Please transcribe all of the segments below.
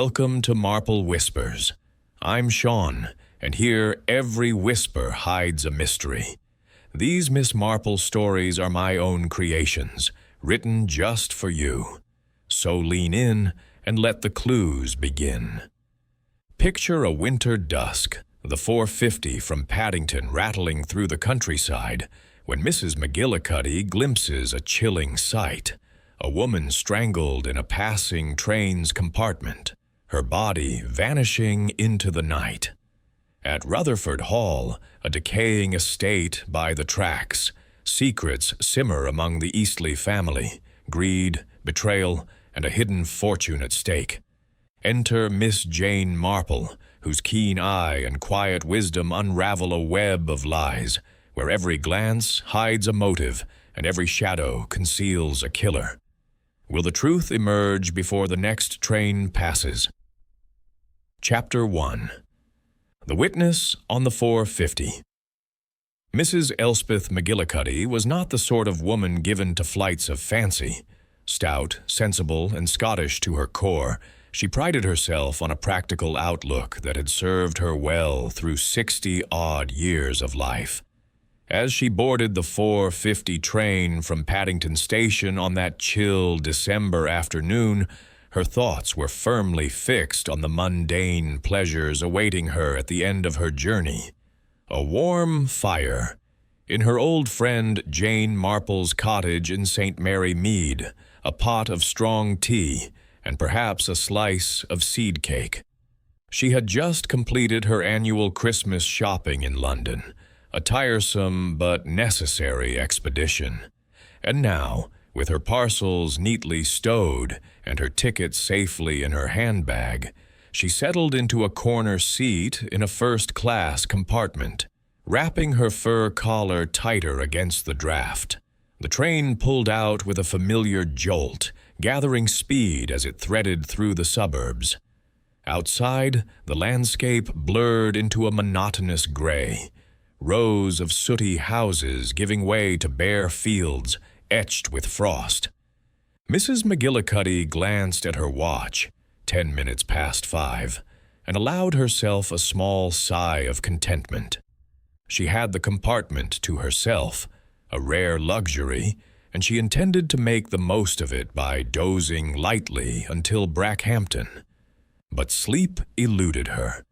Welcome to Marple Whispers. I'm Sean, and here every whisper hides a mystery. These Miss Marple stories are my own creations, written just for you. So lean in and let the clues begin. Picture a winter dusk, the 450 from Paddington rattling through the countryside, when Mrs. McGillicuddy glimpses a chilling sight. A woman strangled in a passing train's compartment, her body vanishing into the night. At Rutherford Hall, a decaying estate by the tracks, secrets simmer among the Eastleigh family, greed, betrayal, and a hidden fortune at stake. Enter Miss Jane Marple, whose keen eye and quiet wisdom unravel a web of lies, where every glance hides a motive and every shadow conceals a killer. Will the truth emerge before the next train passes? Chapter 1. The Witness on the 450. Mrs. Elspeth McGillicuddy was not the sort of woman given to flights of fancy. Stout, sensible, and Scottish to her core, she prided herself on a practical outlook that had served her well through 60-odd years of life. As she boarded the 4:50 train from Paddington Station on that chill December afternoon, her thoughts were firmly fixed on the mundane pleasures awaiting her at the end of her journey. A warm fire. In her old friend Jane Marple's cottage in St. Mary Mead, a pot of strong tea, and perhaps a slice of seed cake. She had just completed her annual Christmas shopping in London, a tiresome but necessary expedition. And now, with her parcels neatly stowed and her ticket safely in her handbag, she settled into a corner seat in a first-class compartment, wrapping her fur collar tighter against the draft. The train pulled out with a familiar jolt, gathering speed as it threaded through the suburbs. Outside, the landscape blurred into a monotonous gray, rows of sooty houses giving way to bare fields etched with frost. Mrs. McGillicuddy glanced at her watch, 10 minutes past 5, and allowed herself a small sigh of contentment. She had the compartment to herself, a rare luxury, and she intended to make the most of it by dozing lightly until Brackhampton. But sleep eluded her.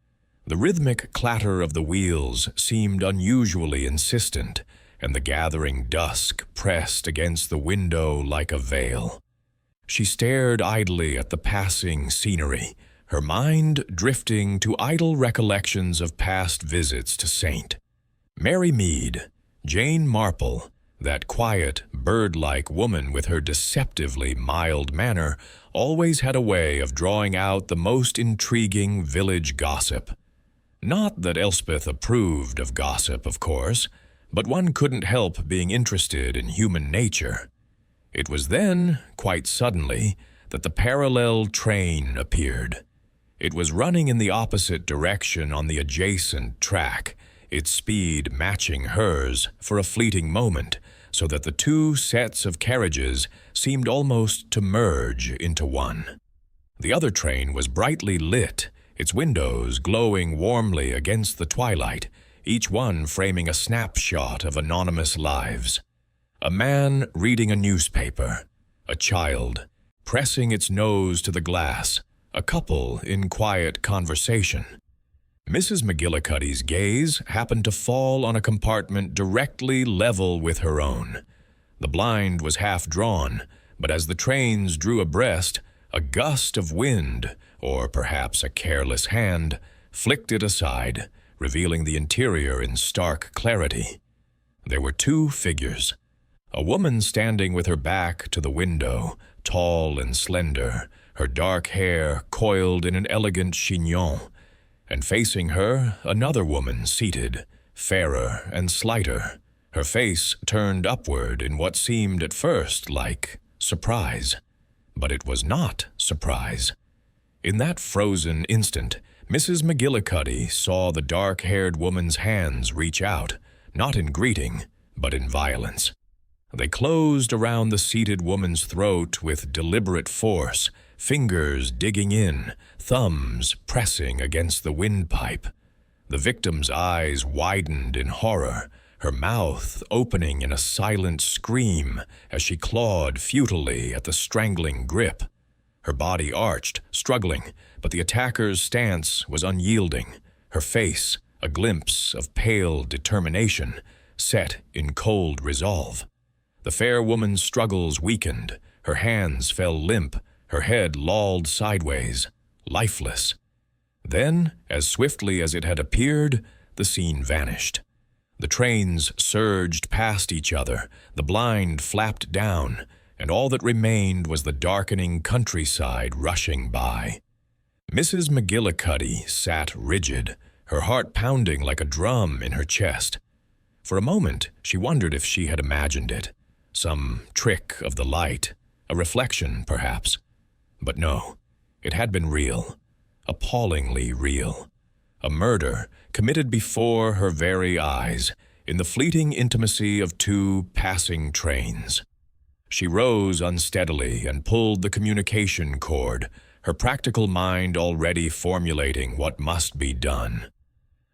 The rhythmic clatter of the wheels seemed unusually insistent, and the gathering dusk pressed against the window like a veil. She stared idly at the passing scenery, her mind drifting to idle recollections of past visits to St. Mary Mead, Jane Marple, that quiet, bird-like woman with her deceptively mild manner, always had a way of drawing out the most intriguing village gossip. Not that Elspeth approved of gossip, of course, but one couldn't help being interested in human nature. It was then, quite suddenly, that the parallel train appeared. It was running in the opposite direction on the adjacent track, its speed matching hers for a fleeting moment, so that the two sets of carriages seemed almost to merge into one. The other train was brightly lit, its windows glowing warmly against the twilight, each one framing a snapshot of anonymous lives. A man reading a newspaper, a child pressing its nose to the glass, a couple in quiet conversation. Mrs. McGillicuddy's gaze happened to fall on a compartment directly level with her own. The blind was half drawn, but as the trains drew abreast, a gust of wind, or perhaps a careless hand, flicked it aside, revealing the interior in stark clarity. There were two figures. A woman standing with her back to the window, tall and slender, her dark hair coiled in an elegant chignon, and facing her another woman seated, fairer and slighter, her face turned upward in what seemed at first like surprise. But it was not surprise. In that frozen instant, Mrs. McGillicuddy saw the dark-haired woman's hands reach out, not in greeting, but in violence. They closed around the seated woman's throat with deliberate force, fingers digging in, thumbs pressing against the windpipe. The victim's eyes widened in horror, her mouth opening in a silent scream as she clawed futilely at the strangling grip. Her body arched, struggling, but the attacker's stance was unyielding, her face a glimpse of pale determination, set in cold resolve. The fair woman's struggles weakened, her hands fell limp, her head lolled sideways, lifeless. Then, as swiftly as it had appeared, the scene vanished. The trains surged past each other, the blind flapped down, and all that remained was the darkening countryside rushing by. Mrs. McGillicuddy sat rigid, her heart pounding like a drum in her chest. For a moment, she wondered if she had imagined it, some trick of the light, a reflection, perhaps. But no, it had been real, appallingly real. A murder committed before her very eyes, in the fleeting intimacy of two passing trains. She rose unsteadily and pulled the communication cord, her practical mind already formulating what must be done.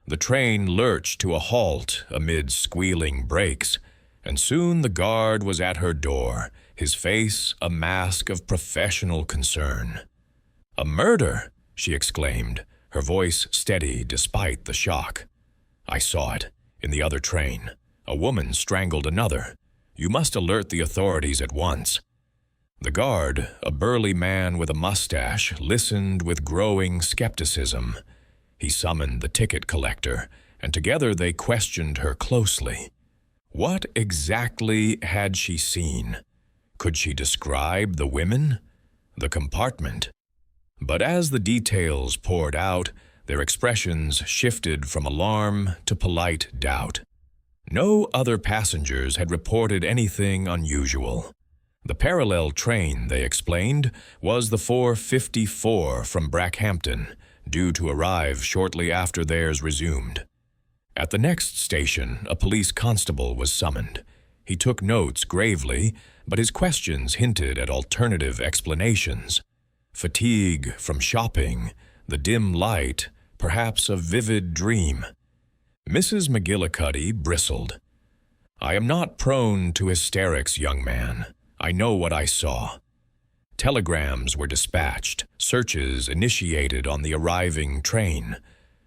The train lurched to a halt amid squealing brakes, and soon the guard was at her door, his face a mask of professional concern. "A murder!" she exclaimed, her voice steady despite the shock. "I saw it, in the other train. A woman strangled another. You must alert the authorities at once." The guard, a burly man with a mustache, listened with growing skepticism. He summoned the ticket collector, and together they questioned her closely. What exactly had she seen? Could she describe the women? The compartment? But as the details poured out, their expressions shifted from alarm to polite doubt. No other passengers had reported anything unusual. The parallel train, they explained, was the 4:54 from Brackhampton, due to arrive shortly after theirs resumed. At the next station, a police constable was summoned. He took notes gravely, but his questions hinted at alternative explanations. Fatigue from shopping, the dim light, perhaps a vivid dream. Mrs. McGillicuddy bristled. "I am not prone to hysterics, young man. I know what I saw." Telegrams were dispatched, searches initiated on the arriving train.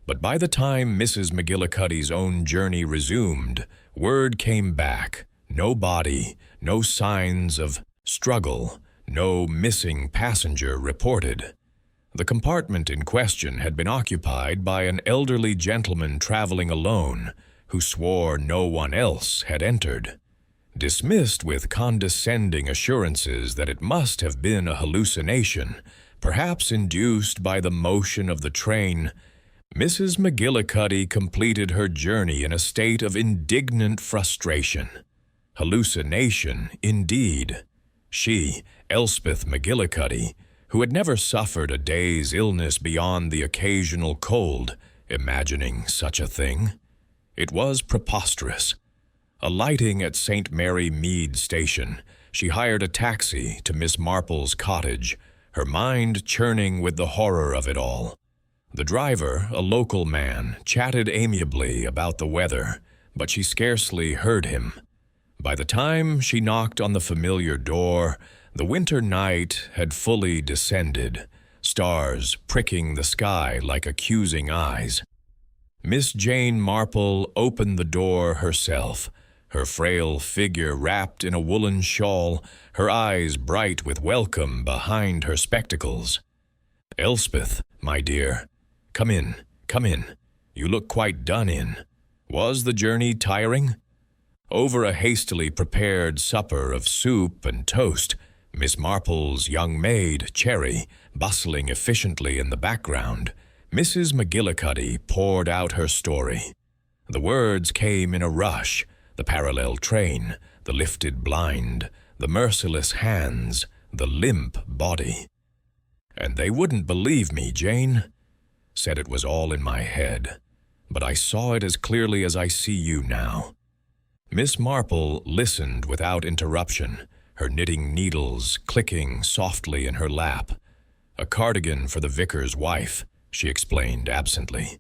But by the time Mrs. McGillicuddy's own journey resumed, word came back. No body, no signs of struggle, no missing passenger reported. The compartment in question had been occupied by an elderly gentleman traveling alone, who swore no one else had entered. Dismissed with condescending assurances that it must have been a hallucination, perhaps induced by the motion of the train, Mrs. McGillicuddy completed her journey in a state of indignant frustration. Hallucination, indeed. She, Elspeth McGillicuddy, who had never suffered a day's illness beyond the occasional cold, imagining such a thing. It was preposterous. Alighting at St. Mary Mead Station, she hired a taxi to Miss Marple's cottage, her mind churning with the horror of it all. The driver, a local man, chatted amiably about the weather, but she scarcely heard him. By the time she knocked on the familiar door, the winter night had fully descended, stars pricking the sky like accusing eyes. Miss Jane Marple opened the door herself, her frail figure wrapped in a woolen shawl, her eyes bright with welcome behind her spectacles. "Elspeth, my dear, come in, come in. You look quite done in. Was the journey tiring?" Over a hastily prepared supper of soup and toast, Miss Marple's young maid, Cherry, bustling efficiently in the background, Mrs. McGillicuddy poured out her story. The words came in a rush, the parallel train, the lifted blind, the merciless hands, the limp body. "And they wouldn't believe me, Jane. Said it was all in my head, but I saw it as clearly as I see you now." Miss Marple listened without interruption, her knitting needles clicking softly in her lap. A cardigan for the vicar's wife, she explained absently.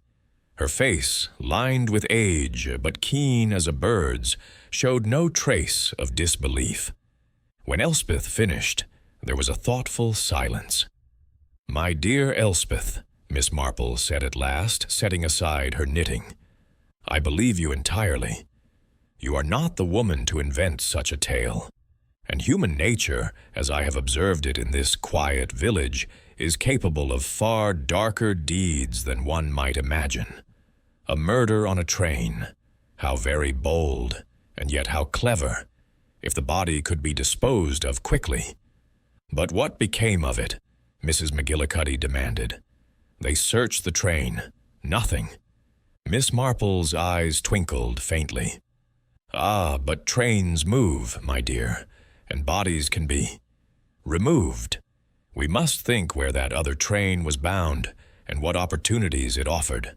Her face, lined with age but keen as a bird's, showed no trace of disbelief. When Elspeth finished, there was a thoughtful silence. "My dear Elspeth," Miss Marple said at last, setting aside her knitting, "I believe you entirely. You are not the woman to invent such a tale, and human nature, as I have observed it in this quiet village, is capable of far darker deeds than one might imagine. A murder on a train, how very bold, and yet how clever, if the body could be disposed of quickly. But what became of it?" Mrs. McGillicuddy demanded. "They searched the train. Nothing." Miss Marple's eyes twinkled faintly. "Ah, but trains move, my dear, and bodies can be removed. We must think where that other train was bound and what opportunities it offered.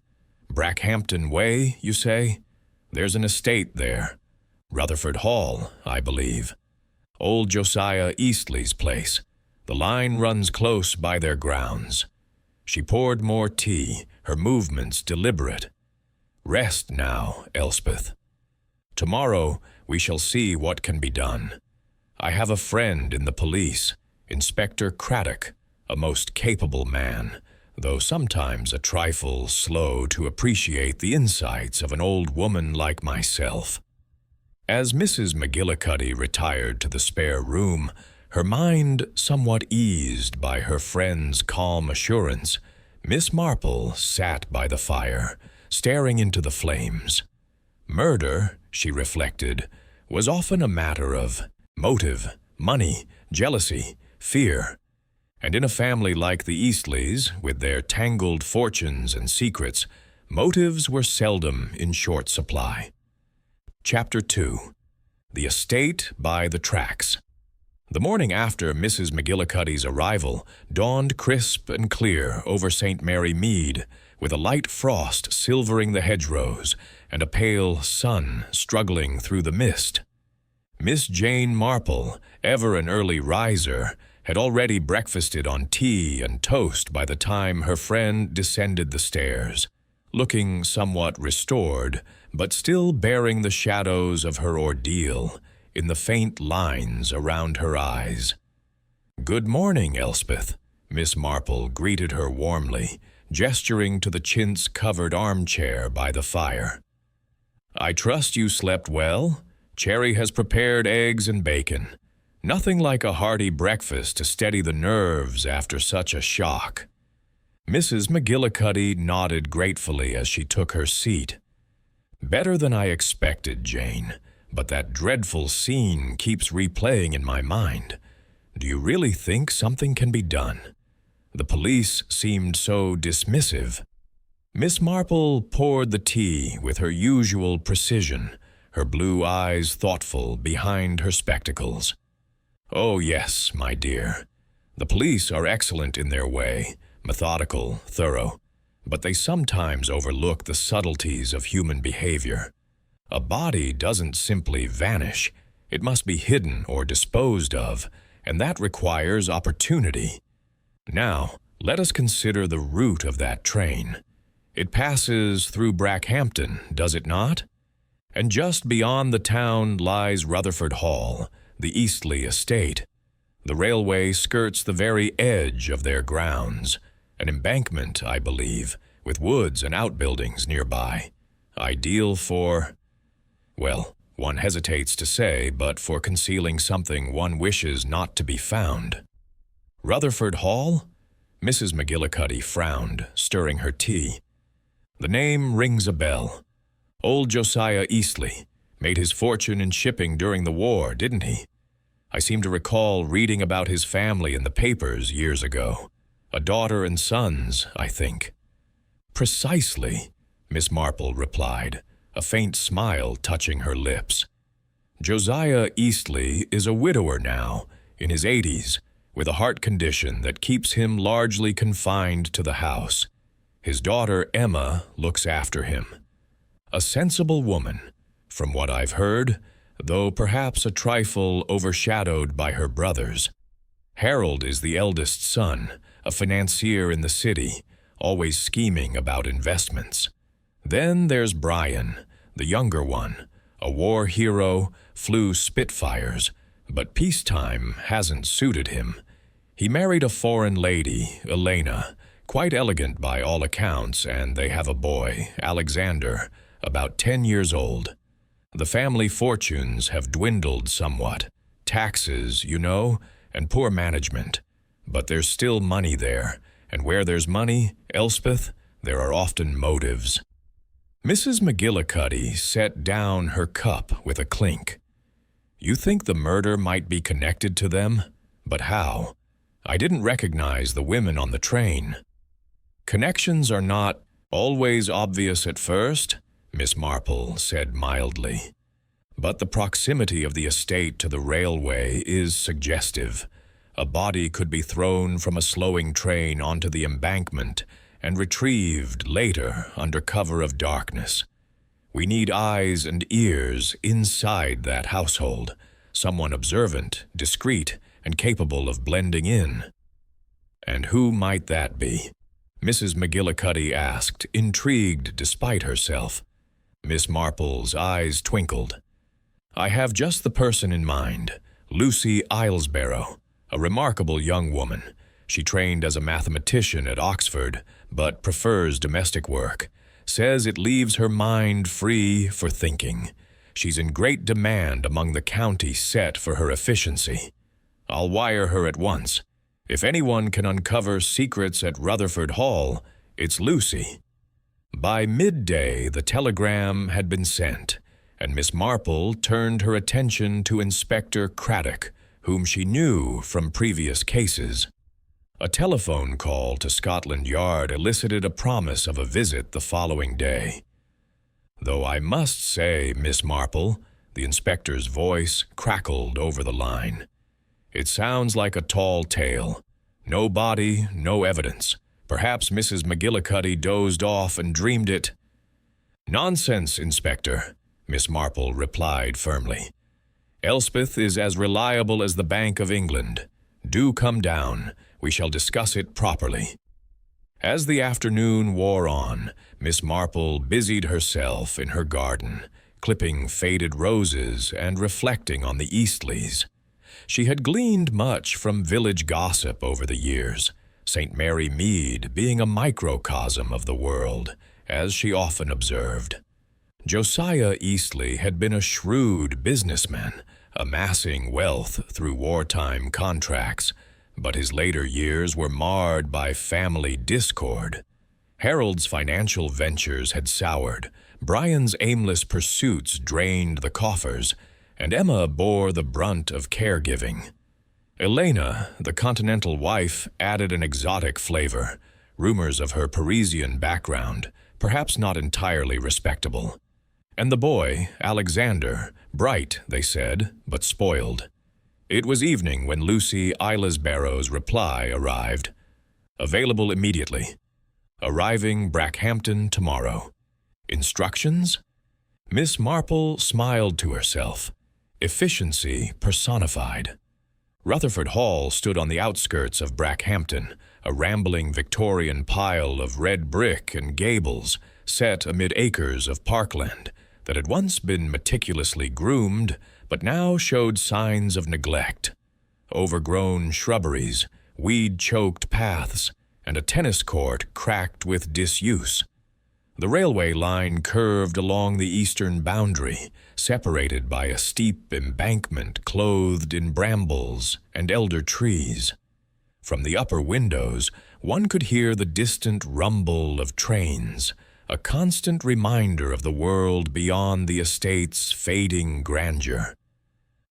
Brackhampton Way, you say? There's an estate there. Rutherford Hall, I believe. Old Josiah Eastley's place. The line runs close by their grounds." She poured more tea, her movements deliberate. "Rest now, Elspeth. Tomorrow we shall see what can be done. I have a friend in the police, Inspector Craddock, a most capable man, though sometimes a trifle slow to appreciate the insights of an old woman like myself." As Mrs. McGillicuddy retired to the spare room, her mind somewhat eased by her friend's calm assurance, Miss Marple sat by the fire, staring into the flames. Murder, she reflected, was often a matter of motive, money, jealousy, fear, and in a family like the Eastleys, with their tangled fortunes and secrets, motives were seldom in short supply. Chapter 2. The Estate by the Tracks. The morning after Mrs. McGillicuddy's arrival dawned crisp and clear over St. Mary Mead, with a light frost silvering the hedgerows and a pale sun struggling through the mist. Miss Jane Marple, ever an early riser, had already breakfasted on tea and toast by the time her friend descended the stairs, looking somewhat restored, but still bearing the shadows of her ordeal in the faint lines around her eyes. "Good morning, Elspeth," Miss Marple greeted her warmly, gesturing to the chintz-covered armchair by the fire. "I trust you slept well. Cherry has prepared eggs and bacon. Nothing like a hearty breakfast to steady the nerves after such a shock." Mrs. McGillicuddy nodded gratefully as she took her seat. "Better than I expected, Jane, but that dreadful scene keeps replaying in my mind. Do you really think something can be done? The police seemed so dismissive." Miss Marple poured the tea with her usual precision, her blue eyes thoughtful behind her spectacles. "Oh, yes, my dear. The police are excellent in their way, methodical, thorough, but they sometimes overlook the subtleties of human behavior. A body doesn't simply vanish. It must be hidden or disposed of, and that requires opportunity. Now, let us consider the route of that train. It passes through Brackhampton, does it not? And just beyond the town lies Rutherford Hall, the Eastley estate. The railway skirts the very edge of their grounds, an embankment, I believe, with woods and outbuildings nearby, ideal for, well, one hesitates to say, but for concealing something one wishes not to be found. Rutherford Hall? Mrs. McGillicuddy frowned, stirring her tea. The name rings a bell. Old Josiah Eastley made his fortune in shipping during the war, didn't he? I seem to recall reading about his family in the papers years ago. A daughter and sons, I think. Precisely, Miss Marple replied, a faint smile touching her lips. Josiah Eastley is a widower now, in his 80s, with a heart condition that keeps him largely confined to the house. His daughter Emma looks after him. A sensible woman, from what I've heard, though perhaps a trifle overshadowed by her brothers. Harold is the eldest son, a financier in the city, always scheming about investments. Then there's Brian, the younger one, a war hero, flew Spitfires, but peacetime hasn't suited him. He married a foreign lady, Elena, quite elegant by all accounts, and they have a boy, Alexander, about 10 years old. The family fortunes have dwindled somewhat. Taxes, you know, and poor management. But there's still money there, and where there's money, Elspeth, there are often motives. Mrs. McGillicuddy set down her cup with a clink. You think the murder might be connected to them? But how? I didn't recognize the women on the train. Connections are not always obvious at first, Miss Marple said mildly. But the proximity of the estate to the railway is suggestive. A body could be thrown from a slowing train onto the embankment and retrieved later under cover of darkness. We need eyes and ears inside that household, someone observant, discreet, and capable of blending in. And who might that be? Mrs. McGillicuddy asked, intrigued despite herself. Miss Marple's eyes twinkled. I have just the person in mind, Lucy Islesborough, a remarkable young woman. She trained as a mathematician at Oxford, but prefers domestic work. Says it leaves her mind free for thinking. She's in great demand among the county set for her efficiency. I'll wire her at once. If anyone can uncover secrets at Rutherford Hall, it's Lucy. By midday, the telegram had been sent, and Miss Marple turned her attention to Inspector Craddock, whom she knew from previous cases. A telephone call to Scotland Yard elicited a promise of a visit the following day. Though I must say, Miss Marple, the inspector's voice crackled over the line. It sounds like a tall tale. No body, no evidence. Perhaps Mrs. McGillicuddy dozed off and dreamed it. Nonsense, Inspector, Miss Marple replied firmly. Elspeth is as reliable as the Bank of England. Do come down. We shall discuss it properly. As the afternoon wore on, Miss Marple busied herself in her garden, clipping faded roses and reflecting on the Eastleys. She had gleaned much from village gossip over the years, St. Mary Mead being a microcosm of the world, as she often observed. Josiah Eastley had been a shrewd businessman, amassing wealth through wartime contracts, but his later years were marred by family discord. Harold's financial ventures had soured, Brian's aimless pursuits drained the coffers, and Emma bore the brunt of caregiving. Elena, the continental wife, added an exotic flavor, rumors of her Parisian background, perhaps not entirely respectable. And the boy, Alexander, bright, they said, but spoiled. It was evening when Lucy Islesborough's reply arrived. Available immediately. Arriving Brackhampton tomorrow. Instructions? Miss Marple smiled to herself. Efficiency personified. Rutherford Hall stood on the outskirts of Brackhampton, a rambling Victorian pile of red brick and gables set amid acres of parkland that had once been meticulously groomed but now showed signs of neglect. Overgrown shrubberies, weed-choked paths, and a tennis court cracked with disuse. The railway line curved along the eastern boundary, separated by a steep embankment clothed in brambles and elder trees. From the upper windows, one could hear the distant rumble of trains, a constant reminder of the world beyond the estate's fading grandeur.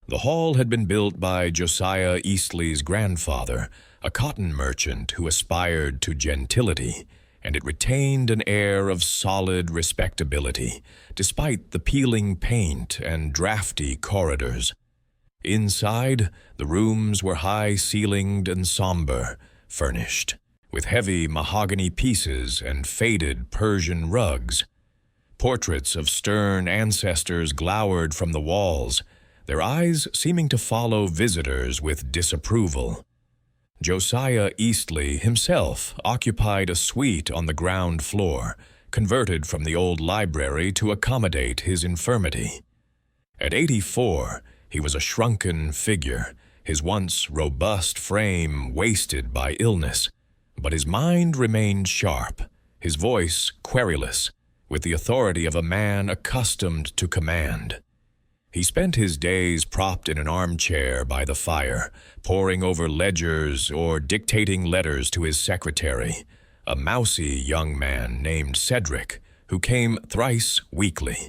The hall had been built by Josiah Eastley's grandfather, a cotton merchant who aspired to gentility, and it retained an air of solid respectability, despite the peeling paint and drafty corridors. Inside, the rooms were high-ceilinged and somber, furnished, with heavy mahogany pieces and faded Persian rugs. Portraits of stern ancestors glowered from the walls, their eyes seeming to follow visitors with disapproval. Josiah Eastley himself occupied a suite on the ground floor, converted from the old library to accommodate his infirmity. At 84, he was a shrunken figure, his once robust frame wasted by illness, but his mind remained sharp, his voice querulous, with the authority of a man accustomed to command. He spent his days propped in an armchair by the fire, poring over ledgers or dictating letters to his secretary, a mousy young man named Cedric, who came thrice weekly.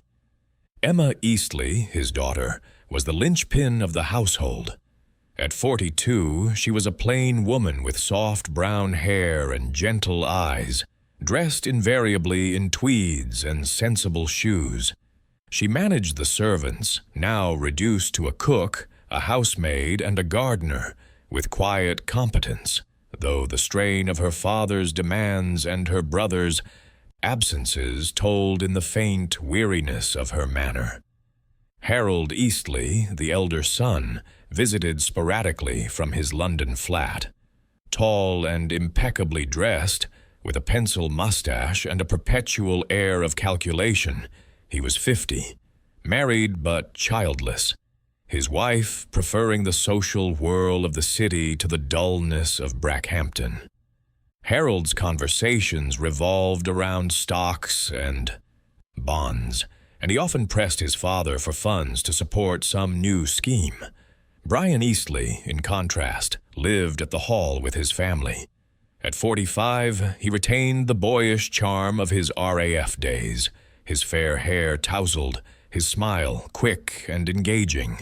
Emma Eastley, his daughter, was the linchpin of the household. At 42, she was a plain woman with soft brown hair and gentle eyes, dressed invariably in tweeds and sensible shoes. She managed the servants, now reduced to a cook, a housemaid, and a gardener, with quiet competence, though the strain of her father's demands and her brother's absences told in the faint weariness of her manner. Harold Eastley, the elder son, visited sporadically from his London flat. Tall and impeccably dressed, with a pencil mustache and a perpetual air of calculation, he was 50, married but childless, his wife preferring the social whirl of the city to the dullness of Brackhampton. Harold's conversations revolved around stocks and bonds, and he often pressed his father for funds to support some new scheme. Brian Eastley, in contrast, lived at the Hall with his family. At 45, he retained the boyish charm of his RAF days, his fair hair tousled, his smile quick and engaging.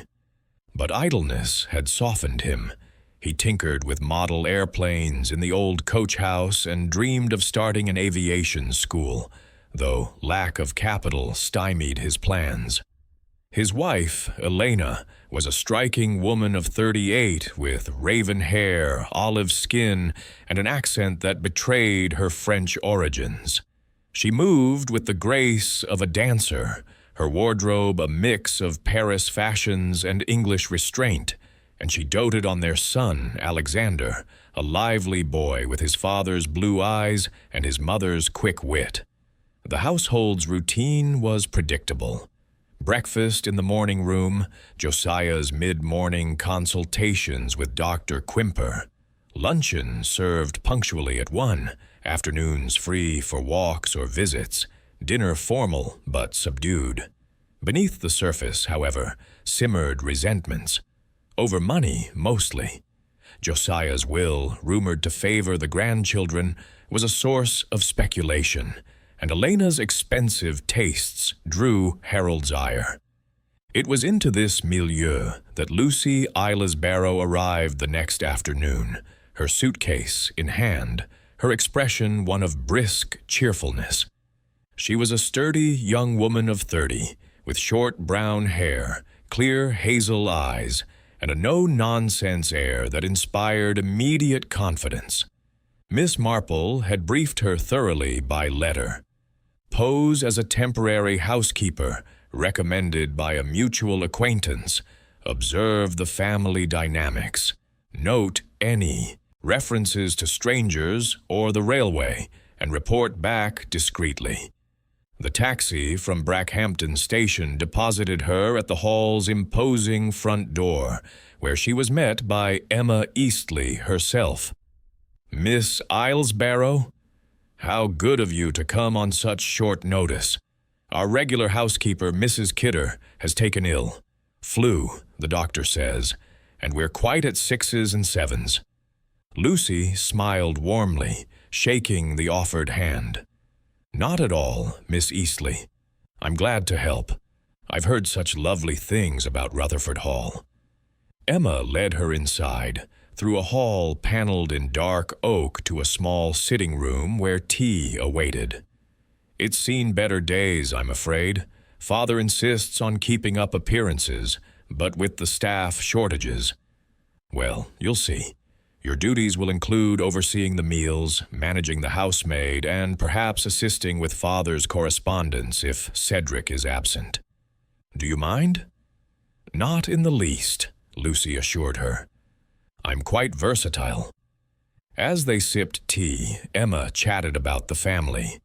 But idleness had softened him. He tinkered with model airplanes in the old coach house and dreamed of starting an aviation school, though lack of capital stymied his plans. His wife, Elena, was a striking woman of 38 with raven hair, olive skin, and an accent that betrayed her French origins. She moved with the grace of a dancer, her wardrobe a mix of Paris fashions and English restraint, and she doted on their son, Alexander, a lively boy with his father's blue eyes and his mother's quick wit. The household's routine was predictable. Breakfast in the morning room, Josiah's mid-morning consultations with Dr. Quimper. Luncheon served punctually at 1, afternoons free for walks or visits, dinner formal but subdued. Beneath the surface, however, simmered resentments. Over money, mostly. Josiah's will, rumored to favor the grandchildren, was a source of speculation, and Elena's expensive tastes drew Harold's ire. It was into this milieu that Lucy Islesbarrow arrived the next afternoon, her suitcase in hand, her expression one of brisk cheerfulness. She was a sturdy young woman of 30, with short brown hair, clear hazel eyes, and a no-nonsense air that inspired immediate confidence. Miss Marple had briefed her thoroughly by letter. Pose as a temporary housekeeper, recommended by a mutual acquaintance. Observe the family dynamics. Note any references to strangers or the railway, and report back discreetly. The taxi from Brackhampton Station deposited her at the Hall's imposing front door, where she was met by Emma Eastley herself. "Miss Islesbarrow? How good of you to come on such short notice. Our regular housekeeper, Mrs. Kidder, has taken ill. Flu, the doctor says, and we're quite at 6s and 7s. Lucy smiled warmly, shaking the offered hand. "Not at all, Miss Eastley. I'm glad to help. I've heard such lovely things about Rutherford Hall." Emma led her inside, through a hall paneled in dark oak to a small sitting room where tea awaited. "It's seen better days, I'm afraid. Father insists on keeping up appearances, but with the staff shortages. Well, you'll see. Your duties will include overseeing the meals, managing the housemaid, and perhaps assisting with Father's correspondence if Cedric is absent. Do you mind?" "Not in the least," Lucy assured her. "I'm quite versatile. As they sipped tea, Emma chatted about the family.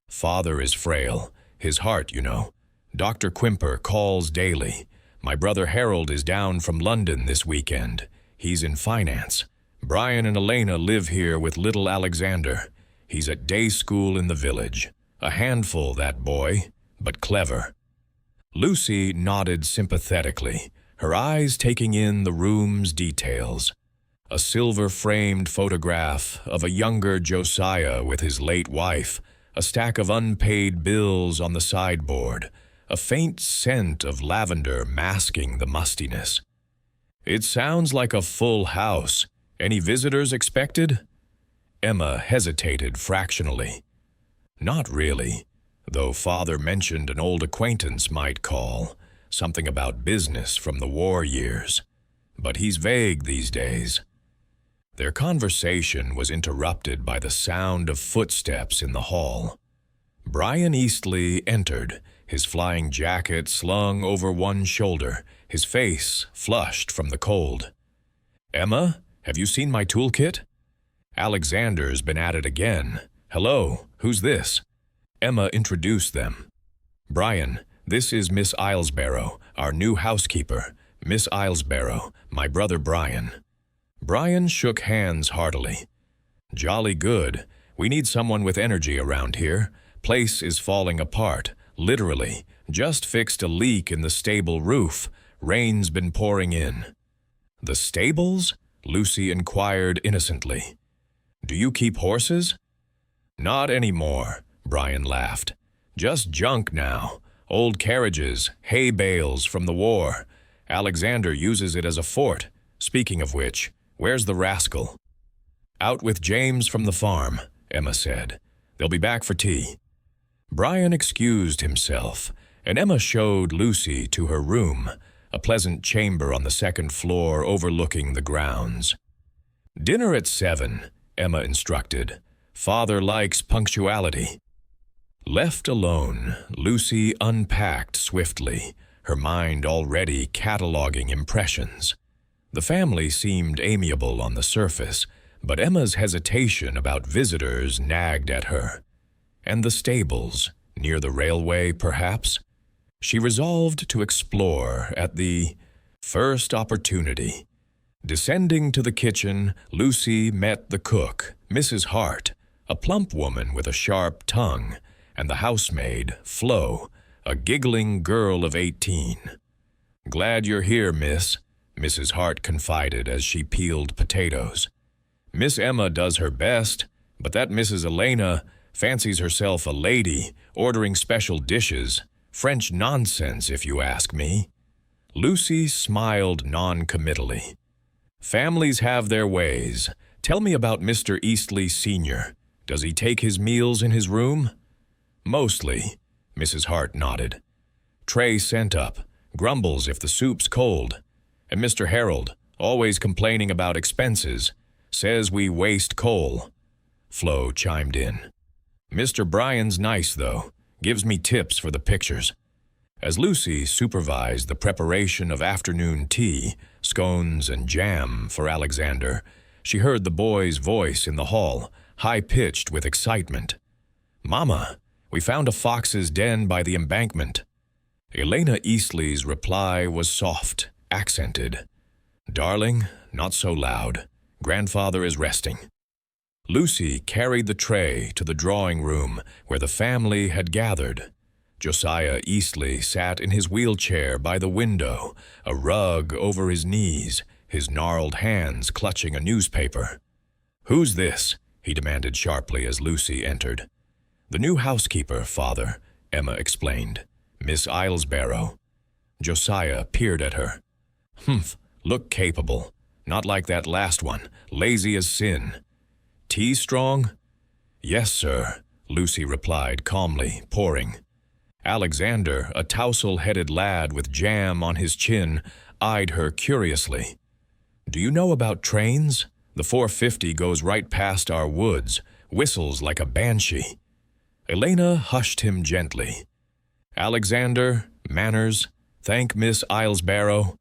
Father is frail. His heart, you know. Dr. Quimper calls daily. My brother Harold is down from London this weekend. He's in finance. Brian and Elena live here with little Alexander. He's at day school in the village. A handful, that boy, but clever. Lucy nodded sympathetically, her eyes taking in the room's details. A silver-framed photograph of a younger Josiah with his late wife, a stack of unpaid bills on the sideboard, a faint scent of lavender masking the mustiness. It sounds like a full house. Any visitors expected? Emma hesitated fractionally. Not really, though Father mentioned an old acquaintance might call, something about business from the war years. But he's vague these days. Their conversation was interrupted by the sound of footsteps in the hall. Brian Eastley entered, his flying jacket slung over one shoulder, his face flushed from the cold. "Emma, have you seen my toolkit?" "Alexander's been at it again. Hello, who's this?" Emma introduced them. "Brian, this is Miss Islesbarrow, our new housekeeper. Miss Islesbarrow, my brother Brian." Brian shook hands heartily. "Jolly good. We need someone with energy around here. Place is falling apart, literally. Just fixed a leak in the stable roof. Rain's been pouring in." "The stables?" Lucy inquired innocently. "Do you keep horses?" "Not anymore," Brian laughed. "Just junk now. Old carriages, hay bales from the war. Alexander uses it as a fort. Speaking of which, where's the rascal?" "Out with James from the farm," Emma said. "They'll be back for tea." Brian excused himself, and Emma showed Lucy to her room, a pleasant chamber on the second floor overlooking the grounds. "Dinner at 7, Emma instructed. "Father likes punctuality." Left alone, Lucy unpacked swiftly, her mind already cataloging impressions. The family seemed amiable on the surface, but Emma's hesitation about visitors nagged at her. And the stables, near the railway perhaps? She resolved to explore at the first opportunity. Descending to the kitchen, Lucy met the cook, Mrs. Hart, a plump woman with a sharp tongue, and the housemaid, Flo, a giggling girl of 18. "Glad you're here, miss," Mrs. Hart confided as she peeled potatoes. "Miss Emma does her best, but that Mrs. Elena fancies herself a lady, ordering special dishes. French nonsense, if you ask me." Lucy smiled non-committally. "Families have their ways. Tell me about Mr. Eastley Sr. Does he take his meals in his room?" "Mostly," Mrs. Hart nodded. "Tray sent up. Grumbles if the soup's cold. And Mr. Harold, always complaining about expenses. Says we waste coal." Flo chimed in. "Mr. Bryan's nice, though. Gives me tips for the pictures." As Lucy supervised the preparation of afternoon tea, scones and jam for Alexander, she heard the boy's voice in the hall, high-pitched with excitement. "Mama, we found a fox's den by the embankment." Elena Eastley's reply was soft, accented. "Darling, not so loud. Grandfather is resting." Lucy carried the tray to the drawing room where the family had gathered. Josiah Eastley sat in his wheelchair by the window, a rug over his knees, his gnarled hands clutching a newspaper. "Who's this?" he demanded sharply as Lucy entered. "The new housekeeper, Father," Emma explained. "Miss Islesbarrow." Josiah peered at her. "Humph, look capable. Not like that last one, lazy as sin." "Tea strong?" "Yes, sir," Lucy replied calmly, pouring. Alexander, a tousle-headed lad with jam on his chin, eyed her curiously. "Do you know about trains? The 450 goes right past our woods, whistles like a banshee." Elena hushed him gently. "Alexander, manners, thank Miss Islesbarrow."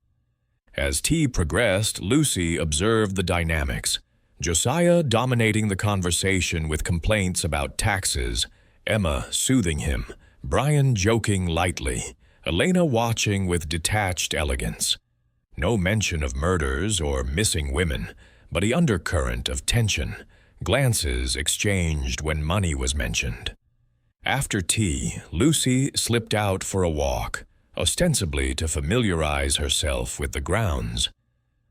As tea progressed, Lucy observed the dynamics. Josiah dominating the conversation with complaints about taxes, Emma soothing him, Brian joking lightly, Elena watching with detached elegance. No mention of murders or missing women, but the undercurrent of tension, glances exchanged when money was mentioned. After tea, Lucy slipped out for a walk, ostensibly to familiarize herself with the grounds.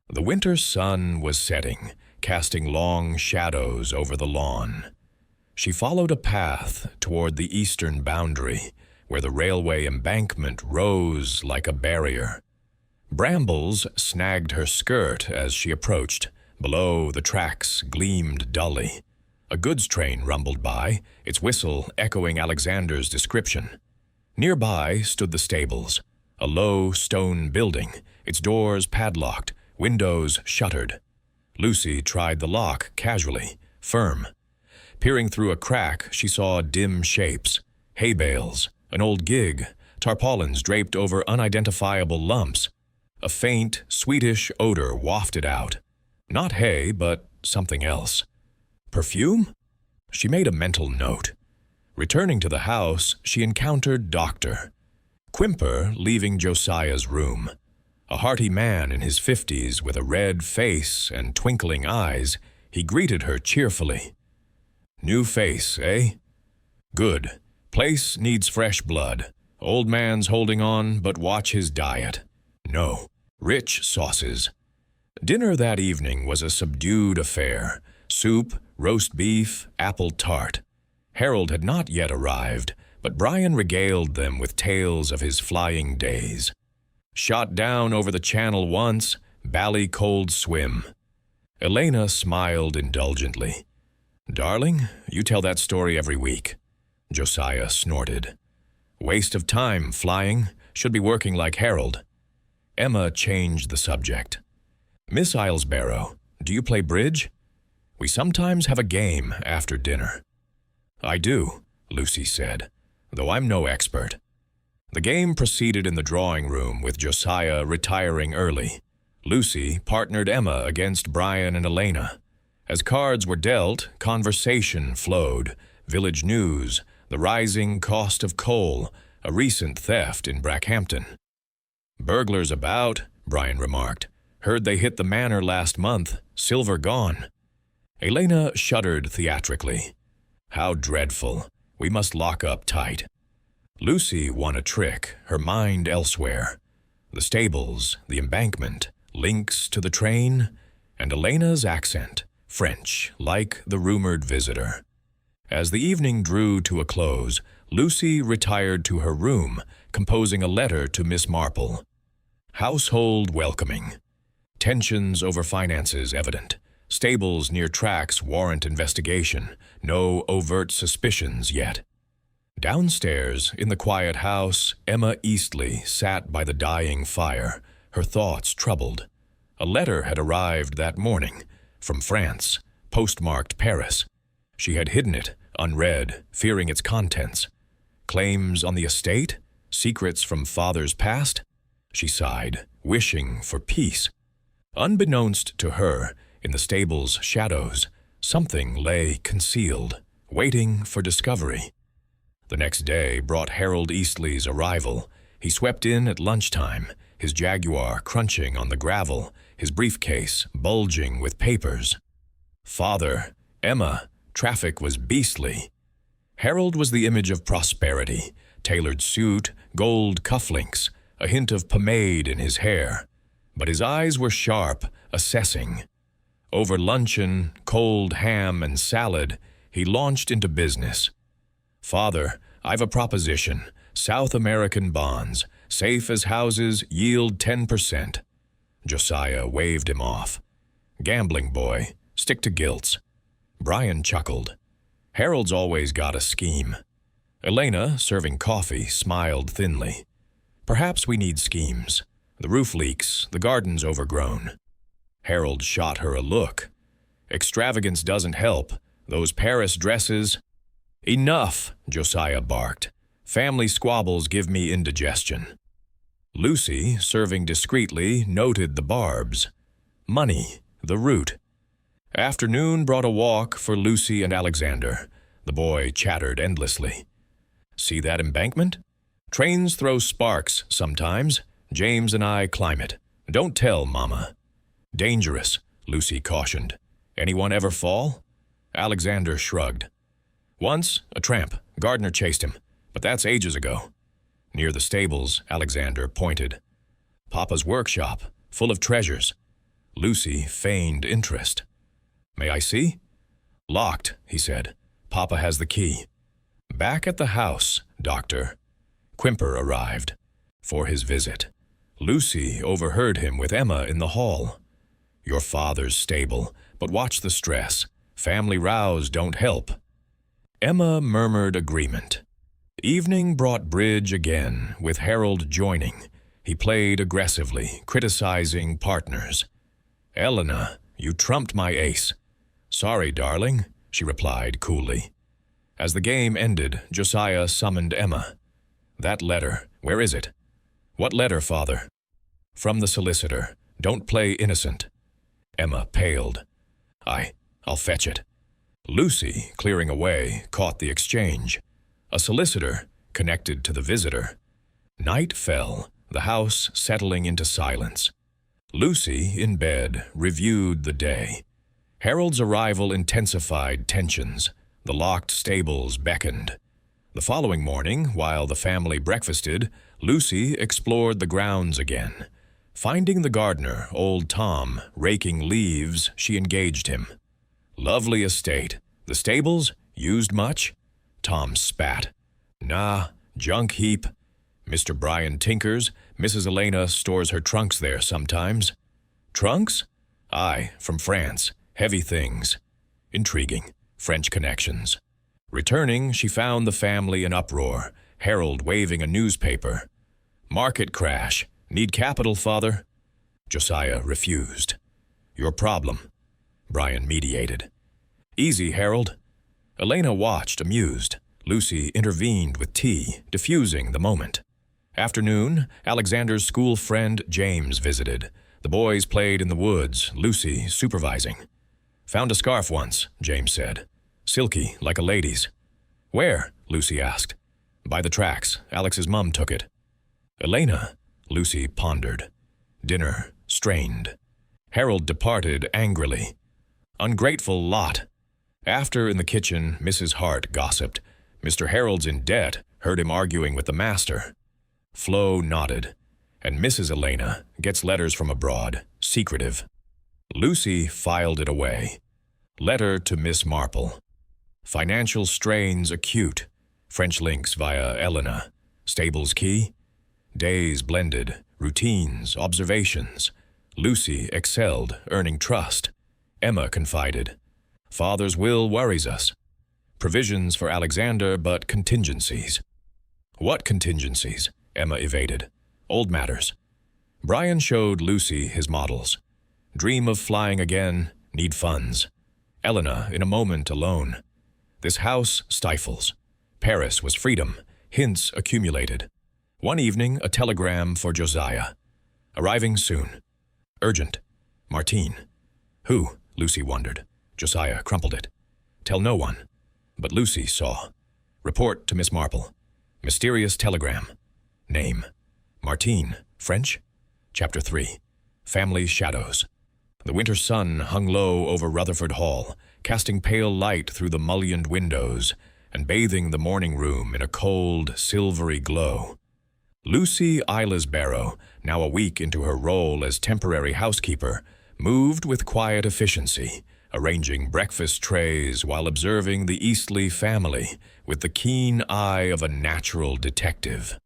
The winter sun was setting, casting long shadows over the lawn. She followed a path toward the eastern boundary, where the railway embankment rose like a barrier. Brambles snagged her skirt as she approached. Below, the tracks gleamed dully. A goods train rumbled by, its whistle echoing Alexander's description. Nearby stood the stables, a low stone building, its doors padlocked, windows shuttered. Lucy tried the lock casually, firm. Peering through a crack, she saw dim shapes, hay bales, an old gig, tarpaulins draped over unidentifiable lumps. A faint, sweetish odor wafted out. Not hay, but something else. Perfume? She made a mental note. Returning to the house, she encountered Dr. Quimper leaving Josiah's room. A hearty man in his 50s with a red face and twinkling eyes, he greeted her cheerfully. "New face, eh? Good. Place needs fresh blood. Old man's holding on, but watch his diet. No, rich sauces." Dinner that evening was a subdued affair. Soup, roast beef, apple tart. Harold had not yet arrived, but Brian regaled them with tales of his flying days. Shot down over the channel once, bally cold swim. Elena smiled indulgently. "Darling, you tell that story every week." Josiah snorted. "Waste of time flying, should be working like Harold." Emma changed the subject. "Miss Islesborough, do you play bridge? We sometimes have a game after dinner." "I do," Lucy said, "though I'm no expert." The game proceeded in the drawing room with Josiah retiring early. Lucy partnered Emma against Brian and Elena. As cards were dealt, conversation flowed. Village news, the rising cost of coal, a recent theft in Brackhampton. "Burglars about," Brian remarked. "Heard they hit the manor last month, silver gone." Elena shuddered theatrically. "How dreadful. We must lock up tight." Lucy won a trick, her mind elsewhere. The stables, the embankment, links to the train, and Elena's accent, French, like the rumored visitor. As the evening drew to a close, Lucy retired to her room, composing a letter to Miss Marple. Household welcoming. Tensions over finances evident. Stables near tracks warrant investigation. No overt suspicions yet. Downstairs, in the quiet house, Emma Eastley sat by the dying fire, her thoughts troubled. A letter had arrived that morning, from France, postmarked Paris. She had hidden it, unread, fearing its contents. Claims on the estate? Secrets from father's past? She sighed, wishing for peace. Unbeknownst to her, in the stable's shadows, something lay concealed, waiting for discovery. The next day brought Harold Eastley's arrival. He swept in at lunchtime, his Jaguar crunching on the gravel, his briefcase bulging with papers. "Father, Emma, traffic was beastly." Harold was the image of prosperity, tailored suit, gold cufflinks, a hint of pomade in his hair. But his eyes were sharp, assessing. Over luncheon, cold ham and salad, he launched into business. "Father, I've a proposition. South American bonds, safe as houses, yield 10%. Josiah waved him off. "Gambling boy, stick to gilts." Brian chuckled. Harold's always got a scheme. Elena, serving coffee, smiled thinly. "Perhaps we need schemes. The roof leaks, the garden's overgrown." Harold shot her a look. "Extravagance doesn't help. Those Paris dresses—" "Enough," Josiah barked. "Family squabbles give me indigestion." Lucy, serving discreetly, noted the barbs. "Money, the root." Afternoon brought a walk for Lucy and Alexander. The boy chattered endlessly. See that embankment? Trains throw sparks sometimes. James and I climb it. Don't tell, Mama. Dangerous, Lucy cautioned. Anyone ever fall? Alexander shrugged. Once, a tramp. Gardner chased him, but that's ages ago. Near the stables, Alexander pointed. Papa's workshop, full of treasures. Lucy feigned interest. May I see? Locked, he said. Papa has the key. Back at the house, Doctor. Quimper arrived for his visit. Lucy overheard him with Emma in the hall. Your father's stable, but watch the stress. Family rows don't help. Emma murmured agreement. Evening brought bridge again, with Harold joining. He played aggressively, criticizing partners. Elena, you trumped my ace. Sorry, darling, she replied coolly. As the game ended, Josiah summoned Emma. That letter, where is it? What letter, father? From the solicitor. Don't play innocent. Emma paled. I'll fetch it. Lucy, clearing away, caught the exchange. A solicitor, connected to the visitor. Night fell, the house settling into silence. Lucy, in bed, reviewed the day. Harold's arrival intensified tensions. The locked stables beckoned. The following morning, while the family breakfasted, Lucy explored the grounds again. Finding the gardener, old Tom, raking leaves, she engaged him. Lovely estate. The stables, used much? Tom spat. Nah, junk heap. Mr. Brian tinkers. Mrs. Elena stores her trunks there sometimes. Trunks? Aye, from France. Heavy things. Intriguing. French connections. Returning, she found the family in uproar, Harold waving a newspaper. Market crash. Need capital, father? Josiah refused. Your problem. Brian mediated. Easy, Harold. Elena watched, amused. Lucy intervened with tea, diffusing the moment. Afternoon, Alexander's school friend James visited. The boys played in the woods, Lucy supervising. Found a scarf once, James said. Silky, like a lady's. Where? Lucy asked. By the tracks. Alex's mum took it. Elena, Lucy pondered. Dinner, strained. Harold departed angrily. Ungrateful lot. After, in the kitchen, Mrs. Hart gossiped. Mr. Harold's in debt, heard him arguing with the master. Flo nodded. And Mrs. Elena gets letters from abroad, secretive. Lucy filed it away. Letter to Miss Marple. Financial strains acute. French links via Elena. Stables key. Days blended. Routines, observations. Lucy excelled, earning trust. Emma confided. Father's will worries us. Provisions for Alexander, but contingencies. What contingencies? Emma evaded. Old matters. Brian showed Lucy his models. Dream of flying again, need funds. Elena, in a moment alone. This house stifles. Paris was freedom. Hints accumulated. One evening, a telegram for Josiah. Arriving soon. Urgent. Martine. Who? Lucy wondered. Josiah crumpled it. Tell no one. But Lucy saw. Report to Miss Marple. Mysterious telegram. Name. Martine. French? Chapter 3. Family shadows. The winter sun hung low over Rutherford Hall, casting pale light through the mullioned windows and bathing the morning room in a cold, silvery glow. Lucy Ilasbarrow, now a week into her role as temporary housekeeper, moved with quiet efficiency, arranging breakfast trays while observing the Eastley family with the keen eye of a natural detective.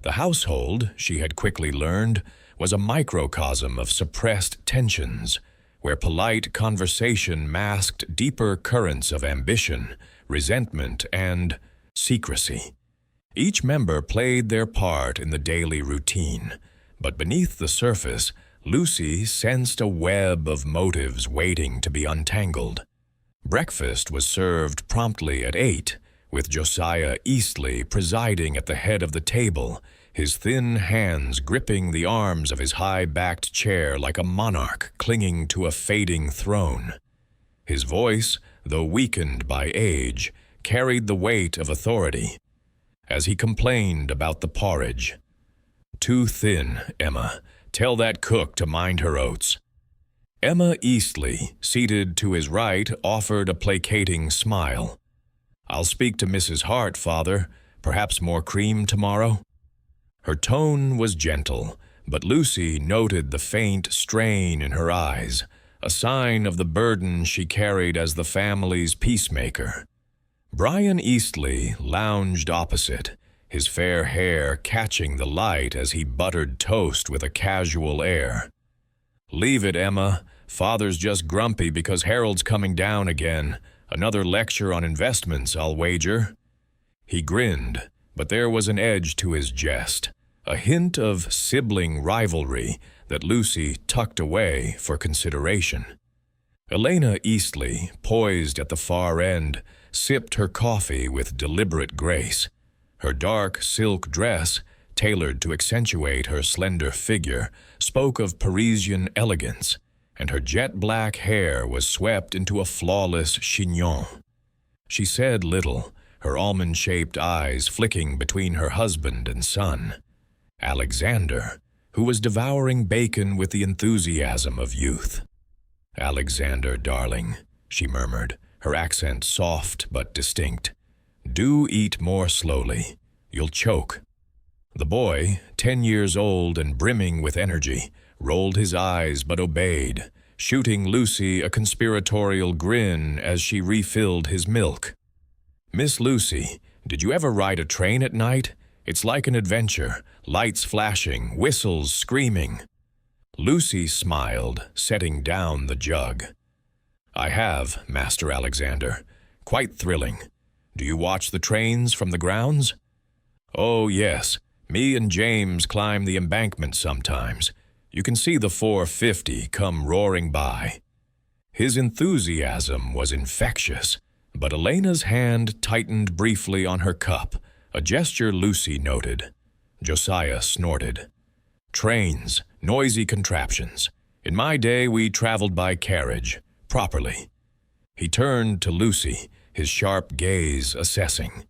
The household, she had quickly learned, was a microcosm of suppressed tensions, where polite conversation masked deeper currents of ambition, resentment, and secrecy. Each member played their part in the daily routine, but beneath the surface, Lucy sensed a web of motives waiting to be untangled. Breakfast was served promptly at 8, with Josiah Eastley presiding at the head of the table, his thin hands gripping the arms of his high-backed chair like a monarch clinging to a fading throne. His voice, though weakened by age, carried the weight of authority, as he complained about the porridge. "Too thin, Emma. Tell that cook to mind her oats." Emma Eastley, seated to his right, offered a placating smile. "I'll speak to Mrs. Hart, Father. Perhaps more cream tomorrow?" Her tone was gentle, but Lucy noted the faint strain in her eyes, a sign of the burden she carried as the family's peacemaker. Brian Eastley lounged opposite, his fair hair catching the light as he buttered toast with a casual air. "Leave it, Emma. Father's just grumpy because Harold's coming down again. Another lecture on investments, I'll wager." He grinned, but there was an edge to his jest, a hint of sibling rivalry that Lucy tucked away for consideration. Elena Eastley, poised at the far end, sipped her coffee with deliberate grace. Her dark silk dress, tailored to accentuate her slender figure, spoke of Parisian elegance, and her jet-black hair was swept into a flawless chignon. She said little, her almond-shaped eyes flicking between her husband and son. Alexander, who was devouring bacon with the enthusiasm of youth. "Alexander, darling," she murmured, her accent soft but distinct. "Do eat more slowly. You'll choke." The boy, 10 years old and brimming with energy, rolled his eyes but obeyed, shooting Lucy a conspiratorial grin as she refilled his milk. "Miss Lucy, did you ever ride a train at night? It's like an adventure, lights flashing, whistles screaming." Lucy smiled, setting down the jug. "I have, Master Alexander. Quite thrilling. Do you watch the trains from the grounds?" "Oh, yes. Me and James climb the embankment sometimes. You can see the 450 come roaring by." His enthusiasm was infectious, but Elena's hand tightened briefly on her cup, a gesture Lucy noted. Josiah snorted. "Trains, noisy contraptions. In my day we traveled by carriage, properly." He turned to Lucy, his sharp gaze assessing.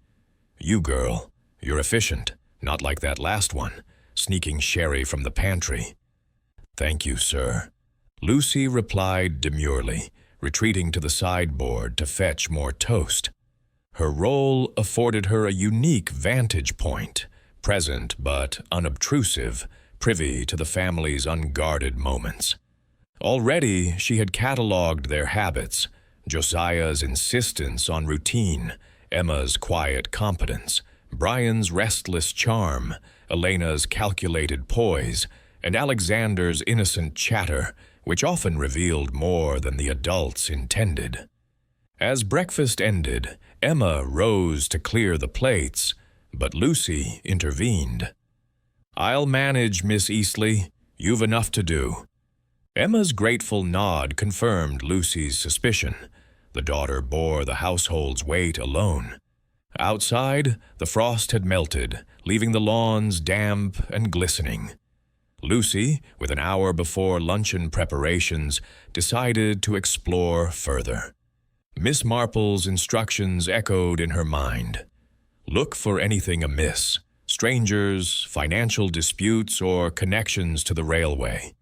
"You girl, you're efficient, not like that last one, sneaking sherry from the pantry." "Thank you, sir." Lucy replied demurely, retreating to the sideboard to fetch more toast. Her role afforded her a unique vantage point, present but unobtrusive, privy to the family's unguarded moments. Already she had catalogued their habits, Josiah's insistence on routine, Emma's quiet competence, Brian's restless charm, Elena's calculated poise, and Alexander's innocent chatter, which often revealed more than the adults intended. As breakfast ended, Emma rose to clear the plates, but Lucy intervened. "I'll manage, Miss Eastley. You've enough to do." Emma's grateful nod confirmed Lucy's suspicion. The daughter bore the household's weight alone. Outside, the frost had melted, leaving the lawns damp and glistening. Lucy, with an hour before luncheon preparations, decided to explore further. Miss Marple's instructions echoed in her mind. Look for anything amiss, strangers, financial disputes, or connections to the railway.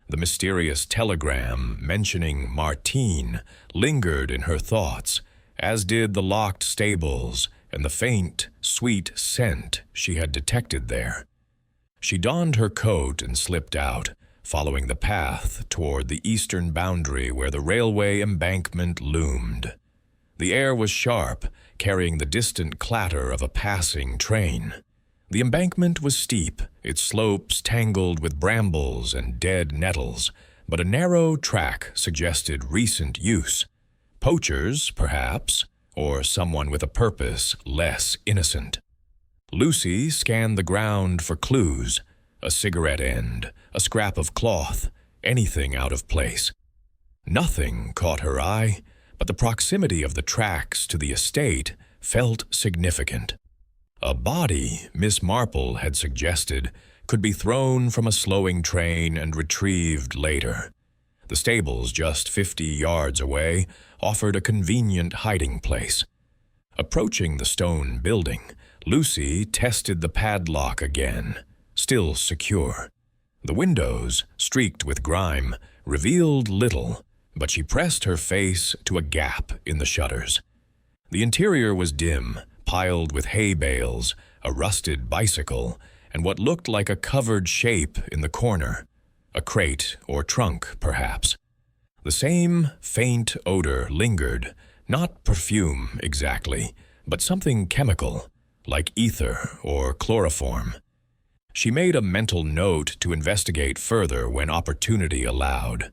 The mysterious telegram mentioning Martine lingered in her thoughts, as did the locked stables and the faint, sweet scent she had detected there. She donned her coat and slipped out, following the path toward the eastern boundary where the railway embankment loomed. The air was sharp, carrying the distant clatter of a passing train. The embankment was steep, its slopes tangled with brambles and dead nettles, but a narrow track suggested recent use. Poachers, perhaps, or someone with a purpose less innocent. Lucy scanned the ground for clues, a cigarette end, a scrap of cloth, anything out of place. Nothing caught her eye, but the proximity of the tracks to the estate felt significant. A body, Miss Marple had suggested, could be thrown from a slowing train and retrieved later. The stables, just 50 yards away, offered a convenient hiding place. Approaching the stone building, Lucy tested the padlock again, still secure. The windows, streaked with grime, revealed little, but she pressed her face to a gap in the shutters. The interior was dim, piled with hay bales, a rusted bicycle, and what looked like a covered shape in the corner. A crate or trunk, perhaps. The same faint odor lingered, not perfume exactly, but something chemical, like ether or chloroform. She made a mental note to investigate further when opportunity allowed.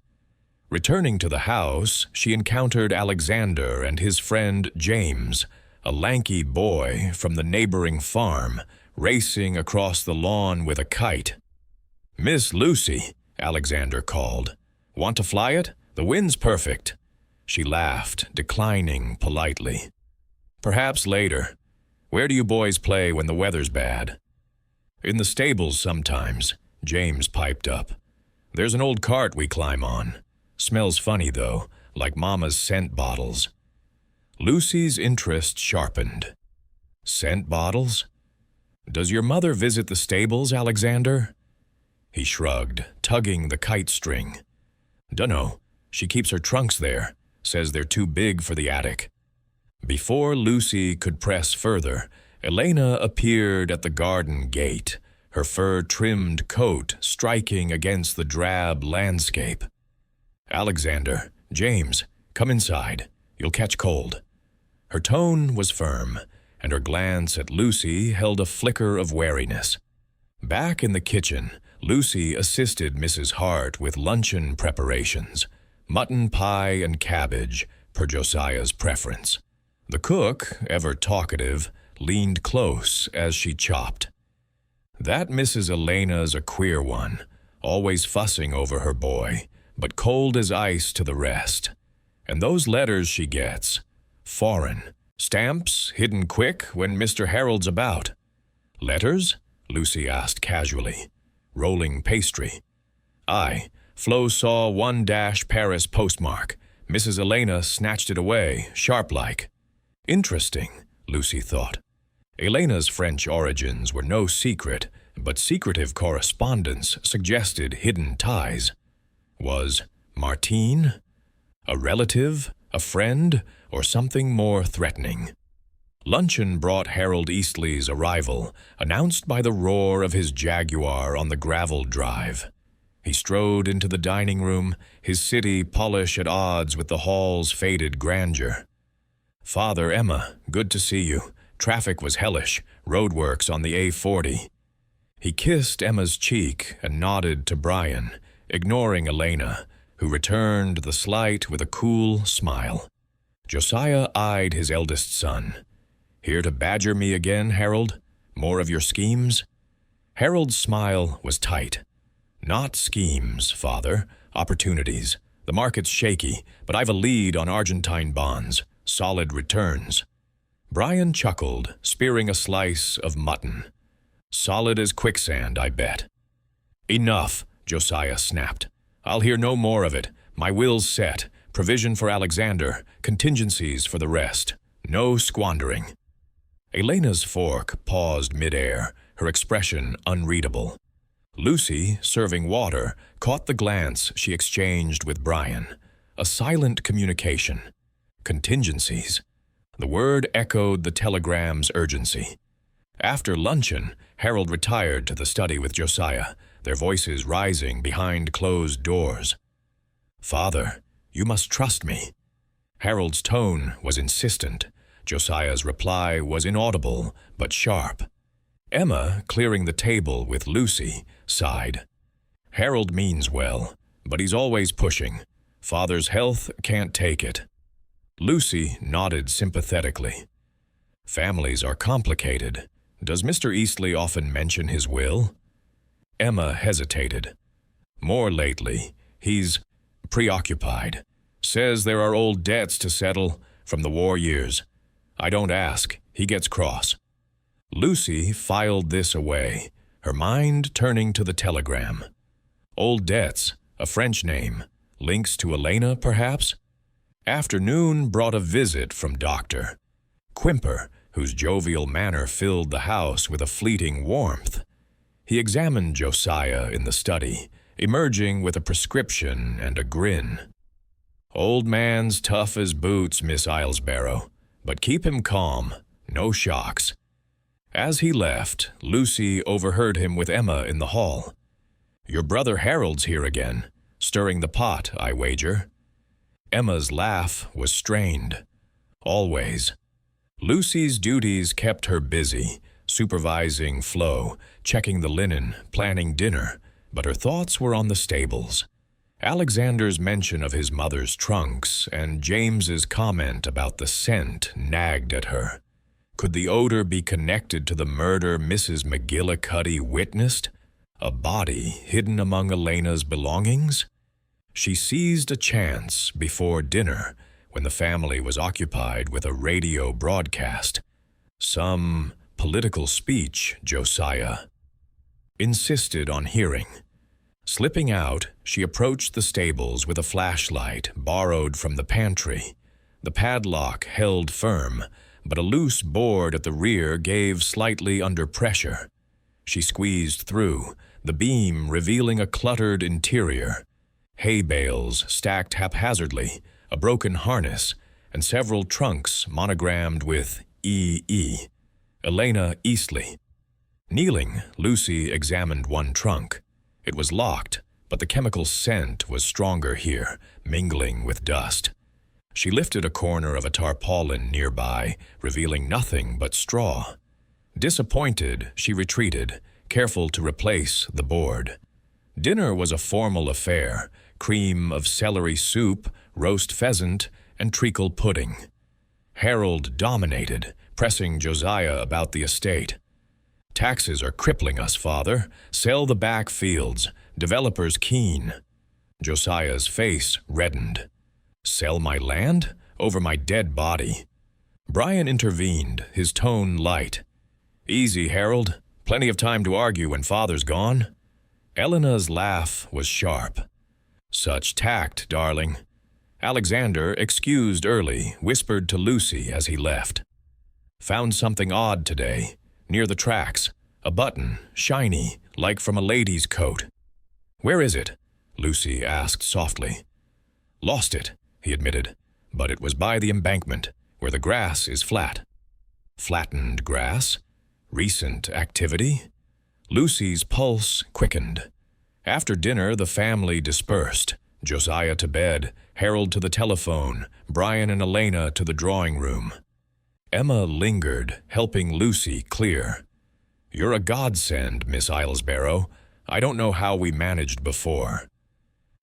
Returning to the house, she encountered Alexander and his friend James, a lanky boy from the neighboring farm, racing across the lawn with a kite. "Miss Lucy," Alexander called. "Want to fly it? The wind's perfect." She laughed, declining politely. "Perhaps later. Where do you boys play when the weather's bad?" "In the stables sometimes," James piped up. "There's an old cart we climb on. Smells funny, though, like Mama's scent bottles." Lucy's interest sharpened. "Scent bottles? Does your mother visit the stables, Alexander?" He shrugged, tugging the kite string. "Dunno. She keeps her trunks there. Says they're too big for the attic." Before Lucy could press further, Elena appeared at the garden gate, her fur-trimmed coat striking against the drab landscape. "Alexander, James, come inside. You'll catch cold." Her tone was firm, and her glance at Lucy held a flicker of wariness. Back in the kitchen, Lucy assisted Mrs. Hart with luncheon preparations, mutton pie and cabbage, per Josiah's preference. The cook, ever talkative, leaned close as she chopped. "That Mrs. Elena's a queer one, always fussing over her boy, but cold as ice to the rest. And those letters she gets, foreign, stamps hidden quick when Mr. Harold's about." "Letters?" Lucy asked casually. "Rolling pastry." "Aye, Flo saw 1- Paris postmark. Mrs. Elena snatched it away, sharp-like." Interesting, Lucy thought. Elena's French origins were no secret, but secretive correspondence suggested hidden ties. Was Martine a relative, a friend, or something more threatening? Luncheon brought Harold Eastley's arrival, announced by the roar of his Jaguar on the gravel drive. He strode into the dining room, his city polish at odds with the hall's faded grandeur. "Father, Emma, good to see you. Traffic was hellish, roadworks on the A40. He kissed Emma's cheek and nodded to Brian, ignoring Elena, who returned the slight with a cool smile. Josiah eyed his eldest son. "Here to badger me again, Harold? More of your schemes?" Harold's smile was tight. "Not schemes, Father. Opportunities. The market's shaky, but I've a lead on Argentine bonds. Solid returns." Brian chuckled, spearing a slice of mutton. "Solid as quicksand, I bet." "Enough," Josiah snapped. "I'll hear no more of it. My will's set. Provision for Alexander, contingencies for the rest. No squandering." Elena's fork paused midair, her expression unreadable. Lucy, serving water, caught the glance she exchanged with Brian. A silent communication. Contingencies. The word echoed the telegram's urgency. After luncheon, Harold retired to the study with Josiah, their voices rising behind closed doors. "Father, you must trust me." Harold's tone was insistent. Josiah's reply was inaudible, but sharp. Emma, clearing the table with Lucy, sighed. "Harold means well, but he's always pushing. Father's health can't take it." Lucy nodded sympathetically. "Families are complicated. Does Mr. Eastley often mention his will?" Emma hesitated. "More lately. He's preoccupied. Says there are old debts to settle from the war years. I don't ask. He gets cross." Lucy filed this away, her mind turning to the telegram. Old debts, a French name. Links to Elena, perhaps? Afternoon brought a visit from Dr. Quimper, whose jovial manner filled the house with a fleeting warmth. He examined Josiah in the study, emerging with a prescription and a grin. "Old man's tough as boots, Miss Islesborough, but keep him calm, no shocks." As he left, Lucy overheard him with Emma in the hall. "Your brother Harold's here again, stirring the pot, I wager." Emma's laugh was strained. Always. Lucy's duties kept her busy, supervising Flo, checking the linen, planning dinner, but her thoughts were on the stables. Alexander's mention of his mother's trunks and James's comment about the scent nagged at her. Could the odor be connected to the murder Mrs. McGillicuddy witnessed? A body hidden among Elena's belongings? She seized a chance before dinner, when the family was occupied with a radio broadcast. Some political speech, Josiah insisted on hearing. Slipping out, she approached the stables with a flashlight borrowed from the pantry. The padlock held firm, but a loose board at the rear gave slightly under pressure. She squeezed through, the beam revealing a cluttered interior. Hay bales stacked haphazardly, a broken harness, and several trunks monogrammed with E.E. Elena Eastley. Kneeling, Lucy examined one trunk. It was locked, but the chemical scent was stronger here, mingling with dust. She lifted a corner of a tarpaulin nearby, revealing nothing but straw. Disappointed, she retreated, careful to replace the board. Dinner was a formal affair, cream of celery soup, roast pheasant, and treacle pudding. Harold dominated, pressing Josiah about the estate. "Taxes are crippling us, father. Sell the back fields. Developers keen." Josiah's face reddened. "Sell my land? Over my dead body." Brian intervened, his tone light. "Easy, Harold. Plenty of time to argue when father's gone." Elena's laugh was sharp. "Such tact, darling." Alexander, excused early, whispered to Lucy as he left. "Found something odd today. Near the tracks. A button, shiny, like from a lady's coat." "Where is it?" Lucy asked softly. "Lost it," he admitted, "but it was by the embankment, where the grass is flat." Flattened grass? Recent activity? Lucy's pulse quickened. After dinner, the family dispersed. Josiah to bed, Harold to the telephone, Brian and Elena to the drawing room. Emma lingered, helping Lucy clear. "You're a godsend, Miss Islesborough. I don't know how we managed before."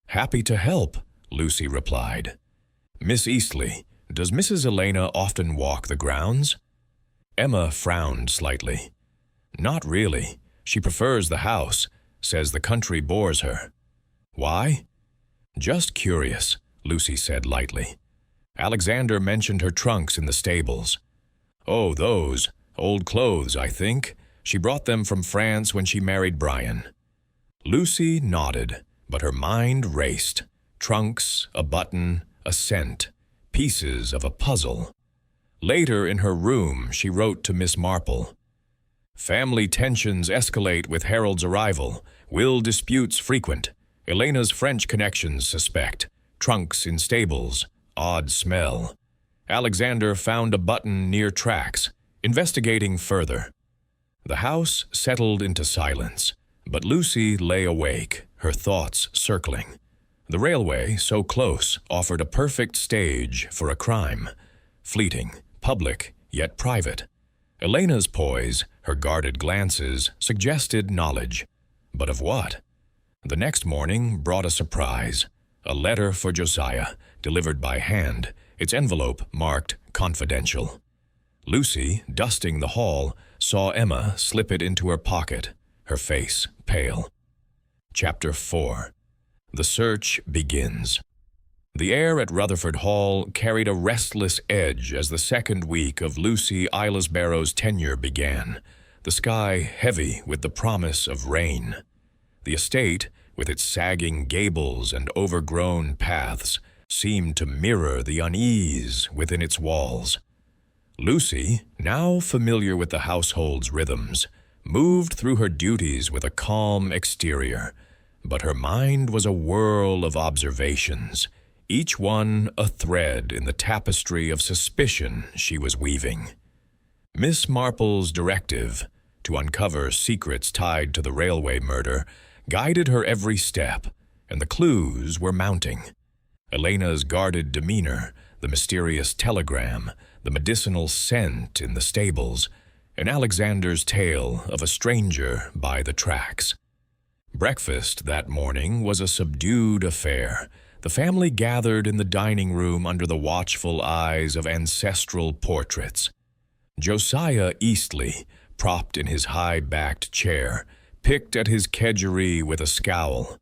"Happy to help," Lucy replied. "Miss Eastley, does Mrs. Elena often walk the grounds?" Emma frowned slightly. "Not really. She prefers the house, says the country bores her." "Why?" "Just curious," Lucy said lightly. "Alexander mentioned her trunks in the stables." "Oh, those. Old clothes, I think. She brought them from France when she married Brian." Lucy nodded, but her mind raced. Trunks, a button, a scent, pieces of a puzzle. Later in her room, she wrote to Miss Marple. "Family tensions escalate with Harold's arrival. Will disputes frequent. Elena's French connections suspect. Trunks in stables. Odd smell. Alexander found a button near tracks. Investigating further." The house settled into silence, but Lucy lay awake, her thoughts circling. The railway, so close, offered a perfect stage for a crime. Fleeting, public, yet private. Elena's poise, her guarded glances, suggested knowledge. But of what? The next morning brought a surprise. A letter for Josiah, delivered by hand, its envelope marked confidential. Lucy, dusting the hall, saw Emma slip it into her pocket, her face pale. Chapter 4. The search begins. The air at Rutherford Hall carried a restless edge as the second week of Lucy Islesborough's tenure began, the sky heavy with the promise of rain. The estate, with its sagging gables and overgrown paths, seemed to mirror the unease within its walls. Lucy, now familiar with the household's rhythms, moved through her duties with a calm exterior, but her mind was a whirl of observations, each one a thread in the tapestry of suspicion she was weaving. Miss Marple's directive, to uncover secrets tied to the railway murder, guided her every step, and the clues were mounting. Elena's guarded demeanor, the mysterious telegram, the medicinal scent in the stables, and Alexander's tale of a stranger by the tracks. Breakfast that morning was a subdued affair. The family gathered in the dining room under the watchful eyes of ancestral portraits. Josiah Eastley, propped in his high-backed chair, picked at his kedgeree with a scowl.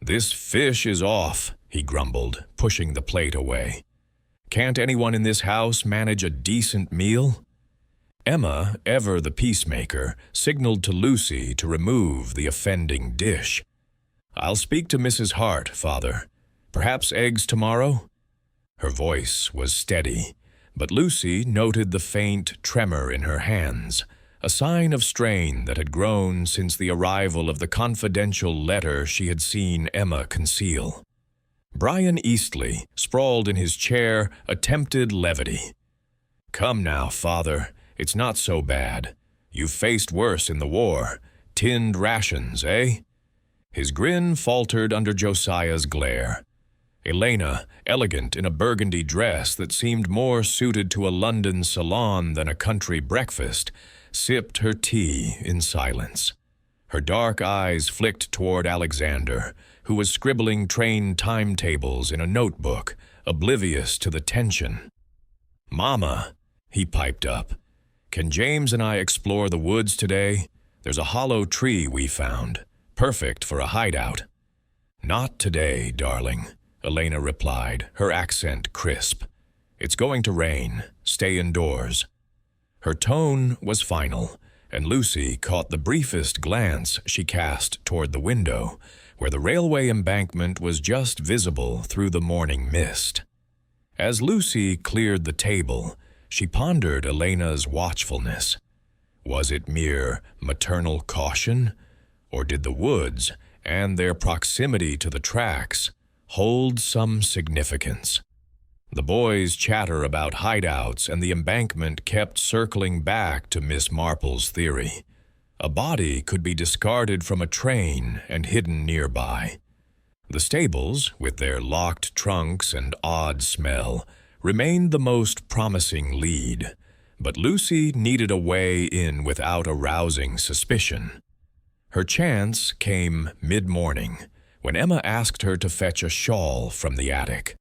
"This fish is off," he grumbled, pushing the plate away. "Can't anyone in this house manage a decent meal?" Emma, ever the peacemaker, signaled to Lucy to remove the offending dish. "I'll speak to Mrs. Hart, Father. Perhaps eggs tomorrow?" Her voice was steady, but Lucy noted the faint tremor in her hands, a sign of strain that had grown since the arrival of the confidential letter she had seen Emma conceal. Brian Eastley, sprawled in his chair, attempted levity. "Come now, Father. It's not so bad. You've faced worse in the war. Tinned rations, eh?" His grin faltered under Josiah's glare. Elena, elegant in a burgundy dress that seemed more suited to a London salon than a country breakfast, sipped her tea in silence. Her dark eyes flicked toward Alexander, who was scribbling train timetables in a notebook, oblivious to the tension. "Mama," he piped up, "can James and I explore the woods today? There's a hollow tree we found, perfect for a hideout." "Not today, darling," Elena replied, her accent crisp. "It's going to rain. Stay indoors." Her tone was final, and Lucy caught the briefest glance she cast toward the window, where the railway embankment was just visible through the morning mist. As Lucy cleared the table, she pondered Elena's watchfulness. Was it mere maternal caution, or did the woods, and their proximity to the tracks, hold some significance? The boys' chatter about hideouts and the embankment kept circling back to Miss Marple's theory. A body could be discarded from a train and hidden nearby. The stables, with their locked trunks and odd smell, remained the most promising lead, but Lucy needed a way in without arousing suspicion. Her chance came mid-morning, when Emma asked her to fetch a shawl from the attic.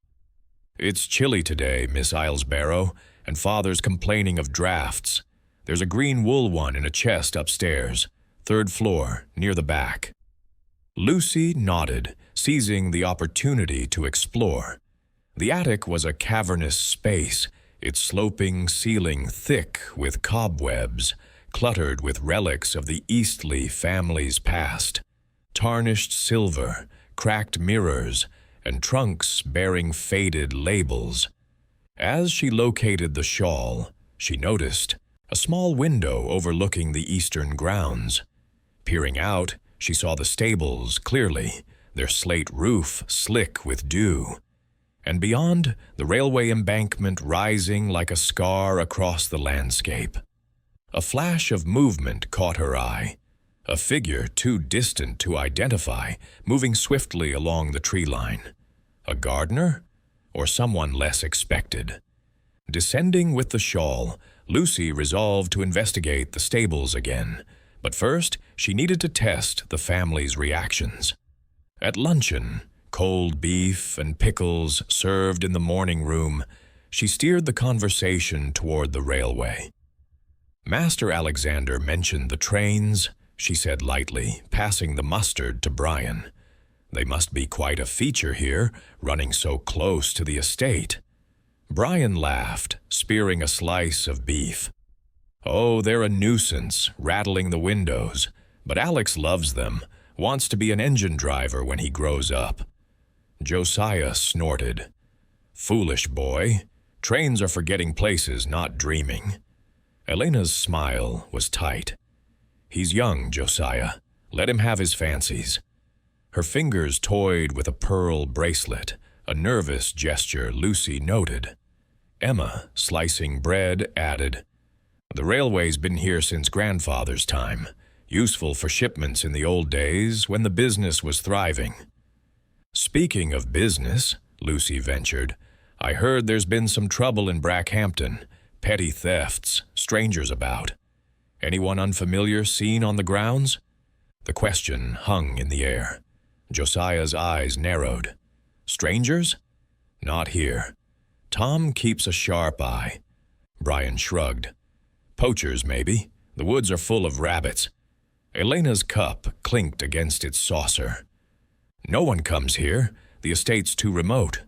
"It's chilly today, Miss Islesborough, and Father's complaining of drafts. There's a green wool one in a chest upstairs, 3rd floor, near the back." Lucy nodded, seizing the opportunity to explore. The attic was a cavernous space, its sloping ceiling thick with cobwebs, cluttered with relics of the Eastley family's past. Tarnished silver, cracked mirrors, and trunks bearing faded labels. As she located the shawl, she noticed a small window overlooking the eastern grounds. Peering out, she saw the stables clearly, their slate roof slick with dew, and beyond, the railway embankment rising like a scar across the landscape. A flash of movement caught her eye, a figure too distant to identify, moving swiftly along the tree line. A gardener? Or someone less expected? Descending with the shawl, Lucy resolved to investigate the stables again, but first she needed to test the family's reactions. At luncheon, cold beef and pickles served in the morning room, she steered the conversation toward the railway. "Master Alexander mentioned the trains," she said lightly, passing the mustard to Brian. "They must be quite a feature here, running so close to the estate." Brian laughed, spearing a slice of beef. "Oh, they're a nuisance, rattling the windows, but Alex loves them. Wants to be an engine driver when he grows up. Josiah snorted. Foolish boy. Trains are for getting places, not dreaming. Elena's smile was tight. He's young, Josiah. Let him have his fancies. Her fingers toyed with a pearl bracelet, a nervous gesture Lucy noted. Emma, slicing bread, added, The railway's been here since grandfather's time, useful for shipments in the old days when the business was thriving. Speaking of business, Lucy ventured, I heard there's been some trouble in Brackhampton, petty thefts, strangers about. Anyone unfamiliar seen on the grounds? The question hung in the air. Josiah's eyes narrowed. Strangers? Not here. Tom keeps a sharp eye. Brian shrugged. Poachers, maybe. The woods are full of rabbits. Elena's cup clinked against its saucer. No one comes here. The estate's too remote.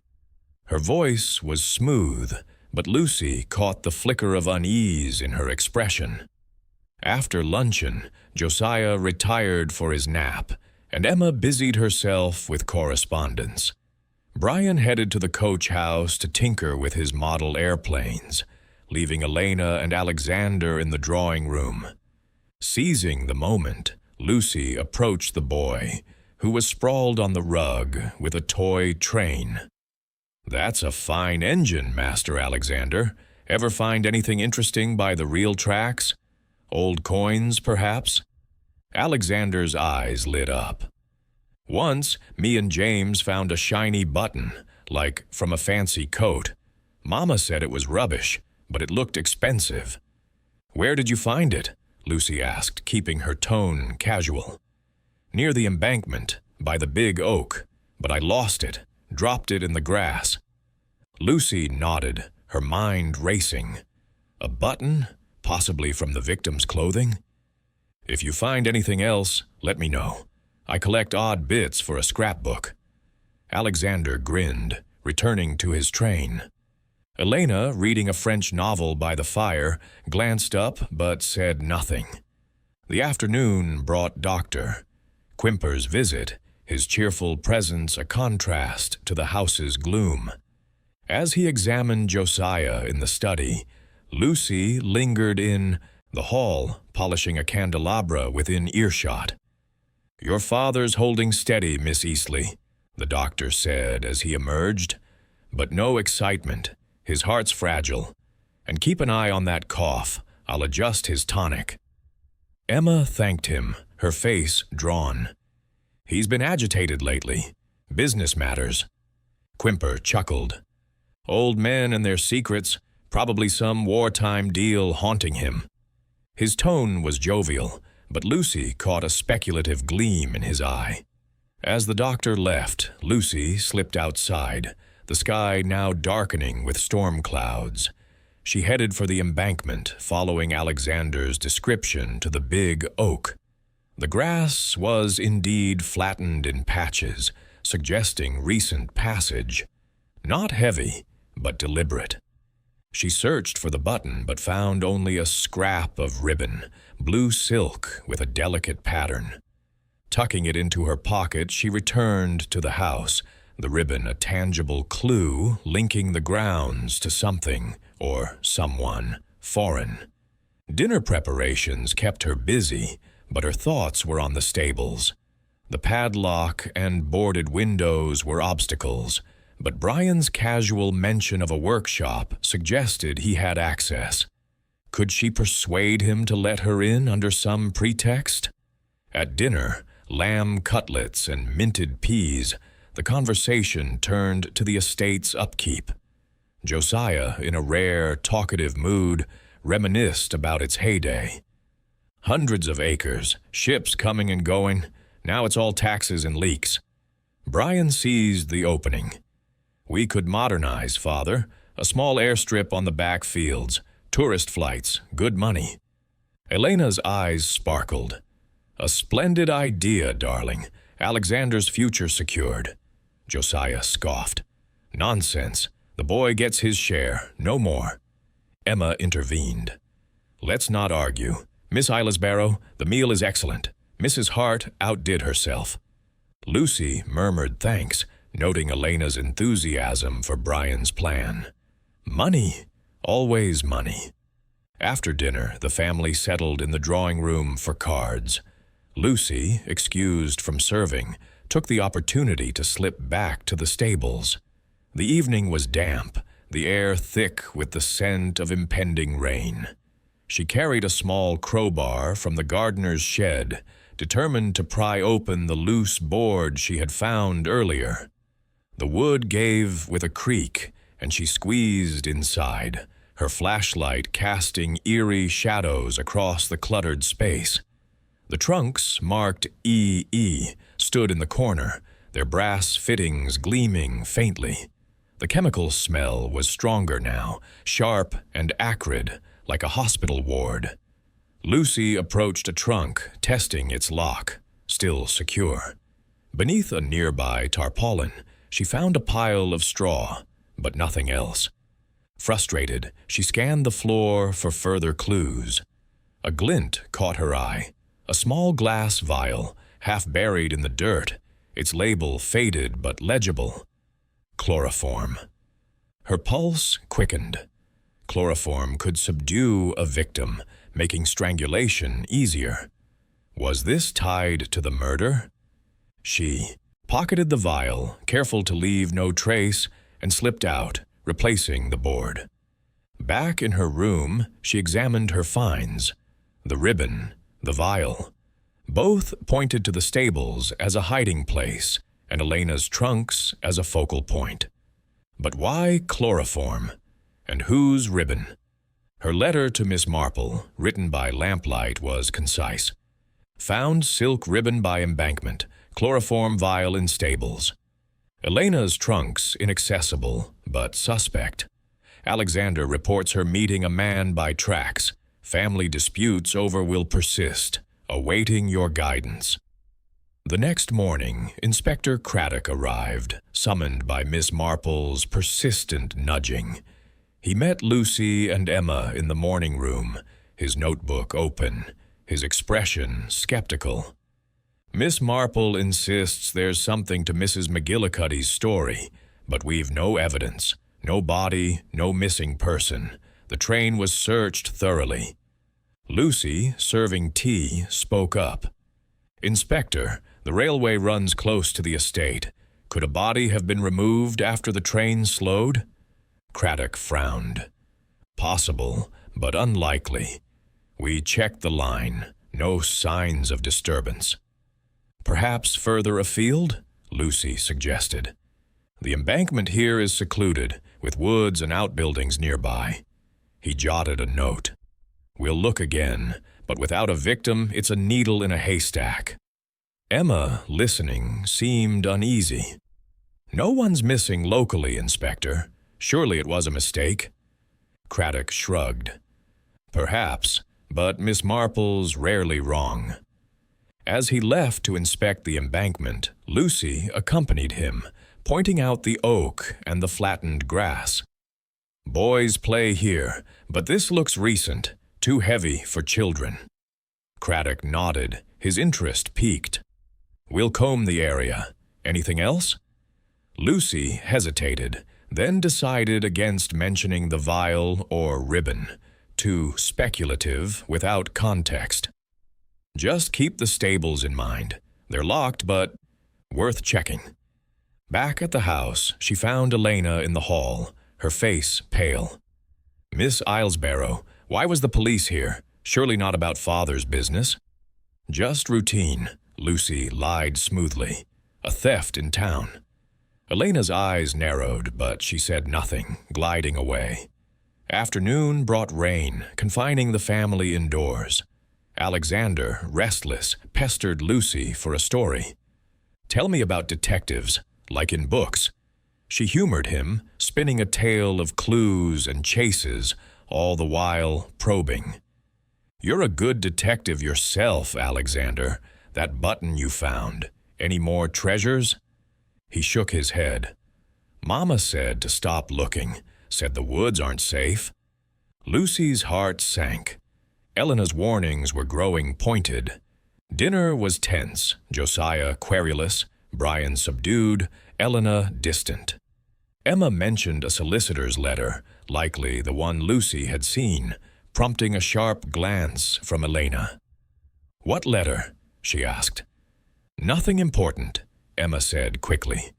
Her voice was smooth, but Lucy caught the flicker of unease in her expression. After luncheon, Josiah retired for his nap, and Emma busied herself with correspondence. Brian headed to the coach house to tinker with his model airplanes, leaving Elena and Alexander in the drawing room. Seizing the moment, Lucy approached the boy, who was sprawled on the rug with a toy train. That's a fine engine, Master Alexander. Ever find anything interesting by the real tracks? Old coins, perhaps? Alexander's eyes lit up. Once, me and James found a shiny button, like from a fancy coat. Mama said it was rubbish, but it looked expensive. Where did you find it? Lucy asked, keeping her tone casual. Near the embankment, by the big oak, but I lost it, dropped it in the grass. Lucy nodded, her mind racing. A button? Possibly from the victim's clothing? If you find anything else, let me know. I collect odd bits for a scrapbook. Alexander grinned, returning to his train. Elena, reading a French novel by the fire, glanced up but said nothing. The afternoon brought Dr. Quimper's visit, his cheerful presence a contrast to the house's gloom. As he examined Josiah in the study, Lucy lingered in the hall, polishing a candelabra within earshot. Your father's holding steady, Miss Eastley, the doctor said as he emerged, but no excitement. His heart's fragile. And keep an eye on that cough. I'll adjust his tonic. Emma thanked him, her face drawn. He's been agitated lately. Business matters. Quimper chuckled. Old men and their secrets, probably some wartime deal haunting him. His tone was jovial, but Lucy caught a speculative gleam in his eye. As the doctor left, Lucy slipped outside, the sky now darkening with storm clouds. She headed for the embankment, following Alexander's description to the big oak. The grass was indeed flattened in patches, suggesting recent passage. Not heavy, but deliberate. She searched for the button, but found only a scrap of ribbon, blue silk with a delicate pattern. Tucking it into her pocket, she returned to the house, the ribbon a tangible clue linking the grounds to something, or someone, foreign. Dinner preparations kept her busy, but her thoughts were on the stables. The padlock and boarded windows were obstacles, but Brian's casual mention of a workshop suggested he had access. Could she persuade him to let her in under some pretext? At dinner, lamb cutlets and minted peas, the conversation turned to the estate's upkeep. Josiah, in a rare, talkative mood, reminisced about its heyday. Hundreds of acres, ships coming and going, now it's all taxes and leaks. Brian seized the opening. We could modernize, Father. A small airstrip on the back fields, tourist flights, good money. Elena's eyes sparkled. A splendid idea, darling. Alexander's future secured. Josiah scoffed. Nonsense. The boy gets his share, no more. Emma intervened. Let's not argue. Miss Ilasborough, the meal is excellent. Mrs. Hart outdid herself. Lucy murmured thanks, noting Elena's enthusiasm for Brian's plan. Money, always money. After dinner, the family settled in the drawing room for cards. Lucy, excused from serving, took the opportunity to slip back to the stables. The evening was damp, the air thick with the scent of impending rain. She carried a small crowbar from the gardener's shed, determined to pry open the loose board she had found earlier. The wood gave with a creak, and she squeezed inside, her flashlight casting eerie shadows across the cluttered space. The trunks, marked EE, stood in the corner, their brass fittings gleaming faintly. The chemical smell was stronger now, sharp and acrid, like a hospital ward. Lucy approached a trunk, testing its lock, still secure. Beneath a nearby tarpaulin, she found a pile of straw, but nothing else. Frustrated, she scanned the floor for further clues. A glint caught her eye, a small glass vial, half buried in the dirt, its label faded but legible. Chloroform. Her pulse quickened. Chloroform could subdue a victim, making strangulation easier. Was this tied to the murder? She pocketed the vial, careful to leave no trace, and slipped out, replacing the board. Back in her room, she examined her finds. The ribbon, the vial. Both pointed to the stables as a hiding place, and Elena's trunks as a focal point. But why chloroform? And whose ribbon? Her letter to Miss Marple, written by lamplight, was concise. Found silk ribbon by embankment, chloroform vial in stables. Elena's trunks inaccessible, but suspect. Alexander reports her meeting a man by tracks. Family disputes over will persist, awaiting your guidance. The next morning, Inspector Craddock arrived, summoned by Miss Marple's persistent nudging. He met Lucy and Emma in the morning room, his notebook open, his expression skeptical. Miss Marple insists there's something to Mrs. McGillicuddy's story, but we've no evidence, no body, no missing person. The train was searched thoroughly. Lucy, serving tea, spoke up. Inspector, the railway runs close to the estate. Could a body have been removed after the train slowed? Craddock frowned. Possible, but unlikely. We checked the line. No signs of disturbance. Perhaps further afield? Lucy suggested. The embankment here is secluded, with woods and outbuildings nearby. He jotted a note. We'll look again, but without a victim, it's a needle in a haystack. Emma, listening, seemed uneasy. No one's missing locally, Inspector. Surely it was a mistake. Craddock shrugged. Perhaps, but Miss Marple's rarely wrong. As he left to inspect the embankment, Lucy accompanied him, pointing out the oak and the flattened grass. Boys play here, but this looks recent, too heavy for children. Craddock nodded, his interest piqued. We'll comb the area. Anything else? Lucy hesitated, then decided against mentioning the vial or ribbon, too speculative without context. Just keep the stables in mind. They're locked, but worth checking. Back at the house, she found Elena in the hall, her face pale. Miss Islesborough, why was the police here? Surely not about father's business. Just routine, Lucy lied smoothly. A theft in town. Elena's eyes narrowed, but she said nothing, gliding away. Afternoon brought rain, confining the family indoors. Alexander, restless, pestered Lucy for a story. Tell me about detectives, like in books. She humored him, spinning a tale of clues and chases, all the while probing. You're a good detective yourself, Alexander. That button you found. Any more treasures? He shook his head. Mama said to stop looking, said the woods aren't safe. Lucy's heart sank. Elena's warnings were growing pointed. Dinner was tense, Josiah querulous, Brian subdued, Elena distant. Emma mentioned a solicitor's letter, likely the one Lucy had seen, prompting a sharp glance from Elena. "What letter?" she asked. "Nothing important," Emma said quickly.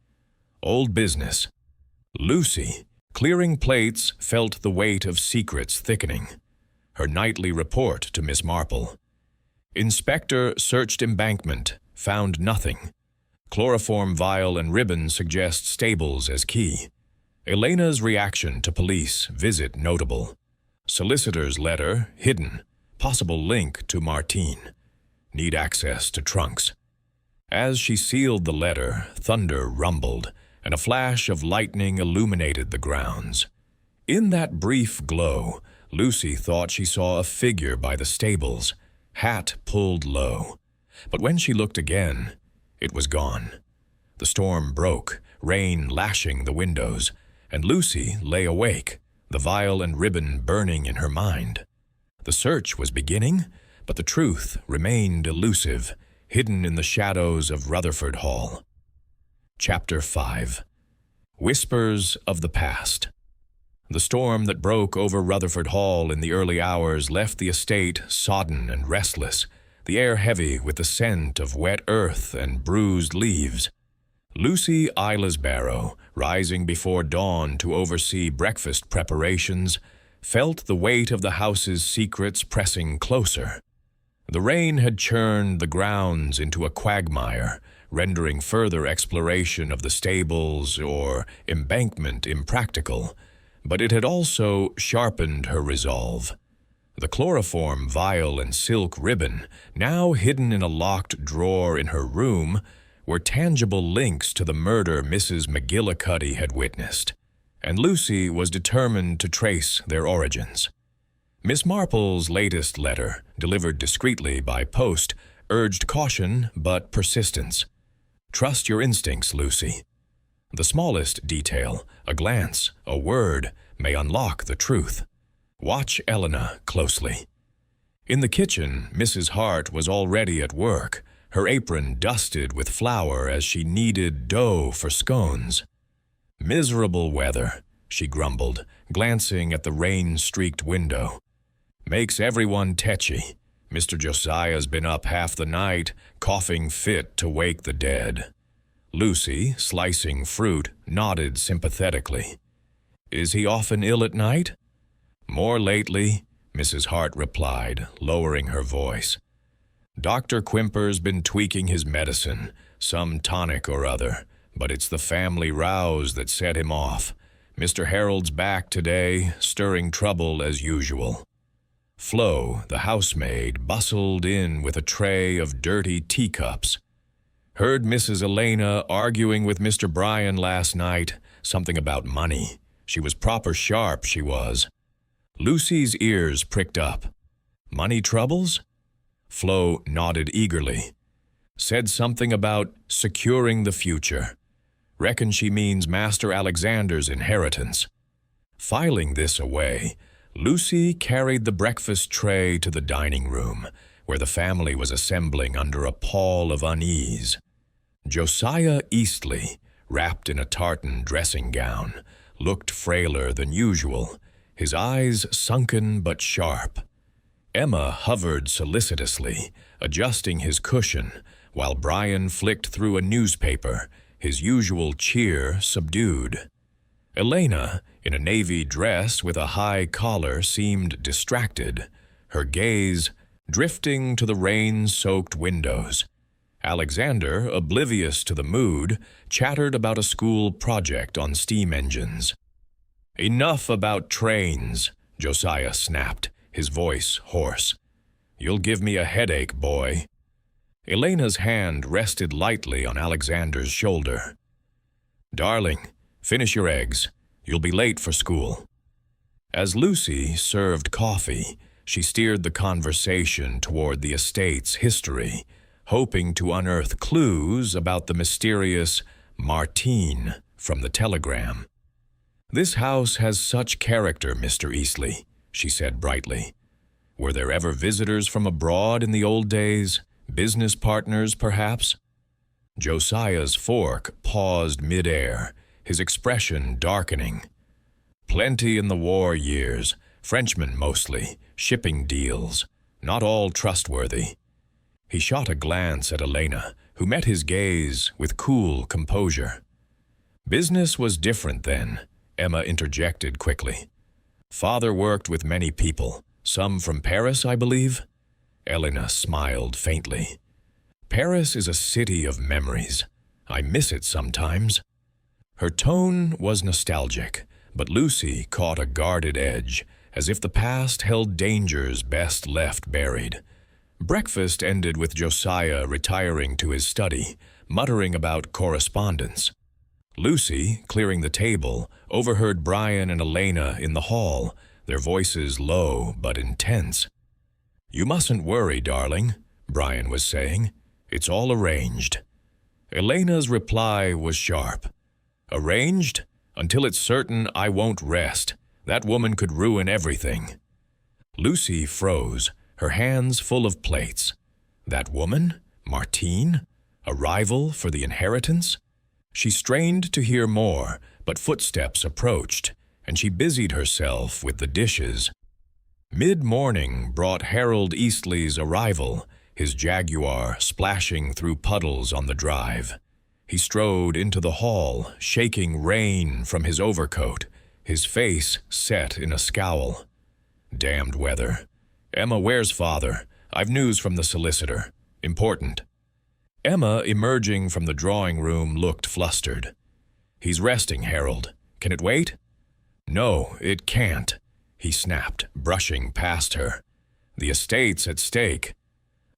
"Old business." Lucy, clearing plates, felt the weight of secrets thickening. Her nightly report to Miss Marple. Inspector searched embankment, found nothing. Chloroform vial and ribbon suggest stables as key. Elena's reaction to police visit notable. Solicitor's letter hidden, possible link to Martine. Need access to trunks. As she sealed the letter, thunder rumbled, and a flash of lightning illuminated the grounds. In that brief glow, Lucy thought she saw a figure by the stables, hat pulled low. But when she looked again, it was gone. The storm broke, rain lashing the windows, and Lucy lay awake, the vial and ribbon burning in her mind. The search was beginning, but the truth remained elusive, hidden in the shadows of Rutherford Hall. Chapter 5. Whispers of the Past. The storm that broke over Rutherford Hall in the early hours left the estate sodden and restless, the air heavy with the scent of wet earth and bruised leaves. Lucy Barrow, rising before dawn to oversee breakfast preparations, felt the weight of the house's secrets pressing closer. The rain had churned the grounds into a quagmire, rendering further exploration of the stables or embankment impractical, but it had also sharpened her resolve. The chloroform vial and silk ribbon, now hidden in a locked drawer in her room, were tangible links to the murder Mrs. McGillicuddy had witnessed, and Lucy was determined to trace their origins. Miss Marple's latest letter, delivered discreetly by post, urged caution but persistence. Trust your instincts, Lucy. The smallest detail, a glance, a word, may unlock the truth. Watch Elena closely. In the kitchen, Mrs. Hart was already at work, her apron dusted with flour as she kneaded dough for scones. "Miserable weather," she grumbled, glancing at the rain-streaked window. "Makes everyone tetchy. Mr. Josiah's been up half the night, coughing fit to wake the dead." Lucy, slicing fruit, nodded sympathetically. "Is he often ill at night?" "More lately," Mrs. Hart replied, lowering her voice. "Dr. Quimper's been tweaking his medicine, some tonic or other, but it's the family rows that set him off. Mr. Harold's back today, stirring trouble as usual." Flo, the housemaid, bustled in with a tray of dirty teacups. "Heard Mrs. Elena arguing with Mr. Bryan last night, something about money. She was proper sharp, she was." Lucy's ears pricked up. "Money troubles?" Flo nodded eagerly. "Said something about securing the future. Reckon she means Master Alexander's inheritance." Filing this away, Lucy carried the breakfast tray to the dining room, where the family was assembling under a pall of unease. Josiah Eastley, wrapped in a tartan dressing gown, looked frailer than usual, his eyes sunken but sharp. Emma hovered solicitously, adjusting his cushion, while Brian flicked through a newspaper, his usual cheer subdued. Elena, in a navy dress with a high collar, seemed distracted, her gaze drifting to the rain-soaked windows. Alexander, oblivious to the mood, chattered about a school project on steam engines. "Enough about trains," Josiah snapped, his voice hoarse. "You'll give me a headache, boy." Elena's hand rested lightly on Alexander's shoulder. "Darling, finish your eggs. You'll be late for school." As Lucy served coffee, she steered the conversation toward the estate's history, hoping to unearth clues about the mysterious Martine from the telegram. "This house has such character, Mr. Eastley," she said brightly. "Were there ever visitors from abroad in the old days? Business partners, perhaps? Josiah's fork paused mid-air, his expression darkening. Plenty in the war years, Frenchmen mostly, shipping deals, not all trustworthy. He shot a glance at Elena, who met his gaze with cool composure. Business was different then, Emma interjected quickly. Father worked with many people, some from Paris, I believe? Elena smiled faintly. Paris is a city of memories. I miss it sometimes. Her tone was nostalgic, but Lucy caught a guarded edge, as if the past held dangers best left buried. Breakfast ended with Josiah retiring to his study, muttering about correspondence. Lucy, clearing the table, overheard Brian and Elena in the hall, their voices low but intense. "You mustn't worry, darling," Brian was saying. "It's all arranged." Elena's reply was sharp. "Arranged? Until it's certain I won't rest. That woman could ruin everything." Lucy froze, her hands full of plates. That woman? Martine? A rival for the inheritance? She strained to hear more, but footsteps approached, and she busied herself with the dishes. Mid-morning brought Harold Eastley's arrival, his Jaguar splashing through puddles on the drive. He strode into the hall, shaking rain from his overcoat, his face set in a scowl. "Damned weather. Emma, where's Father? I've news from the solicitor. Important." Emma, emerging from the drawing room, looked flustered. "He's resting, Harold. Can it wait?" "No, it can't," he snapped, brushing past her. "The estate's at stake."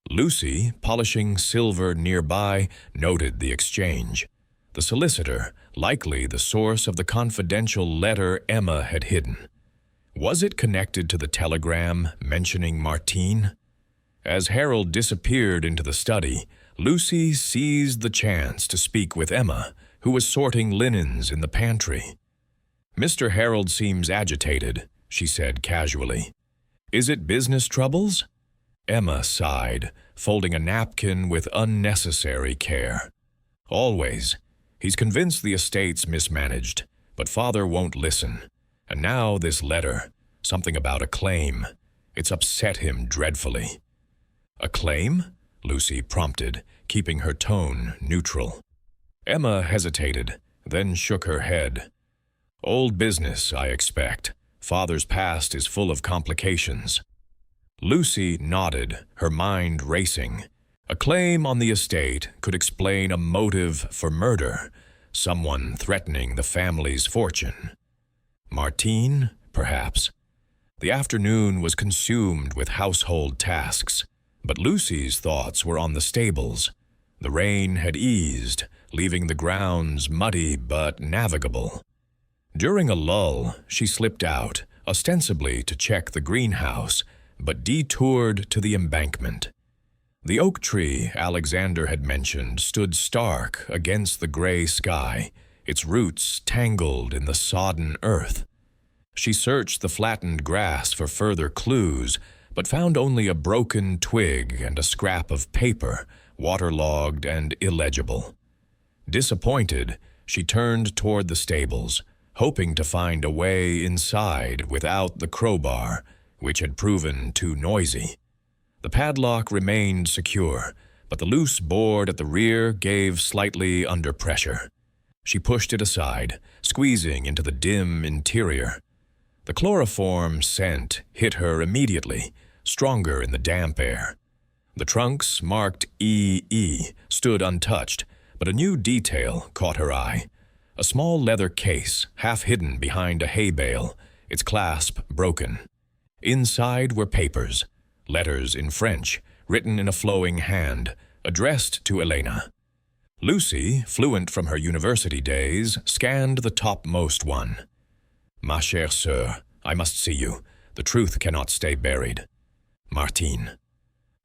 Lucy, polishing silver nearby, noted the exchange. The solicitor, likely the source of the confidential letter Emma had hidden. Was it connected to the telegram mentioning Martine? As Harold disappeared into the study, Lucy seized the chance to speak with Emma, who was sorting linens in the pantry. "Mr. Harold seems agitated," she said casually. "Is it business troubles?" Emma sighed, folding a napkin with unnecessary care. "Always. He's convinced the estate's mismanaged, but Father won't listen. And now this letter, something about a claim. It's upset him dreadfully." "A claim?" Lucy prompted, keeping her tone neutral. Emma hesitated, then shook her head. "Old business, I expect. Father's past is full of complications." Lucy nodded, her mind racing. A claim on the estate could explain a motive for murder, someone threatening the family's fortune. Martine, perhaps. The afternoon was consumed with household tasks, but Lucy's thoughts were on the stables. The rain had eased, leaving the grounds muddy but navigable. During a lull, she slipped out, ostensibly to check the greenhouse, but detoured to the embankment. The oak tree Alexander had mentioned stood stark against the gray sky, its roots tangled in the sodden earth. She searched the flattened grass for further clues, but found only a broken twig and a scrap of paper, waterlogged and illegible. Disappointed, she turned toward the stables, hoping to find a way inside without the crowbar, which had proven too noisy. The padlock remained secure, but the loose board at the rear gave slightly under pressure. She pushed it aside, squeezing into the dim interior. The chloroform scent hit her immediately, stronger in the damp air. The trunks marked EE stood untouched, but a new detail caught her eye. A small leather case, half hidden behind a hay bale, its clasp broken. Inside were papers, letters in French, written in a flowing hand, addressed to Elena. Lucy, fluent from her university days, scanned the topmost one. "Ma chère sœur, I must see you. The truth cannot stay buried. Martine."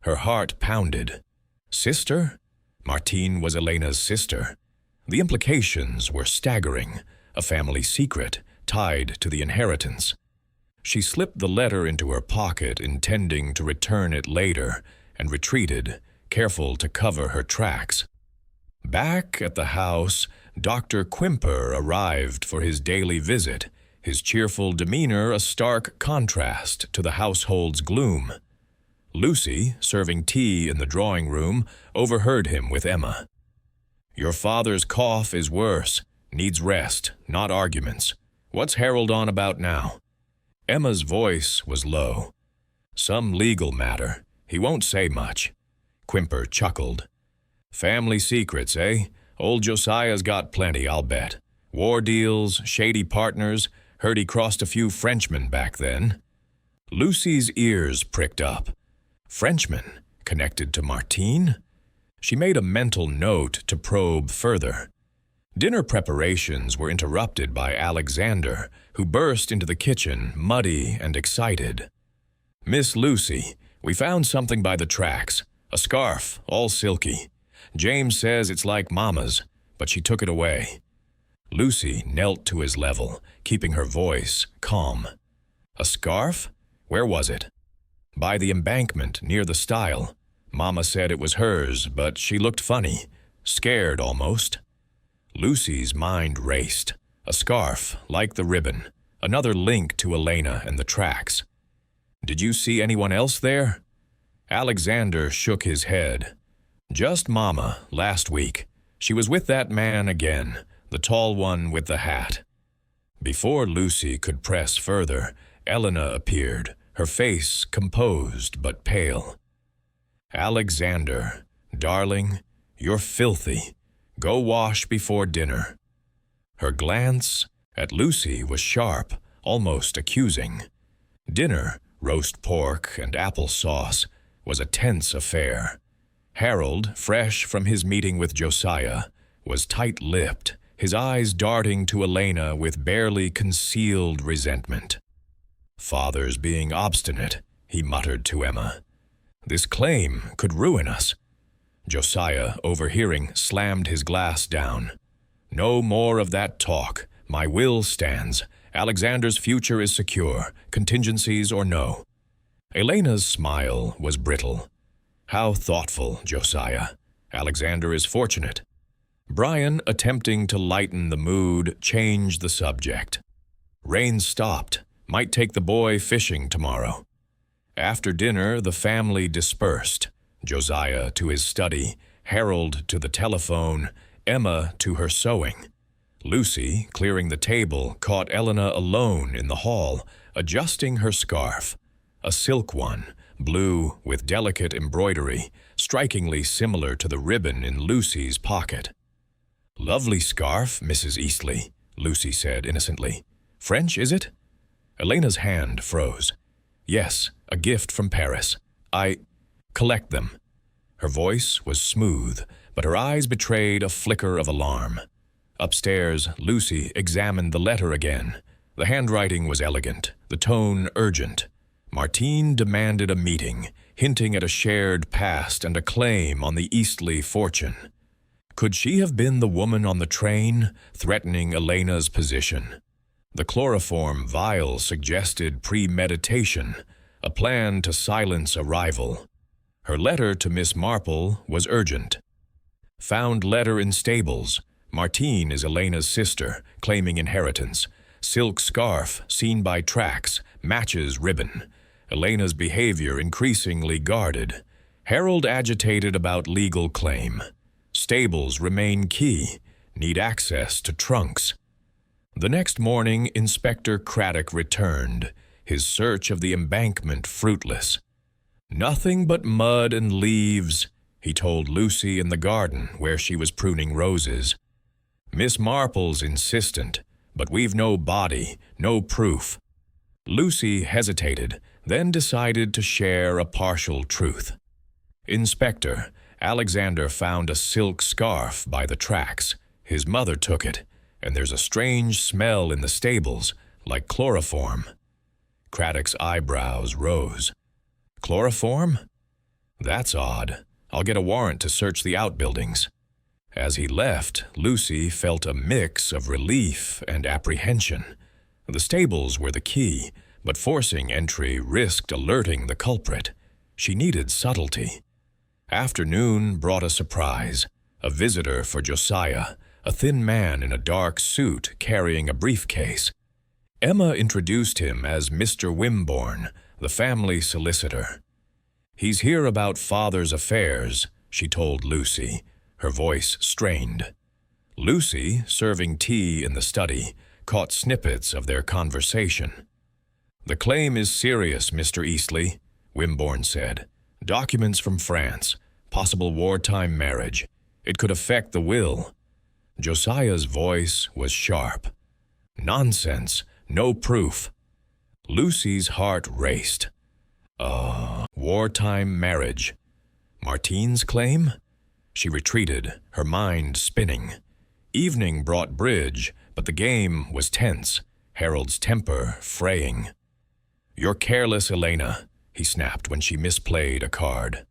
Her heart pounded. Sister? Martine was Elena's sister. The implications were staggering, a family secret tied to the inheritance. She slipped the letter into her pocket, intending to return it later, and retreated, careful to cover her tracks. Back at the house, Dr. Quimper arrived for his daily visit, his cheerful demeanor a stark contrast to the household's gloom. Lucy, serving tea in the drawing room, overheard him with Emma. "Your father's cough is worse. Needs rest, not arguments. What's Harold on about now?" Emma's voice was low. "Some legal matter. He won't say much." Quimper chuckled. "Family secrets, eh? Old Josiah's got plenty, I'll bet. War deals, shady partners. Heard he crossed a few Frenchmen back then." Lucy's ears pricked up. Frenchmen connected to Martine? She made a mental note to probe further. Dinner preparations were interrupted by Alexander, who burst into the kitchen, muddy and excited. "Miss Lucy, we found something by the tracks. A scarf, all silky. James says it's like Mama's, but she took it away." Lucy knelt to his level, keeping her voice calm. "A scarf? Where was it?" "By the embankment, near the stile. Mama said it was hers, but she looked funny, scared almost." Lucy's mind raced. A scarf, like the ribbon, another link to Elena and the tracks. "Did you see anyone else there?" Alexander shook his head. "Just Mama, last week. She was with that man again, the tall one with the hat." Before Lucy could press further, Elena appeared, her face composed but pale. "Alexander, darling, you're filthy. Go wash before dinner." Her glance at Lucy was sharp, almost accusing. Dinner, roast pork and applesauce, was a tense affair. Harold, fresh from his meeting with Josiah, was tight-lipped, his eyes darting to Elena with barely concealed resentment. "Father's being obstinate," he muttered to Emma. "This claim could ruin us." Josiah, overhearing, slammed his glass down. "No more of that talk. My will stands. Alexander's future is secure, contingencies or no." Elena's smile was brittle. "How thoughtful, Josiah. Alexander is fortunate." Brian, attempting to lighten the mood, changed the subject. "Rain stopped. Might take the boy fishing tomorrow." After dinner, the family dispersed. Josiah to his study, Harold to the telephone, Emma to her sewing. Lucy, clearing the table, caught Elena alone in the hall, adjusting her scarf. A silk one, blue with delicate embroidery, strikingly similar to the ribbon in Lucy's pocket. "Lovely scarf, Mrs. Eastley," Lucy said innocently. "French, is it?" Elena's hand froze. "Yes, a gift from Paris. I collect them." Her voice was smooth, but her eyes betrayed a flicker of alarm. Upstairs, Lucy examined the letter again. The handwriting was elegant, the tone urgent. Martine demanded a meeting, hinting at a shared past and a claim on the Eastley fortune. Could she have been the woman on the train, threatening Elena's position? The chloroform vial suggested premeditation, a plan to silence a rival. Her letter to Miss Marple was urgent. "Found letter in stables. Martine is Elena's sister, claiming inheritance. Silk scarf, seen by tracks, matches ribbon. Elena's behavior increasingly guarded. Harold agitated about legal claim. Stables remain key. Need access to trunks." The next morning, Inspector Craddock returned, his search of the embankment fruitless. "Nothing but mud and leaves," he told Lucy in the garden where she was pruning roses. "Miss Marple's insistent, but we've no body, no proof." Lucy hesitated, then decided to share a partial truth. "Inspector, Alexander found a silk scarf by the tracks. His mother took it, and there's a strange smell in the stables, like chloroform." Craddock's eyebrows rose. "Chloroform? That's odd. I'll get a warrant to search the outbuildings." As he left, Lucy felt a mix of relief and apprehension. The stables were the key, but forcing entry risked alerting the culprit. She needed subtlety. Afternoon brought a surprise, a visitor for Josiah, a thin man in a dark suit carrying a briefcase. Emma introduced him as Mr. Wimborne, the family solicitor. "He's here about father's affairs," she told Lucy, her voice strained. Lucy, serving tea in the study, caught snippets of their conversation. "The claim is serious, Mr. Eastley," Wimborne said. "Documents from France, possible wartime marriage. It could affect the will." Josiah's voice was sharp. "Nonsense, no proof." Lucy's heart raced. Wartime marriage. Martine's claim? She retreated, her mind spinning. Evening brought bridge, but the game was tense, Harold's temper fraying. "You're careless, Elena," he snapped when she misplayed a card.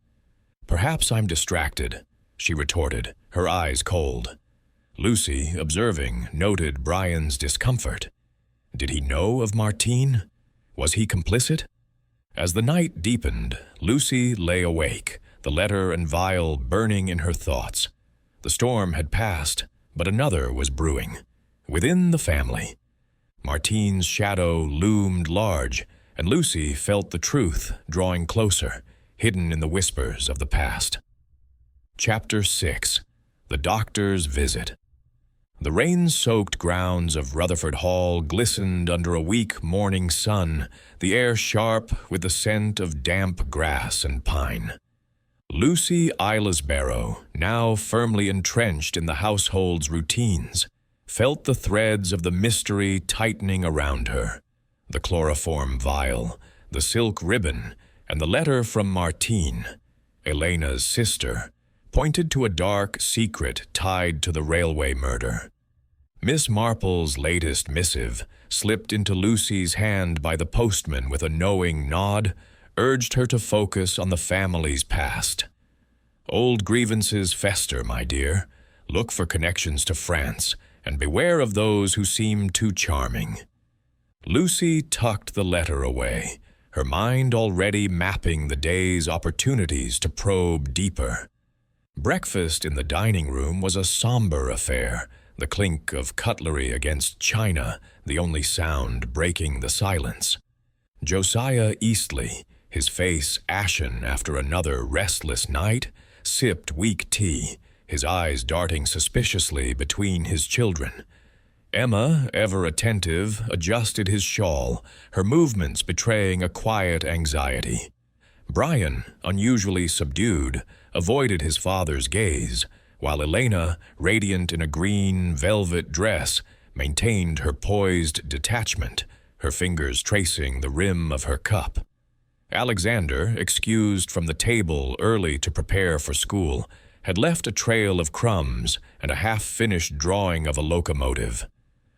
"Perhaps I'm distracted," she retorted, her eyes cold. Lucy, observing, noted Brian's discomfort. Did he know of Martine? Was he complicit? As the night deepened, Lucy lay awake, the letter and vial burning in her thoughts. The storm had passed, but another was brewing, within the family. Martine's shadow loomed large, and Lucy felt the truth drawing closer, hidden in the whispers of the past. Chapter 6. The Doctor's Visit. The rain-soaked grounds of Rutherford Hall glistened under a weak morning sun, the air sharp with the scent of damp grass and pine. Lucy Islesborough, now firmly entrenched in the household's routines, felt the threads of the mystery tightening around her. The chloroform vial, the silk ribbon, and the letter from Martine, Elena's sister, pointed to a dark secret tied to the railway murder. Miss Marple's latest missive, slipped into Lucy's hand by the postman with a knowing nod, urged her to focus on the family's past. "Old grievances fester, my dear. Look for connections to France, and beware of those who seem too charming." Lucy tucked the letter away, her mind already mapping the day's opportunities to probe deeper. Breakfast in the dining room was a somber affair, the clink of cutlery against china, the only sound breaking the silence. Josiah Eastley, his face ashen after another restless night, sipped weak tea, his eyes darting suspiciously between his children. Emma, ever attentive, adjusted his shawl, her movements betraying a quiet anxiety. Brian, unusually subdued, avoided his father's gaze, while Elena, radiant in a green velvet dress, maintained her poised detachment, her fingers tracing the rim of her cup. Alexander, excused from the table early to prepare for school, had left a trail of crumbs and a half-finished drawing of a locomotive.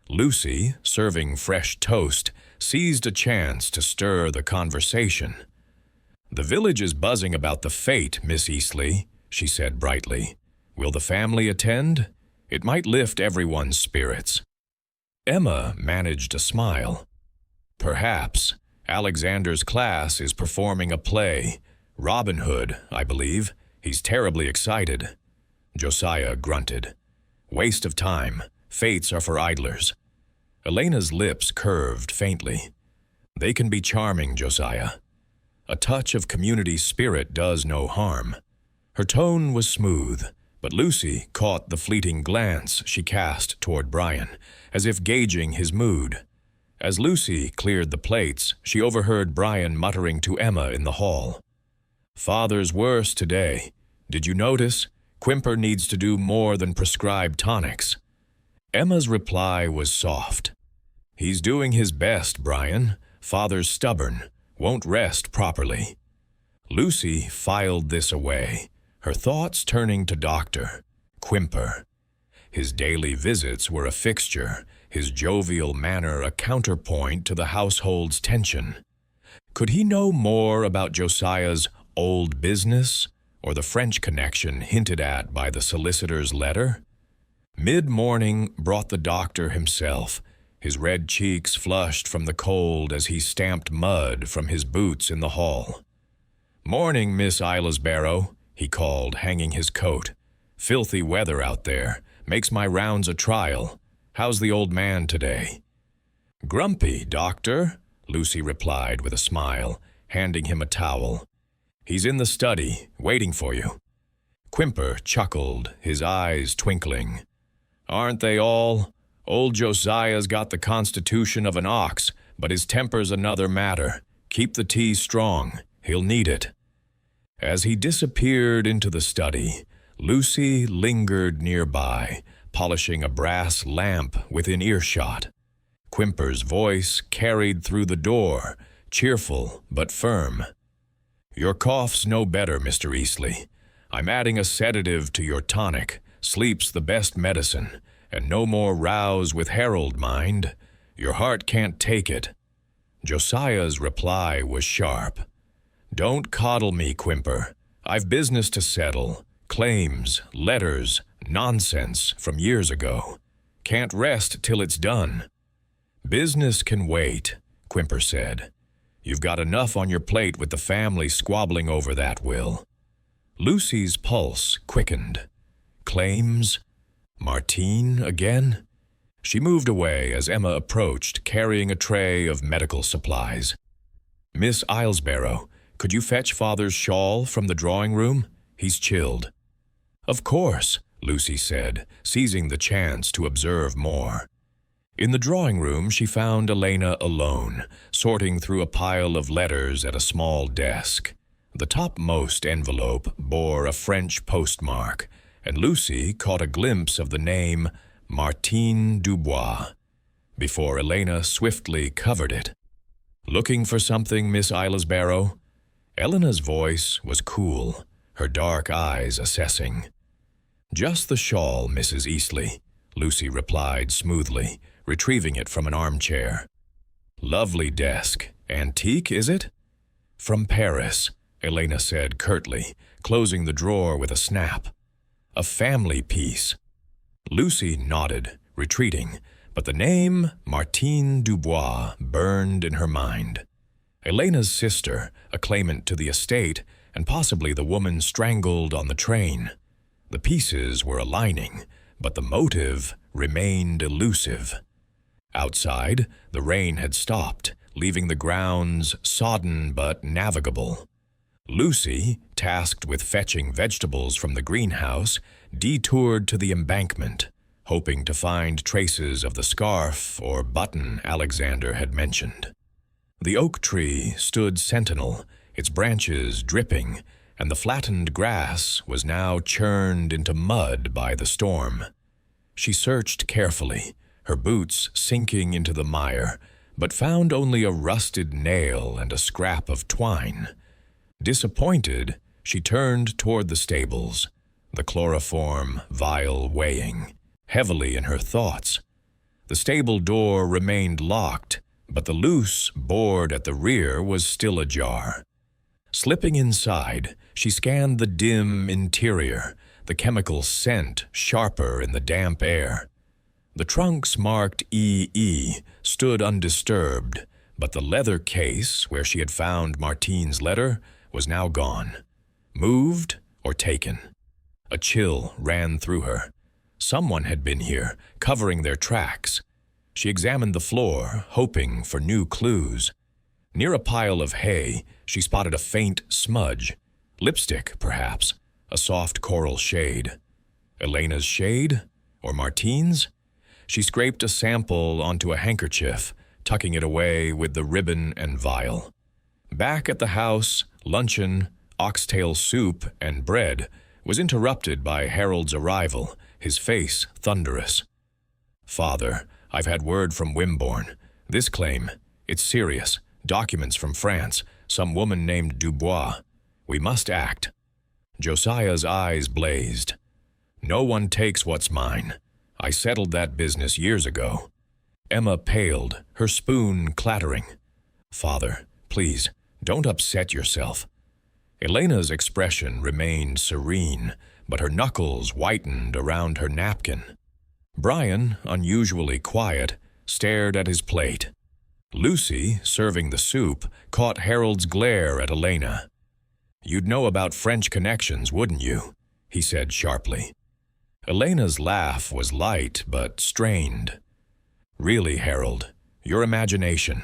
Lucy, serving fresh toast, seized a chance to stir the conversation. "The village is buzzing about the fete, Miss Eastley," she said brightly. "Will the family attend? It might lift everyone's spirits." Emma managed a smile. "Perhaps. Alexander's class is performing a play. Robin Hood, I believe. He's terribly excited." Josiah grunted. "Waste of time. Fates are for idlers." Elena's lips curved faintly. "They can be charming, Josiah. A touch of community spirit does no harm." Her tone was smooth, but Lucy caught the fleeting glance she cast toward Brian, as if gauging his mood. As Lucy cleared the plates, she overheard Brian muttering to Emma in the hall. "Father's worse today. Did you notice? Quimper needs to do more than prescribe tonics." Emma's reply was soft. "He's doing his best, Brian. Father's stubborn, won't rest properly." Lucy filed this away, her thoughts turning to Dr. Quimper. His daily visits were a fixture, his jovial manner a counterpoint to the household's tension. Could he know more about Josiah's old business, or the French connection hinted at by the solicitor's letter? Mid-morning brought the doctor himself, his red cheeks flushed from the cold as he stamped mud from his boots in the hall. "Morning, Miss Islesborough," he called, hanging his coat. "Filthy weather out there. Makes my rounds a trial. How's the old man today?" "Grumpy, Doctor," Lucy replied with a smile, handing him a towel. "He's in the study, waiting for you." Quimper chuckled, his eyes twinkling. "Aren't they all? Old Josiah's got the constitution of an ox, but his temper's another matter. Keep the tea strong. He'll need it." As he disappeared into the study, Lucy lingered nearby, polishing a brass lamp within earshot. Quimper's voice carried through the door, cheerful but firm. "Your cough's no better, Mr. Eastley. I'm adding a sedative to your tonic. Sleep's the best medicine, and no more rows with Harold, mind. Your heart can't take it." Josiah's reply was sharp. "Don't coddle me, Quimper. I've business to settle. Claims, letters, nonsense from years ago. Can't rest till it's done." "Business can wait," Quimper said. "You've got enough on your plate with the family squabbling over that will." Lucy's pulse quickened. Claims? Martine again? She moved away as Emma approached, carrying a tray of medical supplies. "Miss Islesborough, could you fetch Father's shawl from the drawing room? He's chilled." "Of course," Lucy said, seizing the chance to observe more. In the drawing room, she found Elena alone, sorting through a pile of letters at a small desk. The topmost envelope bore a French postmark, and Lucy caught a glimpse of the name Martine Dubois, before Elena swiftly covered it. "Looking for something, Miss Islesborough?" Elena's voice was cool, her dark eyes assessing. "Just the shawl, Mrs. Eastley," Lucy replied smoothly, retrieving it from an armchair. "Lovely desk. Antique, is it?" "From Paris," Elena said curtly, closing the drawer with a snap. "A family piece." Lucy nodded, retreating, but the name Martine Dubois burned in her mind. Elena's sister, a claimant to the estate, and possibly the woman strangled on the train. The pieces were aligning, but the motive remained elusive. Outside, the rain had stopped, leaving the grounds sodden but navigable. Lucy, tasked with fetching vegetables from the greenhouse, detoured to the embankment, hoping to find traces of the scarf or button Alexander had mentioned. The oak tree stood sentinel, its branches dripping, and the flattened grass was now churned into mud by the storm. She searched carefully, her boots sinking into the mire, but found only a rusted nail and a scrap of twine. Disappointed, she turned toward the stables, the chloroform vial weighing heavily in her thoughts. The stable door remained locked, but the loose board at the rear was still ajar. Slipping inside, she scanned the dim interior, the chemical scent sharper in the damp air. The trunks marked EE stood undisturbed, but the leather case where she had found Martine's letter was now gone. Moved or taken. A chill ran through her. Someone had been here, covering their tracks. She examined the floor, hoping for new clues. Near a pile of hay, she spotted a faint smudge. Lipstick, perhaps, a soft coral shade. Elena's shade? Or Martine's? She scraped a sample onto a handkerchief, tucking it away with the ribbon and vial. Back at the house, luncheon, oxtail soup, and bread was interrupted by Harold's arrival, his face thunderous. "Father, I've had word from Wimborne. This claim, it's serious. Documents from France, some woman named Dubois. We must act." Josiah's eyes blazed. "No one takes what's mine. I settled that business years ago." Emma paled, her spoon clattering. "Father, please, don't upset yourself." Elena's expression remained serene, but her knuckles whitened around her napkin. Brian, unusually quiet, stared at his plate. Lucy, serving the soup, caught Harold's glare at Elena. You'd know about French connections, wouldn't you? He said sharply. Elena's laugh was light but strained. Really, Harold, your imagination.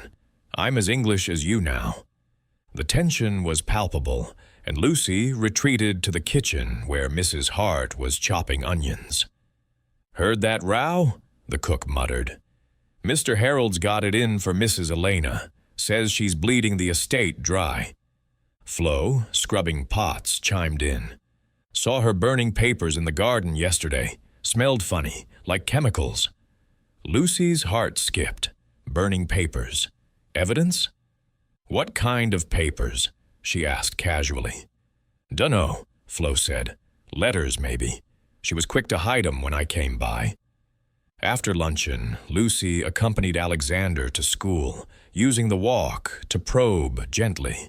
I'm as English as you now. The tension was palpable, and Lucy retreated to the kitchen where Mrs. Hart was chopping onions. Heard that row? The cook muttered. Mr. Harold's got it in for Mrs. Elena. Says she's bleeding the estate dry. Flo, scrubbing pots, chimed in. Saw her burning papers in the garden yesterday. Smelled funny, like chemicals. Lucy's heart skipped. Burning papers. Evidence? What kind of papers? She asked casually. Dunno, Flo said. Letters, maybe. She was quick to hide 'em when I came by. After luncheon, Lucy accompanied Alexander to school, using the walk to probe gently.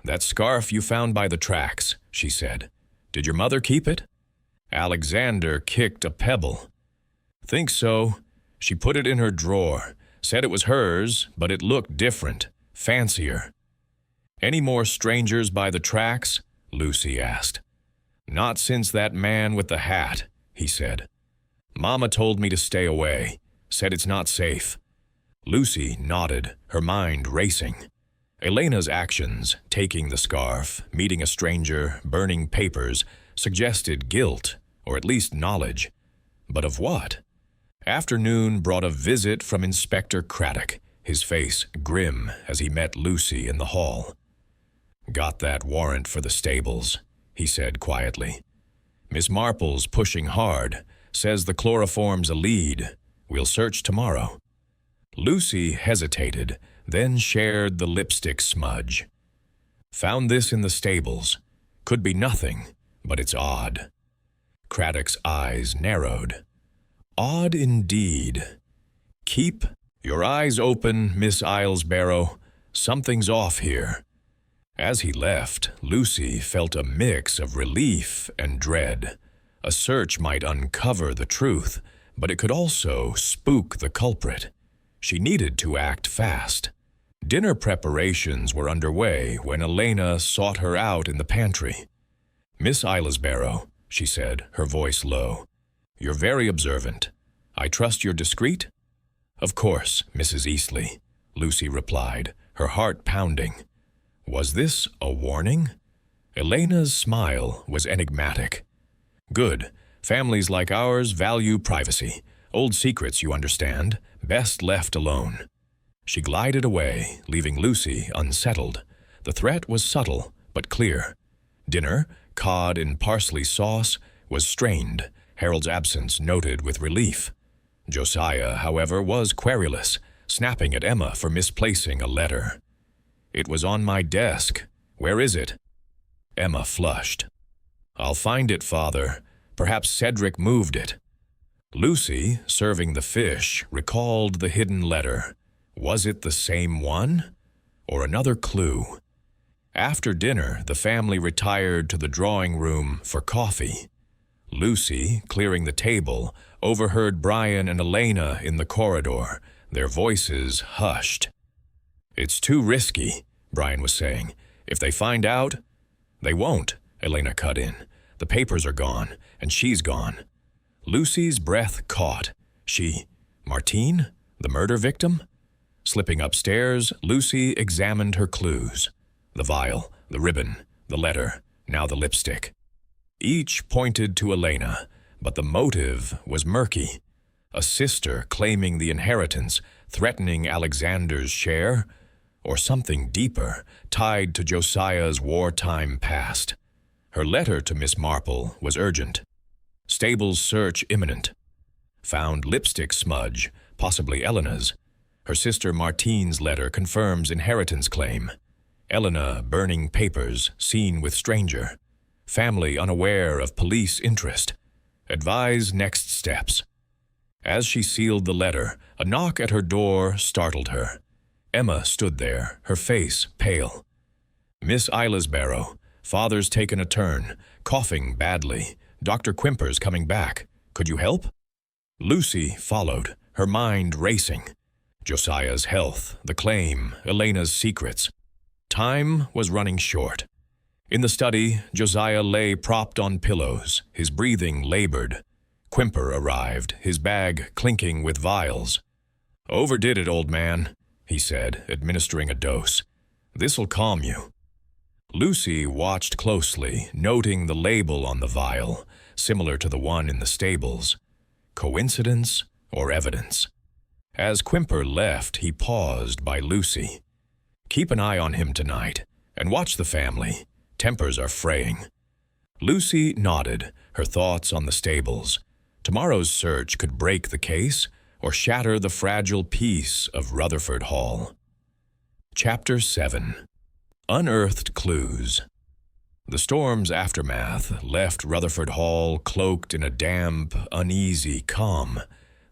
That scarf you found by the tracks, she said. Did your mother keep it? Alexander kicked a pebble. Think so. She put it in her drawer. Said it was hers, but it looked different, fancier. Any more strangers by the tracks? Lucy asked. Not since that man with the hat, he said. Mama told me to stay away. Said it's not safe. Lucy nodded, her mind racing. Elena's actions, taking the scarf, meeting a stranger, burning papers, suggested guilt, or at least knowledge. But of what? Afternoon brought a visit from Inspector Craddock, his face grim as he met Lucy in the hall. Got that warrant for the stables, he said quietly. Miss Marple's pushing hard, says the chloroform's a lead. We'll search tomorrow. Lucy hesitated, then shared the lipstick smudge. Found this in the stables. Could be nothing, but it's odd. Craddock's eyes narrowed. Odd indeed. Keep your eyes open, Miss Islesborough. Something's off here. As he left, Lucy felt a mix of relief and dread. A search might uncover the truth, but it could also spook the culprit. She needed to act fast. Dinner preparations were underway when Elena sought her out in the pantry. Miss Islesborough, she said, her voice low. You're very observant. I trust you're discreet? Of course, Mrs. Eastley, Lucy replied, her heart pounding. Was this a warning? Elena's smile was enigmatic. Good. Families like ours value privacy. Old secrets, you understand, best left alone. She glided away, leaving Lucy unsettled. The threat was subtle, but clear. Dinner, cod in parsley sauce, was strained, Harold's absence noted with relief. Josiah, however, was querulous, snapping at Emma for misplacing a letter. It was on my desk. Where is it? Emma flushed. I'll find it, Father. Perhaps Cedric moved it. Lucy, serving the fish, recalled the hidden letter. Was it the same one? Or another clue? After dinner, the family retired to the drawing room for coffee. Lucy, clearing the table, overheard Brian and Elena in the corridor, their voices hushed. It's too risky, Brian was saying. If they find out... They won't, Elena cut in. The papers are gone, and she's gone. Lucy's breath caught. She... Martine? The murder victim? Slipping upstairs, Lucy examined her clues. The vial, the ribbon, the letter, now the lipstick. Each pointed to Elena, but the motive was murky. A sister claiming the inheritance, threatening Alexander's share, or something deeper, tied to Josiah's wartime past. Her letter to Miss Marple was urgent. Stables search imminent. Found lipstick smudge, possibly Elena's. Her sister Martine's letter confirms inheritance claim. Elena burning papers, seen with stranger. Family unaware of police interest. Advise next steps. As she sealed the letter, a knock at her door startled her. Emma stood there, her face pale. Miss Islesborough, Father's taken a turn, coughing badly. Dr. Quimper's coming back. Could you help? Lucy followed, her mind racing. Josiah's health, the claim, Elena's secrets. Time was running short. In the study, Josiah lay propped on pillows, his breathing labored. Quimper arrived, his bag clinking with vials. "Overdid it, old man," he said, administering a dose. "This'll calm you." Lucy watched closely, noting the label on the vial, similar to the one in the stables. Coincidence or evidence? As Quimper left, he paused by Lucy. "Keep an eye on him tonight, and watch the family. Tempers are fraying." Lucy nodded, her thoughts on the stables. Tomorrow's search could break the case or shatter the fragile peace of Rutherford Hall. Chapter 7. Unearthed Clues. The storm's aftermath left Rutherford Hall cloaked in a damp, uneasy calm,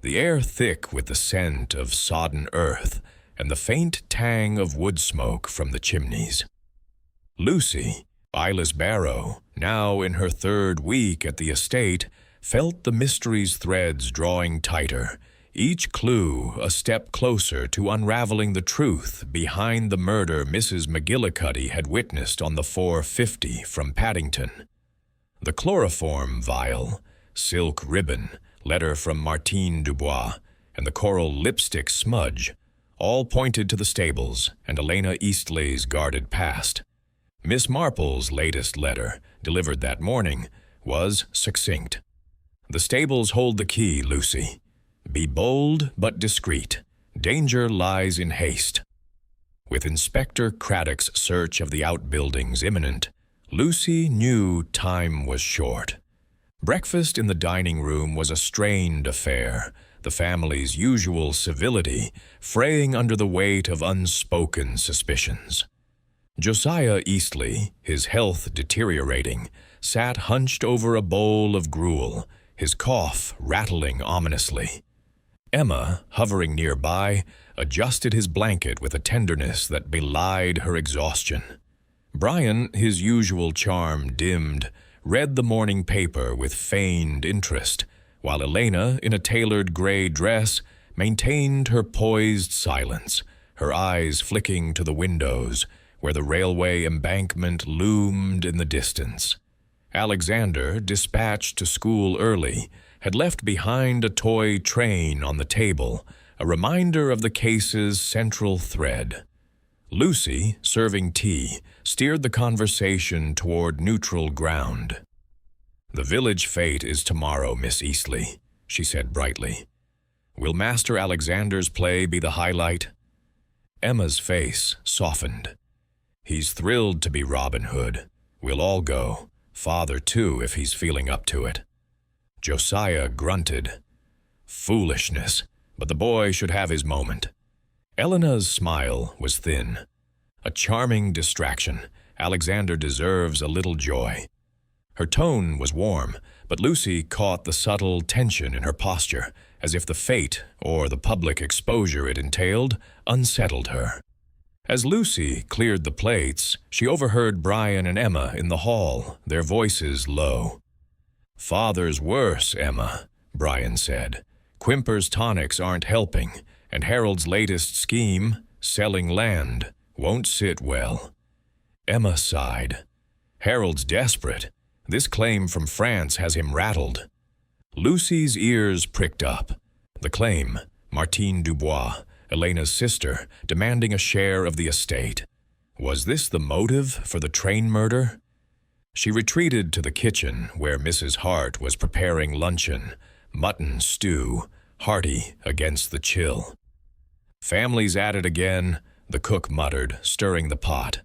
the air thick with the scent of sodden earth and the faint tang of wood smoke from the chimneys. Lucy, eyeless Barrow, now in her third week at the estate, felt the mystery's threads drawing tighter, each clue a step closer to unraveling the truth behind the murder Mrs. McGillicuddy had witnessed on the 450 from Paddington. The chloroform vial, silk ribbon, letter from Martine Dubois, and the coral lipstick smudge all pointed to the stables and Elena Eastley's guarded past. Miss Marple's latest letter, delivered that morning, was succinct. "The stables hold the key, Lucy. Be bold but discreet. Danger lies in haste." With Inspector Craddock's search of the outbuildings imminent, Lucy knew time was short. Breakfast in the dining room was a strained affair, the family's usual civility fraying under the weight of unspoken suspicions. Josiah Eastley, his health deteriorating, sat hunched over a bowl of gruel, his cough rattling ominously. Emma, hovering nearby, adjusted his blanket with a tenderness that belied her exhaustion. Brian, his usual charm dimmed, read the morning paper with feigned interest, while Elena, in a tailored gray dress, maintained her poised silence, her eyes flicking to the windows, where the railway embankment loomed in the distance. Alexander, dispatched to school early, had left behind a toy train on the table, a reminder of the case's central thread. Lucy, serving tea, steered the conversation toward neutral ground. "The village fete is tomorrow, Miss Eastley," she said brightly. "Will Master Alexander's play be the highlight?" Emma's face softened. "He's thrilled to be Robin Hood. We'll all go. Father, too, if he's feeling up to it." Josiah grunted. Foolishness, but the boy should have his moment. Elena's smile was thin. A charming distraction. Alexander deserves a little joy. Her tone was warm, but Lucy caught the subtle tension in her posture, as if the fate, or the public exposure it entailed, unsettled her. As Lucy cleared the plates, she overheard Brian and Emma in the hall, their voices low. "Father's worse, Emma," Brian said. "Quimper's tonics aren't helping, and Harold's latest scheme, selling land, won't sit well." Emma sighed. "Harold's desperate. This claim from France has him rattled." Lucy's ears pricked up. The claim, Martine Dubois, Elena's sister, demanding a share of the estate. Was this the motive for the train murder? She retreated to the kitchen where Mrs. Hart was preparing luncheon, mutton stew, hearty against the chill. "Family's at it again," the cook muttered, stirring the pot.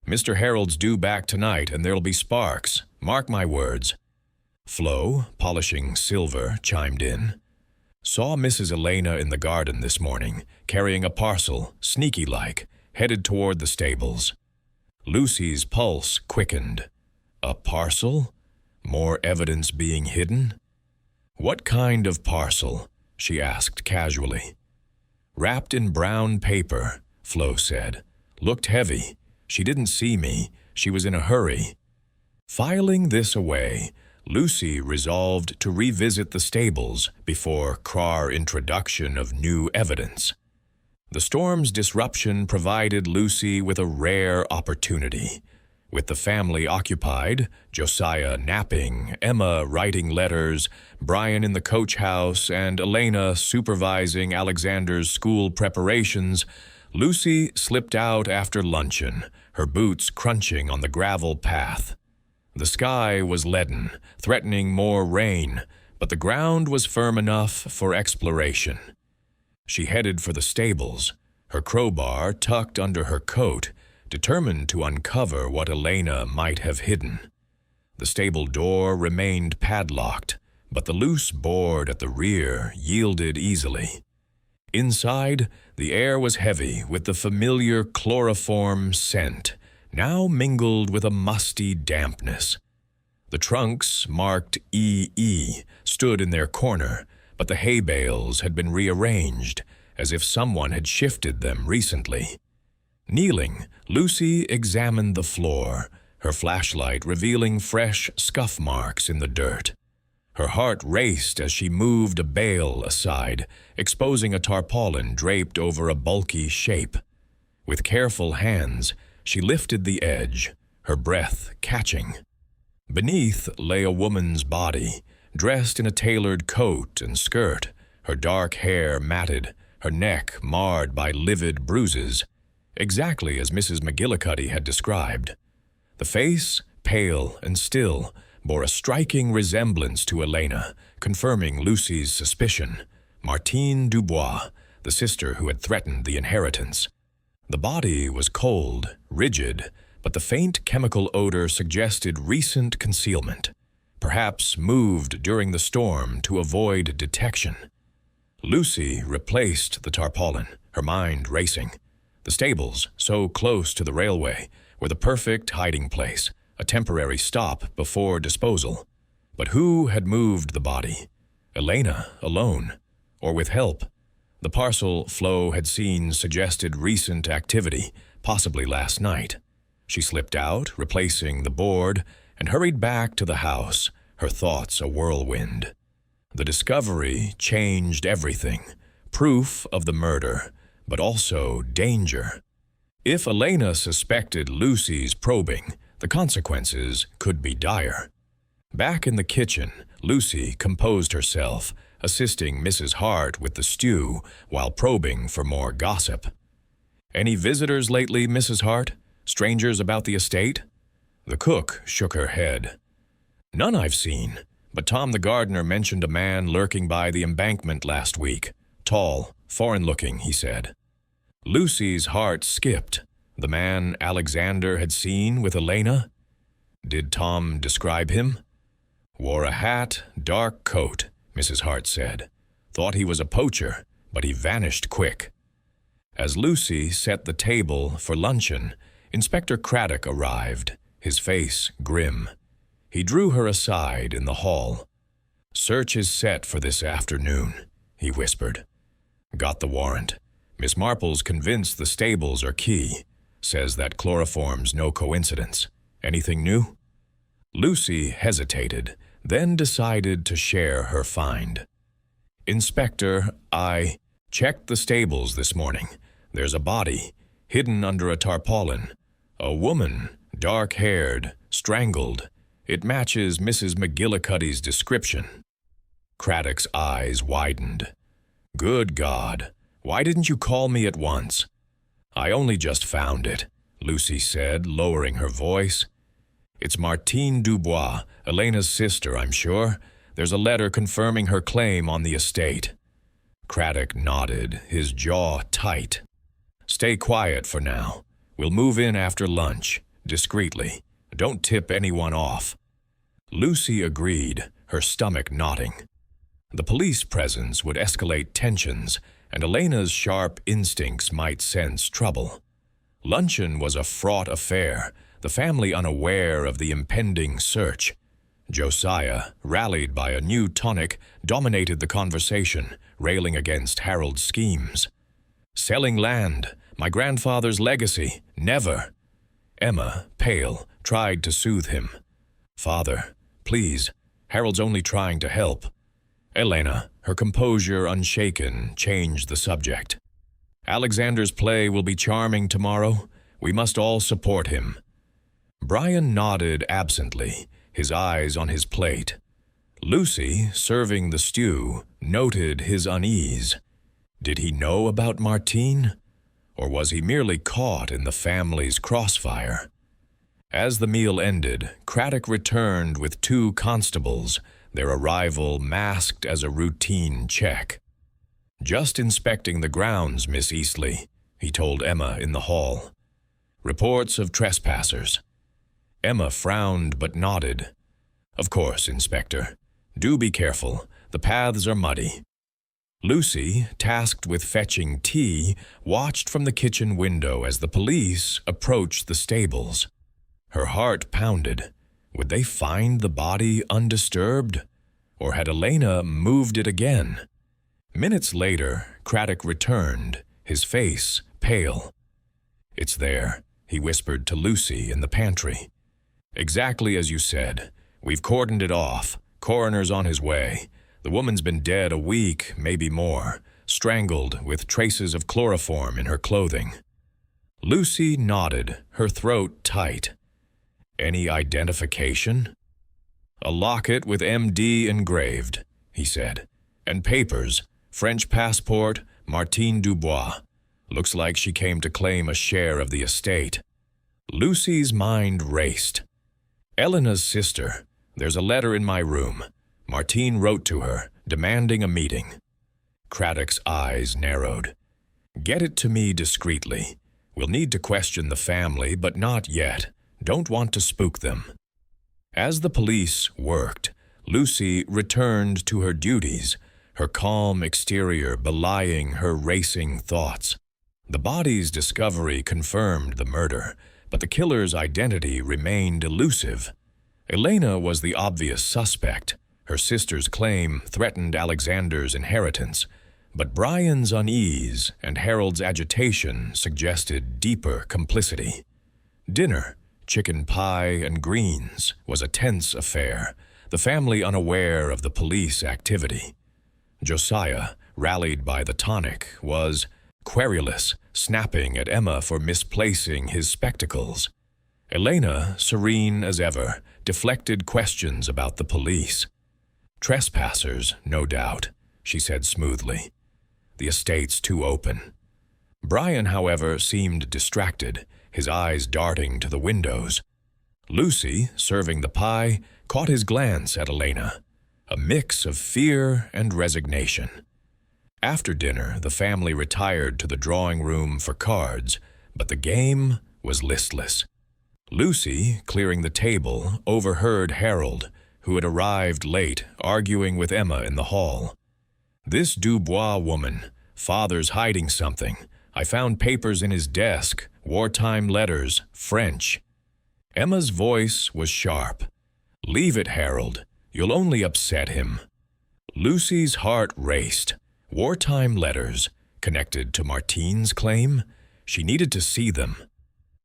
"Mr. Harold's due back tonight, and there'll be sparks. Mark my words." Flo, polishing silver, chimed in. "Saw Mrs. Elena in the garden this morning, carrying a parcel, sneaky-like, headed toward the stables." Lucy's pulse quickened. A parcel? More evidence being hidden? "What kind of parcel?" she asked casually. "Wrapped in brown paper," Flo said. "Looked heavy. She didn't see me. She was in a hurry." Filing this away, Lucy resolved to revisit the stables before Crar introduction of new evidence. The storm's disruption provided Lucy with a rare opportunity. With the family occupied, Josiah napping, Emma writing letters, Brian in the coach house, and Elena supervising Alexander's school preparations, Lucy slipped out after luncheon, her boots crunching on the gravel path. The sky was leaden, threatening more rain, but the ground was firm enough for exploration. She headed for the stables, her crowbar tucked under her coat, determined to uncover what Elena might have hidden. The stable door remained padlocked, but the loose board at the rear yielded easily. Inside, the air was heavy with the familiar chloroform scent, now mingled with a musty dampness. The trunks, marked EE, stood in their corner, but the hay bales had been rearranged, as if someone had shifted them recently. Kneeling, Lucy examined the floor, her flashlight revealing fresh scuff marks in the dirt. Her heart raced as she moved a bale aside, exposing a tarpaulin draped over a bulky shape. With careful hands, she lifted the edge, her breath catching. Beneath lay a woman's body, dressed in a tailored coat and skirt, her dark hair matted, her neck marred by livid bruises, exactly as Mrs. McGillicuddy had described. The face, pale and still, bore a striking resemblance to Elena, confirming Lucy's suspicion. Martine Dubois, the sister who had threatened the inheritance. The body was cold, rigid, but the faint chemical odor suggested recent concealment, perhaps moved during the storm to avoid detection. Lucy replaced the tarpaulin, her mind racing. The stables, so close to the railway, were the perfect hiding place, a temporary stop before disposal. But who had moved the body? Elena, alone, or with help? The parcel Flo had seen suggested recent activity, possibly last night. She slipped out, replacing the board, and hurried back to the house, her thoughts a whirlwind. The discovery changed everything. Proof of the murder, but also danger. If Elena suspected Lucy's probing, the consequences could be dire. Back in the kitchen, Lucy composed herself, assisting Mrs. Hart with the stew while probing for more gossip. "Any visitors lately, Mrs. Hart? Strangers about the estate?" The cook shook her head. "None I've seen, but Tom the gardener mentioned a man lurking by the embankment last week. Tall, foreign-looking, he said." Lucy's heart skipped. The man Alexander had seen with Elena? Did Tom describe him? "Wore a hat, dark coat," Mrs. Hart said. "Thought he was a poacher, but he vanished quick." As Lucy set the table for luncheon, Inspector Craddock arrived, his face grim. He drew her aside in the hall. "Search is set for this afternoon," he whispered. "Got the warrant. Miss Marple's convinced the stables are key. Says that chloroform's no coincidence. Anything new?" Lucy hesitated, then decided to share her find. "Inspector, I checked the stables this morning. There's a body, hidden under a tarpaulin. A woman, dark-haired, strangled. It matches Mrs. McGillicuddy's description." Craddock's eyes widened. "Good God, why didn't you call me at once?" "I only just found it," Lucy said, lowering her voice. "It's Martine Dubois, Elena's sister, I'm sure. There's a letter confirming her claim on the estate." Craddock nodded, his jaw tight. "Stay quiet for now. We'll move in after lunch, discreetly. Don't tip anyone off." Lucy agreed, her stomach knotting. The police presence would escalate tensions, and Elena's sharp instincts might sense trouble. Luncheon was a fraught affair, the family unaware of the impending search. Josiah, rallied by a new tonic, dominated the conversation, railing against Harold's schemes. "Selling land, my grandfather's legacy, never." Emma, pale, tried to soothe him. "Father, please, Harold's only trying to help." Elena, her composure unshaken, changed the subject. "Alexander's play will be charming tomorrow. We must all support him." Brian nodded absently, his eyes on his plate. Lucy, serving the stew, noted his unease. Did he know about Martine? Or was he merely caught in the family's crossfire? As the meal ended, Craddock returned with 2 constables, their arrival masked as a routine check. "Just inspecting the grounds, Miss Eastley," he told Emma in the hall. "Reports of trespassers." Emma frowned but nodded. "Of course, Inspector. Do be careful. The paths are muddy." Lucy, tasked with fetching tea, watched from the kitchen window as the police approached the stables. Her heart pounded. Would they find the body undisturbed? Or had Elena moved it again? Minutes later, Craddock returned, his face pale. "It's there," he whispered to Lucy in the pantry. "Exactly as you said. We've cordoned it off. Coroner's on his way. The woman's been dead a week, maybe more, strangled with traces of chloroform in her clothing." Lucy nodded, her throat tight. "Any identification?" "A locket with MD engraved," he said. "And papers, French passport, Martine Dubois. Looks like she came to claim a share of the estate." Lucy's mind raced. "Elena's sister. There's a letter in my room. Martine wrote to her, demanding a meeting." Craddock's eyes narrowed. "Get it to me discreetly. We'll need to question the family, but not yet. Don't want to spook them." As the police worked, Lucy returned to her duties, her calm exterior belying her racing thoughts. The body's discovery confirmed the murder, but the killer's identity remained elusive. Elena was the obvious suspect. Her sister's claim threatened Alexander's inheritance, but Brian's unease and Harold's agitation suggested deeper complicity. Dinner, chicken pie and greens, was a tense affair, the family unaware of the police activity. Josiah, rallied by the tonic, was querulous, snapping at Emma for misplacing his spectacles. Elena, serene as ever, deflected questions about the police. "Trespassers, no doubt," she said smoothly. "The estate's too open." Brian, however, seemed distracted, his eyes darting to the windows. Lucy, serving the pie, caught his glance at Elena, a mix of fear and resignation. After dinner, the family retired to the drawing room for cards, but the game was listless. Lucy, clearing the table, overheard Harold, who had arrived late, arguing with Emma in the hall. "This Dubois woman, father's hiding something. I found papers in his desk, wartime letters, French." Emma's voice was sharp. "Leave it, Harold. You'll only upset him." Lucy's heart raced. Wartime letters, connected to Martine's claim? She needed to see them.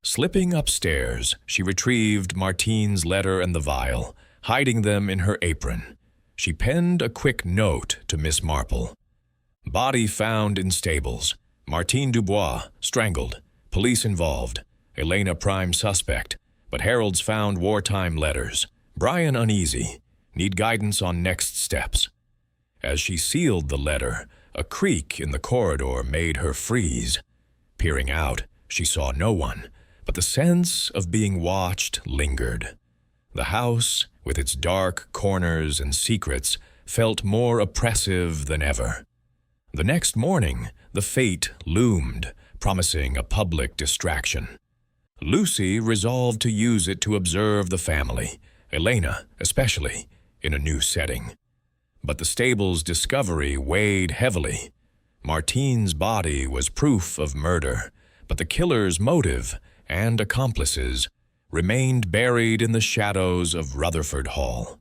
Slipping upstairs, she retrieved Martine's letter and the vial, hiding them in her apron. She penned a quick note to Miss Marple. "Body found in stables. Martine Dubois, strangled. Police involved. Elena prime suspect. But Harold's found wartime letters. Brian uneasy. Need guidance on next steps." As she sealed the letter, a creak in the corridor made her freeze. Peering out, she saw no one, but the sense of being watched lingered. The house, with its dark corners and secrets, felt more oppressive than ever. The next morning, the fate loomed, promising a public distraction. Lucy resolved to use it to observe the family, Elena especially, in a new setting. But the stable's discovery weighed heavily. Martine's body was proof of murder, but the killer's motive and accomplices remained buried in the shadows of Rutherford Hall.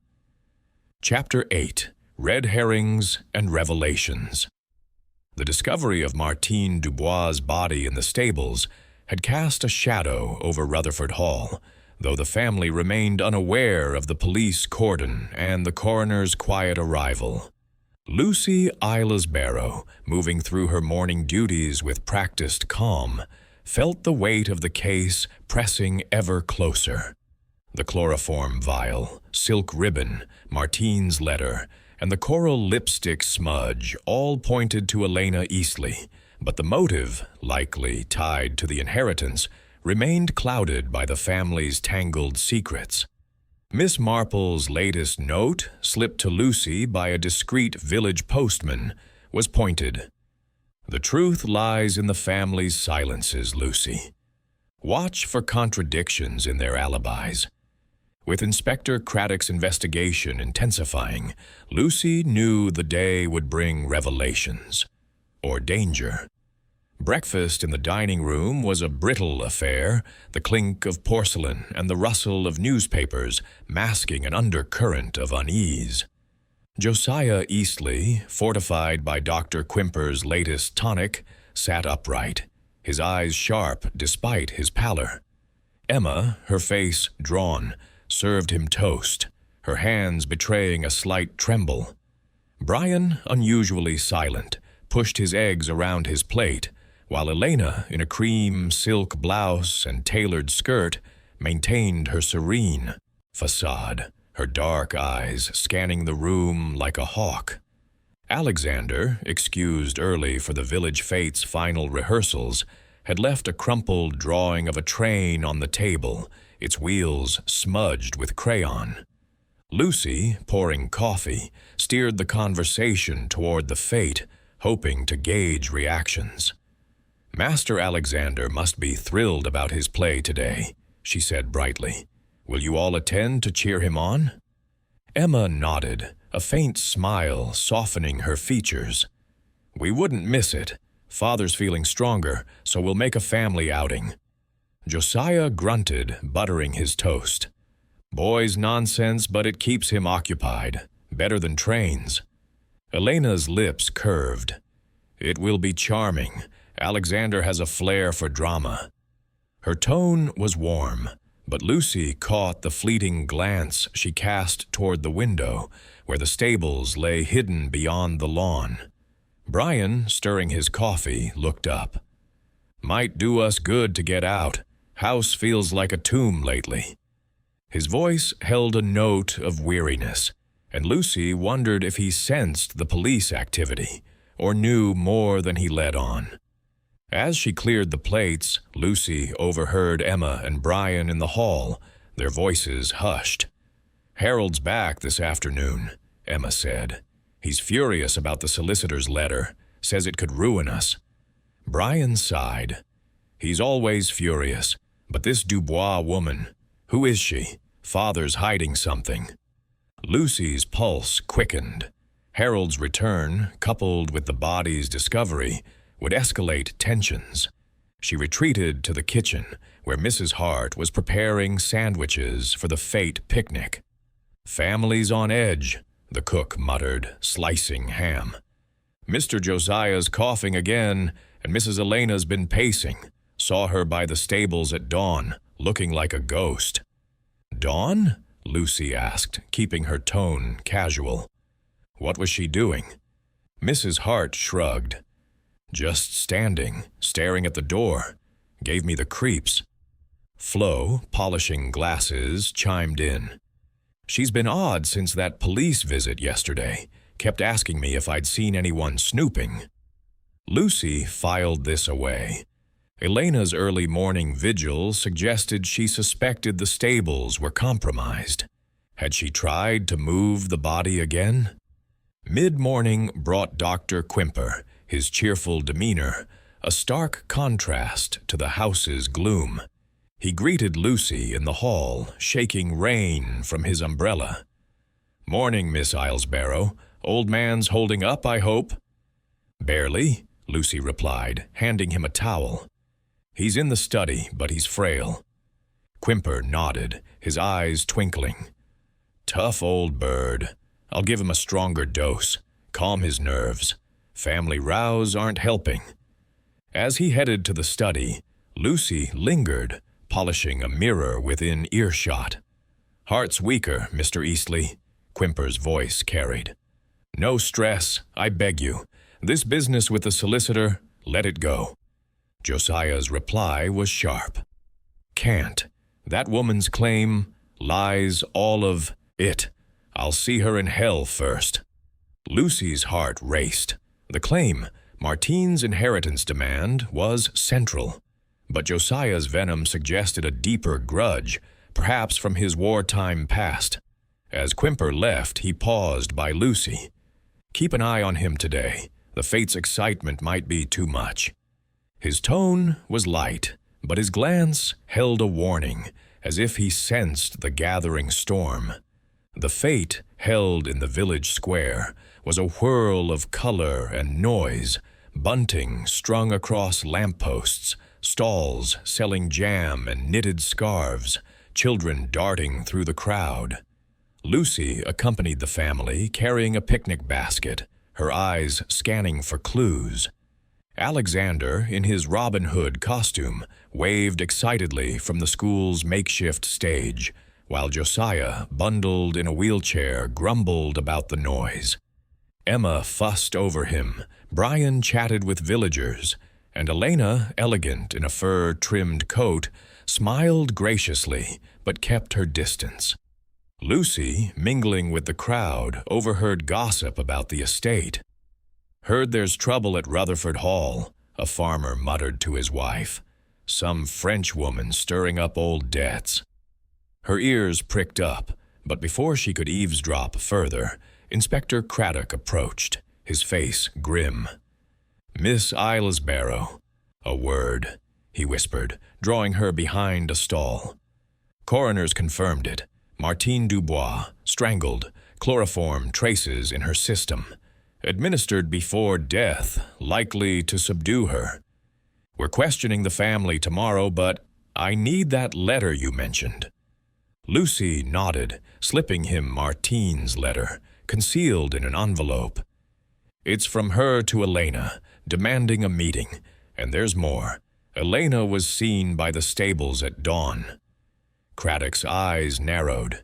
Chapter 8. Red Herrings and Revelations. The discovery of Martine Dubois' body in the stables had cast a shadow over Rutherford Hall, though the family remained unaware of the police cordon and the coroner's quiet arrival. Lucy Isles-Barrow, moving through her morning duties with practiced calm, felt the weight of the case pressing ever closer. The chloroform vial, silk ribbon, Martine's letter, and the coral lipstick smudge all pointed to Elena Eastley, but the motive, likely tied to the inheritance, remained clouded by the family's tangled secrets. Miss Marple's latest note, slipped to Lucy by a discreet village postman, was pointed. "The truth lies in the family's silences, Lucy. Watch for contradictions in their alibis." With Inspector Craddock's investigation intensifying, Lucy knew the day would bring revelations. Or danger. Breakfast in the dining room was a brittle affair, the clink of porcelain and the rustle of newspapers masking an undercurrent of unease. Josiah Eastley, fortified by Dr. Quimper's latest tonic, sat upright, his eyes sharp despite his pallor. Emma, her face drawn, served him toast, her hands betraying a slight tremble. Brian, unusually silent, pushed his eggs around his plate, while Elena, in a cream silk blouse and tailored skirt, maintained her serene facade, her dark eyes scanning the room like a hawk. Alexander, excused early for the village fete's final rehearsals, had left a crumpled drawing of a train on the table, its wheels smudged with crayon. Lucy, pouring coffee, steered the conversation toward the fete, hoping to gauge reactions. "Master Alexander must be thrilled about his play today," she said brightly. "Will you all attend to cheer him on?" Emma nodded, a faint smile softening her features. "We wouldn't miss it. Father's feeling stronger, so we'll make a family outing." Josiah grunted, buttering his toast. "Boy's nonsense, but it keeps him occupied. Better than trains." Elena's lips curved. "It will be charming. Alexander has a flair for drama." Her tone was warm, but Lucy caught the fleeting glance she cast toward the window, where the stables lay hidden beyond the lawn. Brian, stirring his coffee, looked up. "Might do us good to get out. House feels like a tomb lately." His voice held a note of weariness, and Lucy wondered if he sensed the police activity, or knew more than he let on. As she cleared the plates, Lucy overheard Emma and Brian in the hall, their voices hushed. "Harold's back this afternoon," Emma said. "He's furious about the solicitor's letter, says it could ruin us." Brian sighed. "He's always furious, but this Dubois woman, who is she? Father's hiding something." Lucy's pulse quickened. Harold's return, coupled with the body's discovery, would escalate tensions. She retreated to the kitchen, where Mrs. Hart was preparing sandwiches for the fete picnic. "Family's on edge," the cook muttered, slicing ham. "Mr. Josiah's coughing again, and Mrs. Elena's been pacing. Saw her by the stables at dawn, looking like a ghost." "Dawn?" Lucy asked, keeping her tone casual. "What was she doing?" Mrs. Hart shrugged. "Just standing, staring at the door. Gave me the creeps." Flo, polishing glasses, chimed in. "She's been odd since that police visit yesterday. Kept asking me if I'd seen anyone snooping." Lucy filed this away. Elena's early morning vigil suggested she suspected the stables were compromised. Had she tried to move the body again? Mid-morning brought Dr. Quimper, his cheerful demeanor, a stark contrast to the house's gloom. He greeted Lucy in the hall, shaking rain from his umbrella. "Morning, Miss Islesborough. Old man's holding up, I hope?" "Barely," Lucy replied, handing him a towel. "He's in the study, but he's frail." Quimper nodded, his eyes twinkling. "Tough old bird. I'll give him a stronger dose. Calm his nerves. Family rows aren't helping." As he headed to the study, Lucy lingered, polishing a mirror within earshot. "Heart's weaker, Mr. Eastley," Quimper's voice carried. "No stress, I beg you. This business with the solicitor, let it go." Josiah's reply was sharp. "Can't. That woman's claim, Lies, all of it. I'll see her in hell first. Lucy's heart raced. The claim, Martine's inheritance demand, was central. But Josiah's venom suggested a deeper grudge, perhaps from his wartime past. As Quimper left, he paused by Lucy. Keep an eye on him today. The fate's excitement might be too much. His tone was light, but his glance held a warning, as if he sensed the gathering storm. The fate held in the village square was a whirl of color and noise, bunting strung across lampposts, stalls selling jam and knitted scarves, children darting through the crowd. Lucy accompanied the family, carrying a picnic basket, her eyes scanning for clues. Alexander, in his Robin Hood costume, waved excitedly from the school's makeshift stage, while Josiah, bundled in a wheelchair, grumbled about the noise. Emma fussed over him, Brian chatted with villagers, and Elena, elegant in a fur-trimmed coat, smiled graciously but kept her distance. Lucy, mingling with the crowd, overheard gossip about the estate. Heard there's trouble at Rutherford Hall, a farmer muttered to his wife. Some French woman stirring up old debts. Her ears pricked up, but before she could eavesdrop further, Inspector Craddock approached, his face grim. Miss Islesborough. A word, he whispered, drawing her behind a stall. Coroners confirmed it. Martine Dubois, strangled, chloroform traces in her system. Administered before death, likely to subdue her. We're questioning the family tomorrow, but I need that letter you mentioned. Lucy nodded, slipping him Martine's letter, concealed in an envelope. It's from her to Elena, demanding a meeting, and there's more. Elena was seen by the stables at dawn. Craddock's eyes narrowed.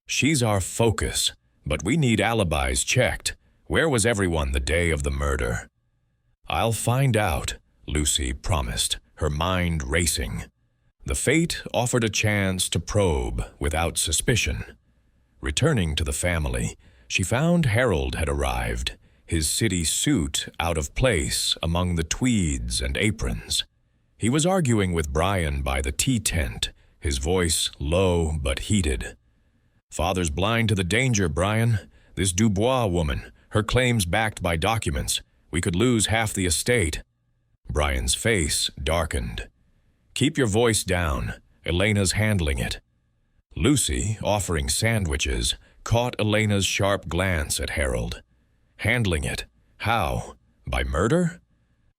She's our focus, but we need alibis checked. Where was everyone the day of the murder? I'll find out, Lucy promised, her mind racing. The fate offered a chance to probe without suspicion. Returning to the family, she found Harold had arrived, his city suit out of place among the tweeds and aprons. He was arguing with Brian by the tea tent, his voice low but heated. Father's blind to the danger, Brian. This Dubois woman, her claims backed by documents. We could lose half the estate. Brian's face darkened. Keep your voice down. Elena's handling it. Lucy, offering sandwiches, caught Elena's sharp glance at Harold. Handling it. How? By murder?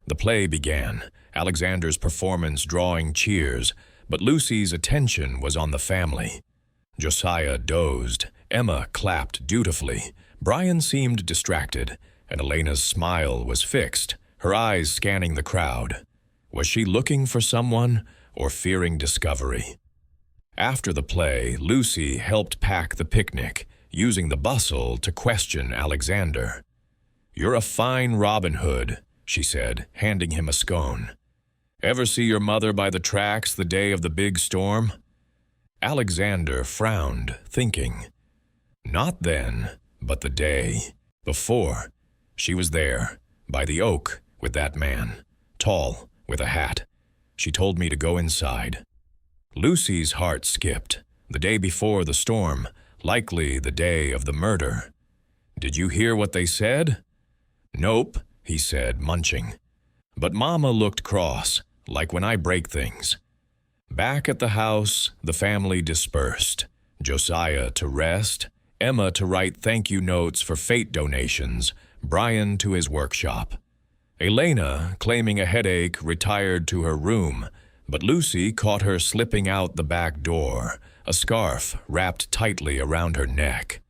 The play began, Alexander's performance drawing cheers, but Lucy's attention was on the family. Josiah dozed, Emma clapped dutifully, Brian seemed distracted, and Elena's smile was fixed, her eyes scanning the crowd. Was she looking for someone or fearing discovery? After the play, Lucy helped pack the picnic, using the bustle to question Alexander. You're a fine Robin Hood, she said, handing him a scone. Ever see your mother by the tracks the day of the big storm? Alexander frowned, thinking. Not then, but the day before. She was there, by the oak, with that man, tall, with a hat. She told me to go inside. Lucy's heart skipped. The day before the storm, likely the day of the murder. Did you hear what they said? Nope, he said, munching. But Mama looked cross, like when I break things. Back at the house, the family dispersed. Josiah to rest, Emma to write thank you notes for fate donations, Brian to his workshop. Elena, claiming a headache, retired to her room, but Lucy caught her slipping out the back door, a scarf wrapped tightly around her neck.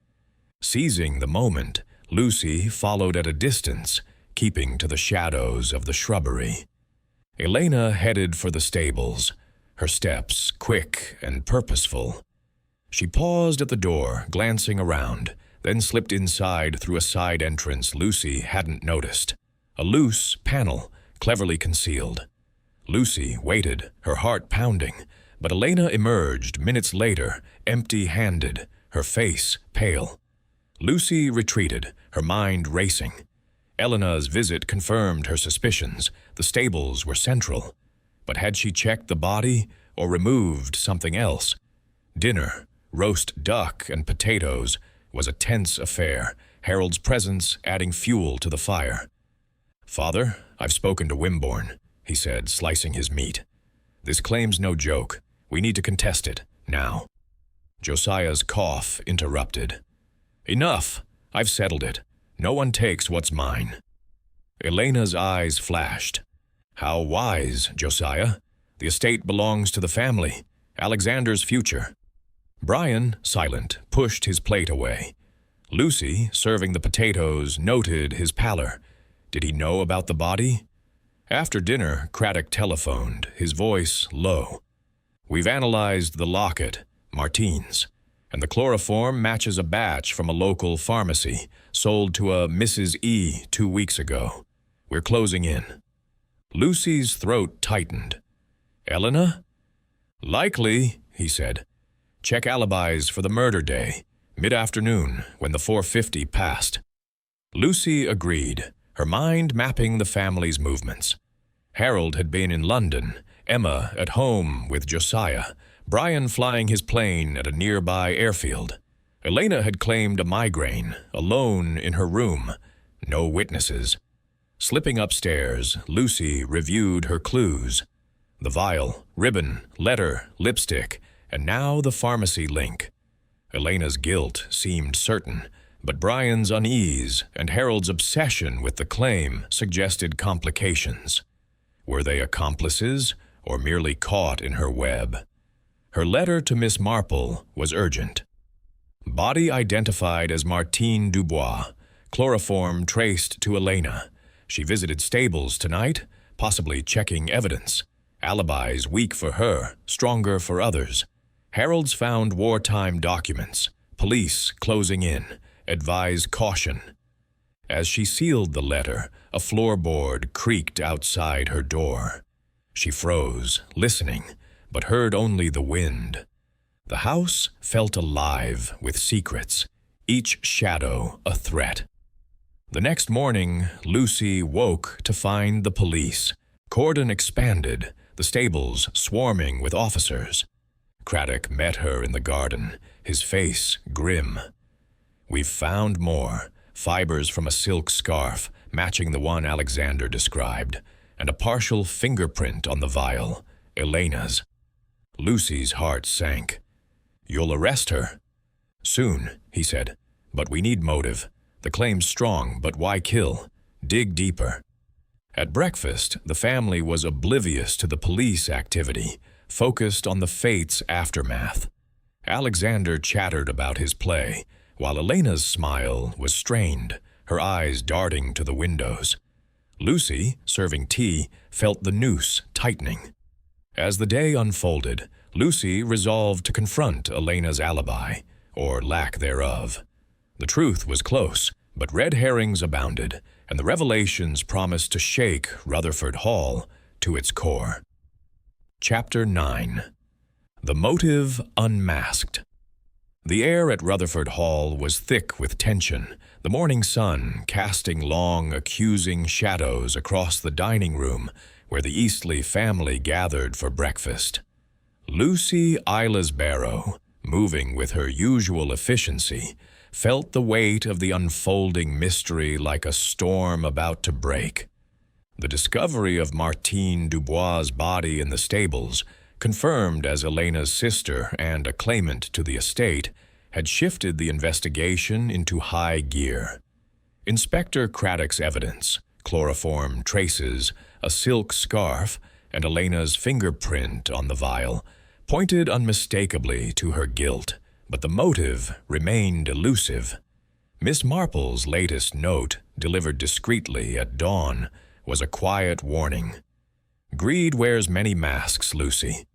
Seizing the moment, Lucy followed at a distance, keeping to the shadows of the shrubbery. Elena headed for the stables, her steps quick and purposeful. She paused at the door, glancing around, then slipped inside through a side entrance Lucy hadn't noticed. A loose panel, cleverly concealed. Lucy waited, her heart pounding, but Elena emerged minutes later, empty-handed, her face pale. Lucy retreated, her mind racing. Elena's visit confirmed her suspicions. The stables were central. But had she checked the body or removed something else? Dinner, roast duck and potatoes, was a tense affair, Harold's presence adding fuel to the fire. "Father, I've spoken to Wimborne," he said, slicing his meat. "This claim's no joke. We need to contest it, now." Josiah's cough interrupted. "Enough! I've settled it. No one takes what's mine." Elena's eyes flashed. "How wise, Josiah. The estate belongs to the family, Alexander's future." Brian, silent, pushed his plate away. Lucy, serving the potatoes, noted his pallor. Did he know about the body? After dinner, Craddock telephoned, his voice low. "We've analyzed the locket, Martine's, and the chloroform matches a batch from a local pharmacy, sold to a Mrs. E 2 weeks ago. We're closing in." Lucy's throat tightened. "Elena?" "Likely," he said. "Check alibis for the murder day, mid-afternoon, when the 4:50 passed." Lucy agreed, her mind mapping the family's movements. Harold had been in London, Emma at home with Josiah, Brian flying his plane at a nearby airfield. Elena had claimed a migraine, alone in her room. No witnesses. Slipping upstairs, Lucy reviewed her clues. The vial, ribbon, letter, lipstick, and now the pharmacy link. Elena's guilt seemed certain, but Brian's unease and Harold's obsession with the claim suggested complications. Were they accomplices or merely caught in her web? Her letter to Miss Marple was urgent. Body identified as Martine Dubois, chloroform traced to Elena. She visited stables tonight, possibly checking evidence. Alibis weak for her, stronger for others. Harold's found wartime documents. Police closing in. Advise caution. As she sealed the letter, a floorboard creaked outside her door. She froze, listening, but heard only the wind. The house felt alive with secrets, each shadow a threat. The next morning, Lucy woke to find the police. Cordon expanded, the stables swarming with officers. Craddock met her in the garden, his face grim. "We've found more, fibers from a silk scarf, matching the one Alexander described, and a partial fingerprint on the vial, Elena's." Lucy's heart sank. "You'll arrest her?" "Soon," he said, "but we need motive. The claim's strong, but why kill? Dig deeper." At breakfast, the family was oblivious to the police activity, focused on the fate's aftermath. Alexander chattered about his play, while Elena's smile was strained, her eyes darting to the windows. Lucy, serving tea, felt the noose tightening. As the day unfolded, Lucy resolved to confront Elena's alibi, or lack thereof. The truth was close, but red herrings abounded, and the revelations promised to shake Rutherford Hall to its core. Chapter 9. The Motive Unmasked. The air at Rutherford Hall was thick with tension, the morning sun casting long, accusing shadows across the dining room where the Eastley family gathered for breakfast. Lucy Barrow, moving with her usual efficiency, felt the weight of the unfolding mystery like a storm about to break. The discovery of Martine Dubois' body in the stables, confirmed as Elena's sister and a claimant to the estate, had shifted the investigation into high gear. Inspector Craddock's evidence, chloroform traces, a silk scarf, and Elena's fingerprint on the vial, pointed unmistakably to her guilt, but the motive remained elusive. Miss Marple's latest note, delivered discreetly at dawn, was a quiet warning. "Greed wears many masks, Lucy.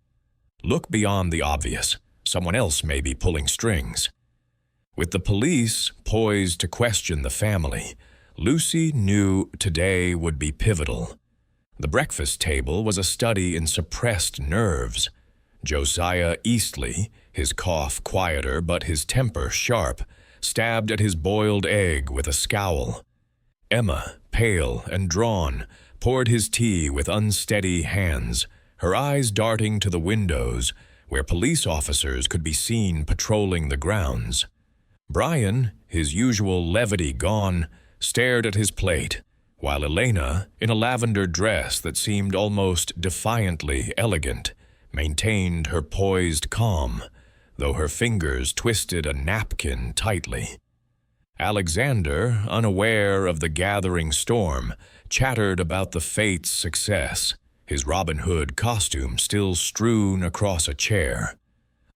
Look beyond the obvious. Someone else may be pulling strings." With the police poised to question the family, Lucy knew today would be pivotal. The breakfast table was a study in suppressed nerves. Josiah Eastley, his cough quieter but his temper sharp, stabbed at his boiled egg with a scowl. Emma, pale and drawn, poured his tea with unsteady hands, her eyes darting to the windows, where police officers could be seen patrolling the grounds. Brian, his usual levity gone, stared at his plate, while Elena, in a lavender dress that seemed almost defiantly elegant, maintained her poised calm, though her fingers twisted a napkin tightly. Alexander, unaware of the gathering storm, chattered about the fate's success, his Robin Hood costume still strewn across a chair.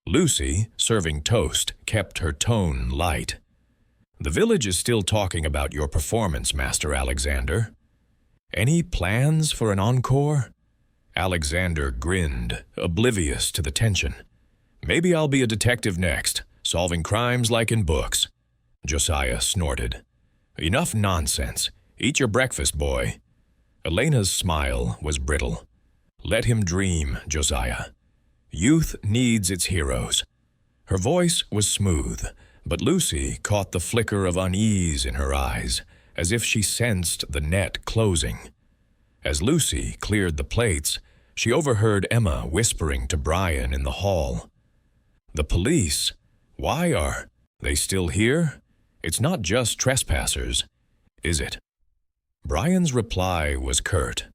Lucy, serving toast, kept her tone light. "The village is still talking about your performance, Master Alexander. Any plans for an encore?" Alexander grinned, oblivious to the tension. "Maybe I'll be a detective next, solving crimes like in books." Josiah snorted. "Enough nonsense. Eat your breakfast, boy." Elena's smile was brittle. "Let him dream, Josiah. Youth needs its heroes." Her voice was smooth, but Lucy caught the flicker of unease in her eyes, as if she sensed the net closing. As Lucy cleared the plates, she overheard Emma whispering to Brian in the hall. "The police? Why are they still here? It's not just trespassers, is it?" Brian's reply was curt.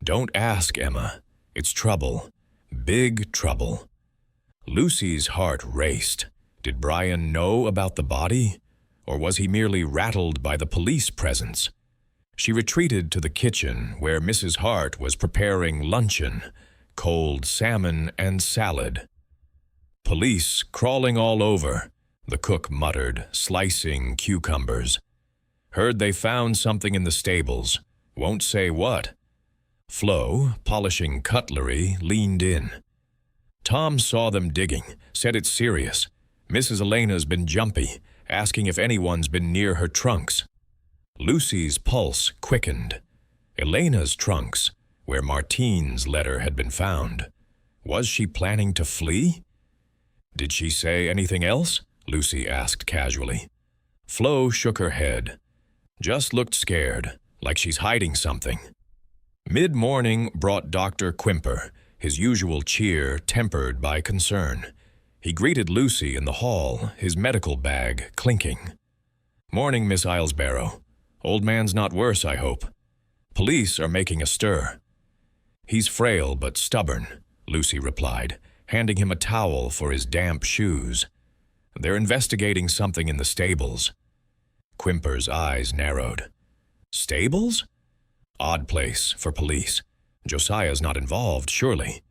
"Don't ask, Emma. It's trouble. Big trouble." Lucy's heart raced. Did Brian know about the body, or was he merely rattled by the police presence? She retreated to the kitchen where Mrs. Hart was preparing luncheon, cold salmon and salad. "Police crawling all over," the cook muttered, slicing cucumbers. "Heard they found something in the stables. Won't say what." Flo, polishing cutlery, leaned in. "Tom saw them digging, said it's serious. Mrs. Elena's been jumpy, asking if anyone's been near her trunks." Lucy's pulse quickened. Elena's trunks, where Martine's letter had been found. Was she planning to flee? "Did she say anything else?" Lucy asked casually. Flo shook her head. "Just looked scared, like she's hiding something." Mid-morning brought Dr. Quimper, his usual cheer tempered by concern. He greeted Lucy in the hall, his medical bag clinking. "Morning, Miss Islesbarrow. Old man's not worse, I hope. Police are making a stir." "He's frail but stubborn," Lucy replied, handing him a towel for his damp shoes. "They're investigating something in the stables." Quimper's eyes narrowed. "Stables? Odd place for police. Josiah's not involved, surely."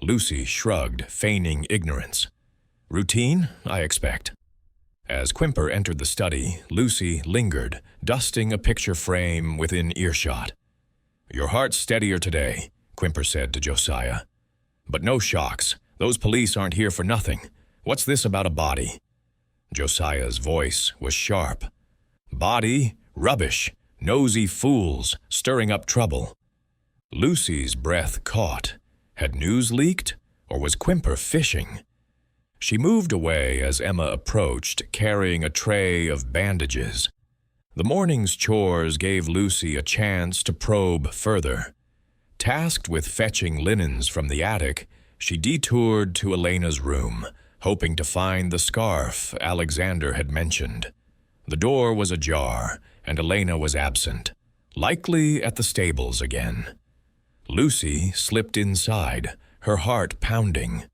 Lucy shrugged, feigning ignorance. "Routine, I expect." As Quimper entered the study, Lucy lingered, dusting a picture frame within earshot. "Your heart's steadier today," Quimper said to Josiah. "But no shocks. Those police aren't here for nothing. What's this about a body?" Josiah's voice was sharp. "Body? Rubbish. Nosy fools, stirring up trouble." Lucy's breath caught. Had news leaked, or was Quimper fishing? She moved away as Emma approached, carrying a tray of bandages. The morning's chores gave Lucy a chance to probe further. Tasked with fetching linens from the attic, she detoured to Elena's room, hoping to find the scarf Alexander had mentioned. The door was ajar, and Elena was absent, likely at the stables again. Lucy slipped inside, her heart pounding.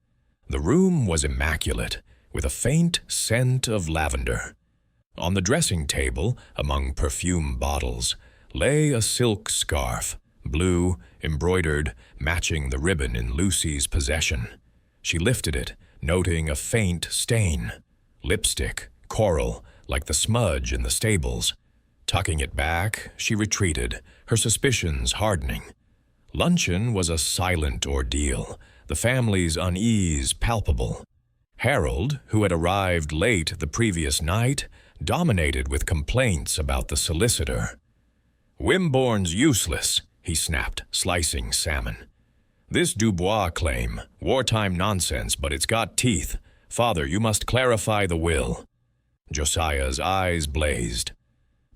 The room was immaculate, with a faint scent of lavender. On the dressing table, among perfume bottles, lay a silk scarf, blue, embroidered, matching the ribbon in Lucy's possession. She lifted it, noting a faint stain. Lipstick, coral, like the smudge in the stables. Tucking it back, she retreated, her suspicions hardening. Luncheon was a silent ordeal, the family's unease palpable. Harold, who had arrived late the previous night, dominated with complaints about the solicitor. "Wimborne's useless," he snapped, slicing salmon. "This Dubois claim, wartime nonsense, but it's got teeth. Father, you must clarify the will." Josiah's eyes blazed.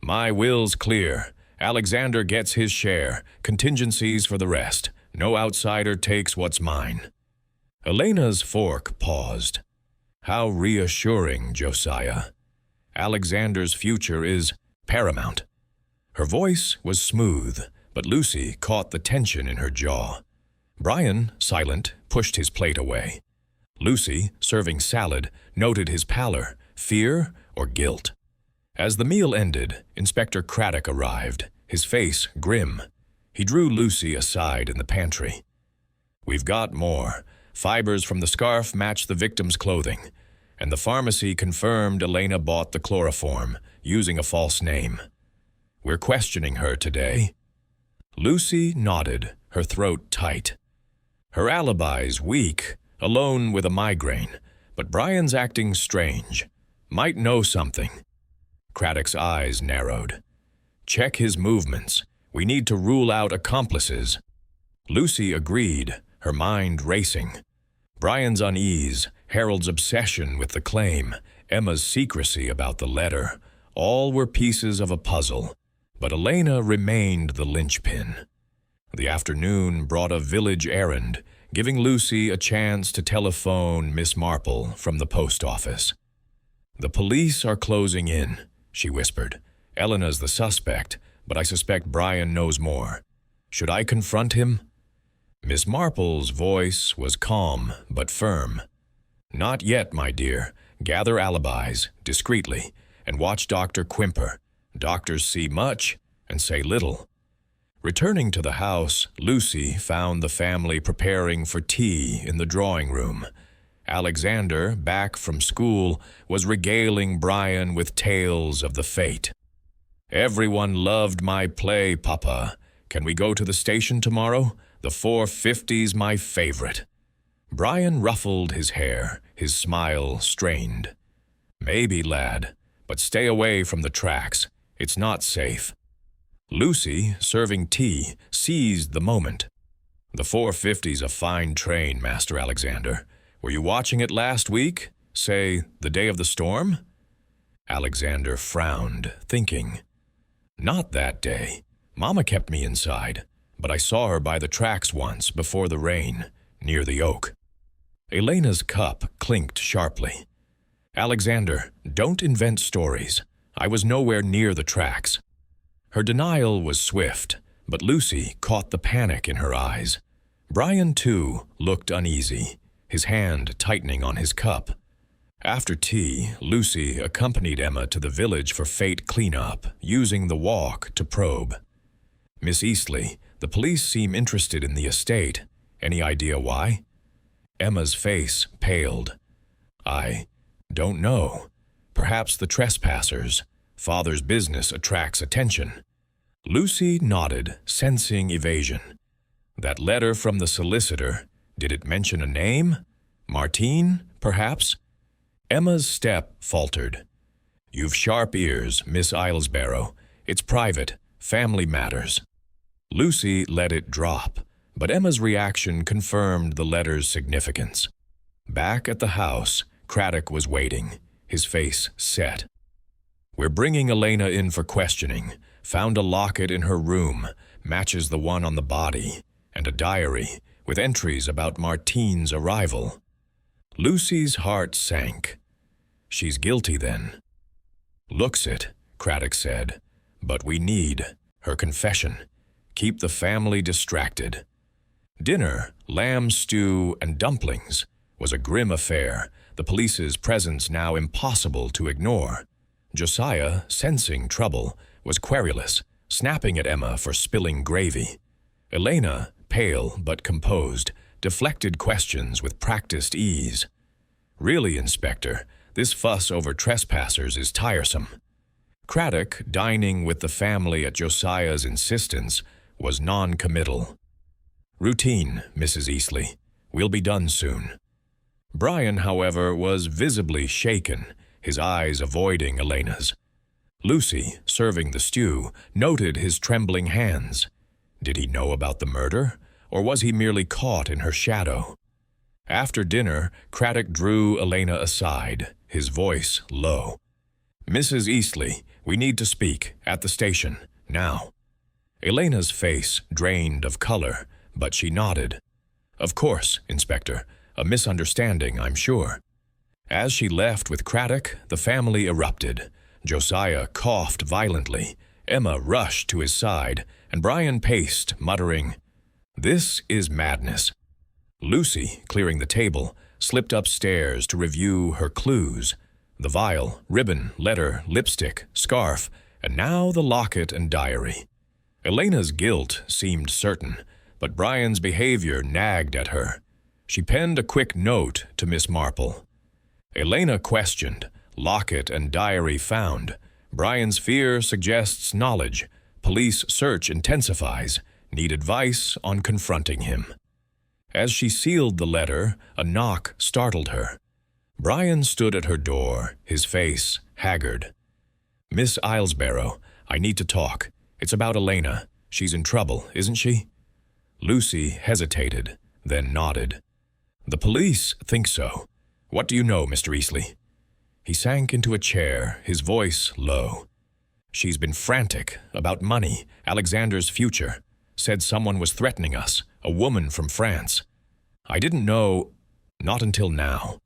"My will's clear. Alexander gets his share, contingencies for the rest. No outsider takes what's mine." Elena's fork paused. How reassuring, Josiah. Alexander's future is paramount. Her voice was smooth, but Lucy caught the tension in her jaw. Brian, silent, pushed his plate away. Lucy, serving salad, noted his pallor, fear or guilt. As the meal ended, Inspector Craddock arrived, his face grim. He drew Lucy aside in the pantry. "We've got more. Fibers from the scarf match the victim's clothing, and the pharmacy confirmed Elena bought the chloroform, using a false name. We're questioning her today." Lucy nodded, her throat tight. Her alibi's weak, alone with a migraine, but Brian's acting strange. Might know something. Craddock's eyes narrowed. "Check his movements. We need to rule out accomplices." Lucy agreed, her mind racing. Brian's unease, Harold's obsession with the claim, Emma's secrecy about the letter, all were pieces of a puzzle, but Elena remained the linchpin. The afternoon brought a village errand, giving Lucy a chance to telephone Miss Marple from the post office. "The police are closing in," she whispered. "Elena's the suspect, but I suspect Brian knows more. Should I confront him?" Miss Marple's voice was calm but firm. "Not yet, my dear. Gather alibis, discreetly, and watch Dr. Quimper. Doctors see much and say little." Returning to the house, Lucy found the family preparing for tea in the drawing room. Alexander, back from school, was regaling Brian with tales of the fate. "Everyone loved my play, Papa. Can we go to the station tomorrow? The 450's my favorite." Brian ruffled his hair, his smile strained. "Maybe, lad, but stay away from the tracks. It's not safe." Lucy, serving tea, seized the moment. "The 450's a fine train, Master Alexander. Were you watching it last week? Say, the day of the storm?" Alexander frowned, thinking. "Not that day. Mama kept me inside, but I saw her by the tracks once before the rain, near the oak." Elena's cup clinked sharply. "Alexander, don't invent stories. I was nowhere near the tracks." Her denial was swift, but Lucy caught the panic in her eyes. Brian, too, looked uneasy, his hand tightening on his cup. After tea, Lucy accompanied Emma to the village for fate cleanup, using the walk to probe. "Miss Eastley, the police seem interested in the estate. Any idea why?" Emma's face paled. "I don't know. Perhaps the trespassers. Father's business attracts attention." Lucy nodded, sensing evasion. "That letter from the solicitor, did it mention a name? Martine, perhaps?" Emma's step faltered. "You've sharp ears, Miss Islesborough. It's private, family matters." Lucy let it drop, but Emma's reaction confirmed the letter's significance. Back at the house, Craddock was waiting, his face set. "We're bringing Elena in for questioning. Found a locket in her room, matches the one on the body, and a diary with entries about Martine's arrival." Lucy's heart sank. "She's guilty then." "Looks it," Craddock said, "but we need her confession. Keep the family distracted." Dinner, lamb stew and dumplings, was a grim affair, the police's presence now impossible to ignore. Josiah, sensing trouble, was querulous, snapping at Emma for spilling gravy. Elena, pale but composed, deflected questions with practiced ease. "Really, Inspector, this fuss over trespassers is tiresome." Craddock, dining with the family at Josiah's insistence, was non-committal. "Routine, Mrs. Eastley. We'll be done soon." Brian, however, was visibly shaken, his eyes avoiding Elena's. Lucy, serving the stew, noted his trembling hands. Did he know about the murder, or was he merely caught in her shadow? After dinner, Craddock drew Elena aside, his voice low. "Mrs. Eastley, we need to speak, at the station, now." Elena's face drained of color, but she nodded. "Of course, Inspector. A misunderstanding, I'm sure." As she left with Craddock, the family erupted. Josiah coughed violently, Emma rushed to his side, and Brian paced, muttering, "This is madness." Lucy, clearing the table, slipped upstairs to review her clues. The vial, ribbon, letter, lipstick, scarf, and now the locket and diary. Elena's guilt seemed certain, but Brian's behavior nagged at her. She penned a quick note to Miss Marple. Elena questioned, locket and diary found. Brian's fear suggests knowledge. Police search intensifies. Need advice on confronting him. As she sealed the letter, a knock startled her. Brian stood at her door, his face haggard. "Miss Islesborough, I need to talk. It's about Elena. She's in trouble, isn't she?" Lucy hesitated, then nodded. "The police think so. What do you know, Mr. Eastley?" He sank into a chair, his voice low. "She's been frantic about money, Alexander's future. Said someone was threatening us, a woman from France. I didn't know, not until now."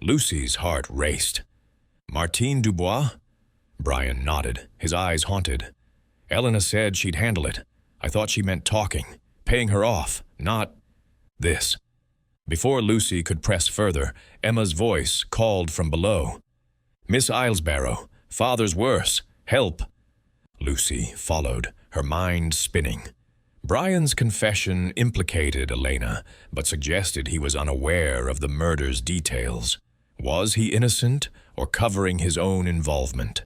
Lucy's heart raced. "Martine Dubois?" Brian nodded, his eyes haunted. "Elena said she'd handle it. I thought she meant talking, paying her off, not this." Before Lucy could press further, Emma's voice called from below. "Miss Islesborough, father's worse. Help." Lucy followed, her mind spinning. Brian's confession implicated Elena, but suggested he was unaware of the murder's details. Was he innocent or covering his own involvement?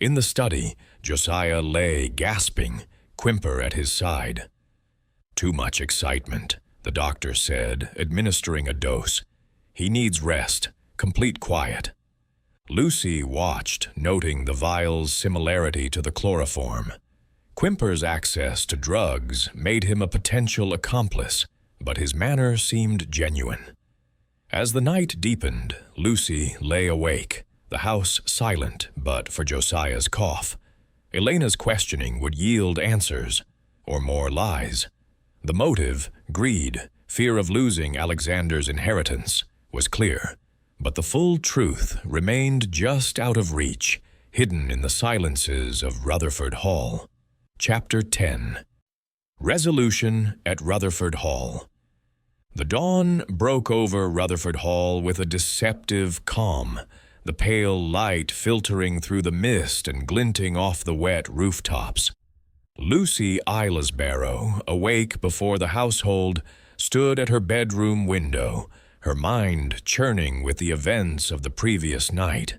In the study, Josiah lay gasping, Quimper at his side. "Too much excitement," the doctor said, administering a dose. "He needs rest, complete quiet." Lucy watched, noting the vial's similarity to the chloroform. Quimper's access to drugs made him a potential accomplice, but his manner seemed genuine. As the night deepened, Lucy lay awake, the house silent but for Josiah's cough. Elena's questioning would yield answers, or more lies. The motive, greed, fear of losing Alexander's inheritance, was clear, but the full truth remained just out of reach, hidden in the silences of Rutherford Hall. Chapter 10. Resolution at Rutherford Hall. The dawn broke over Rutherford Hall with a deceptive calm, the pale light filtering through the mist and glinting off the wet rooftops. Lucy Islesborough, awake before the household, stood at her bedroom window, her mind churning with the events of the previous night.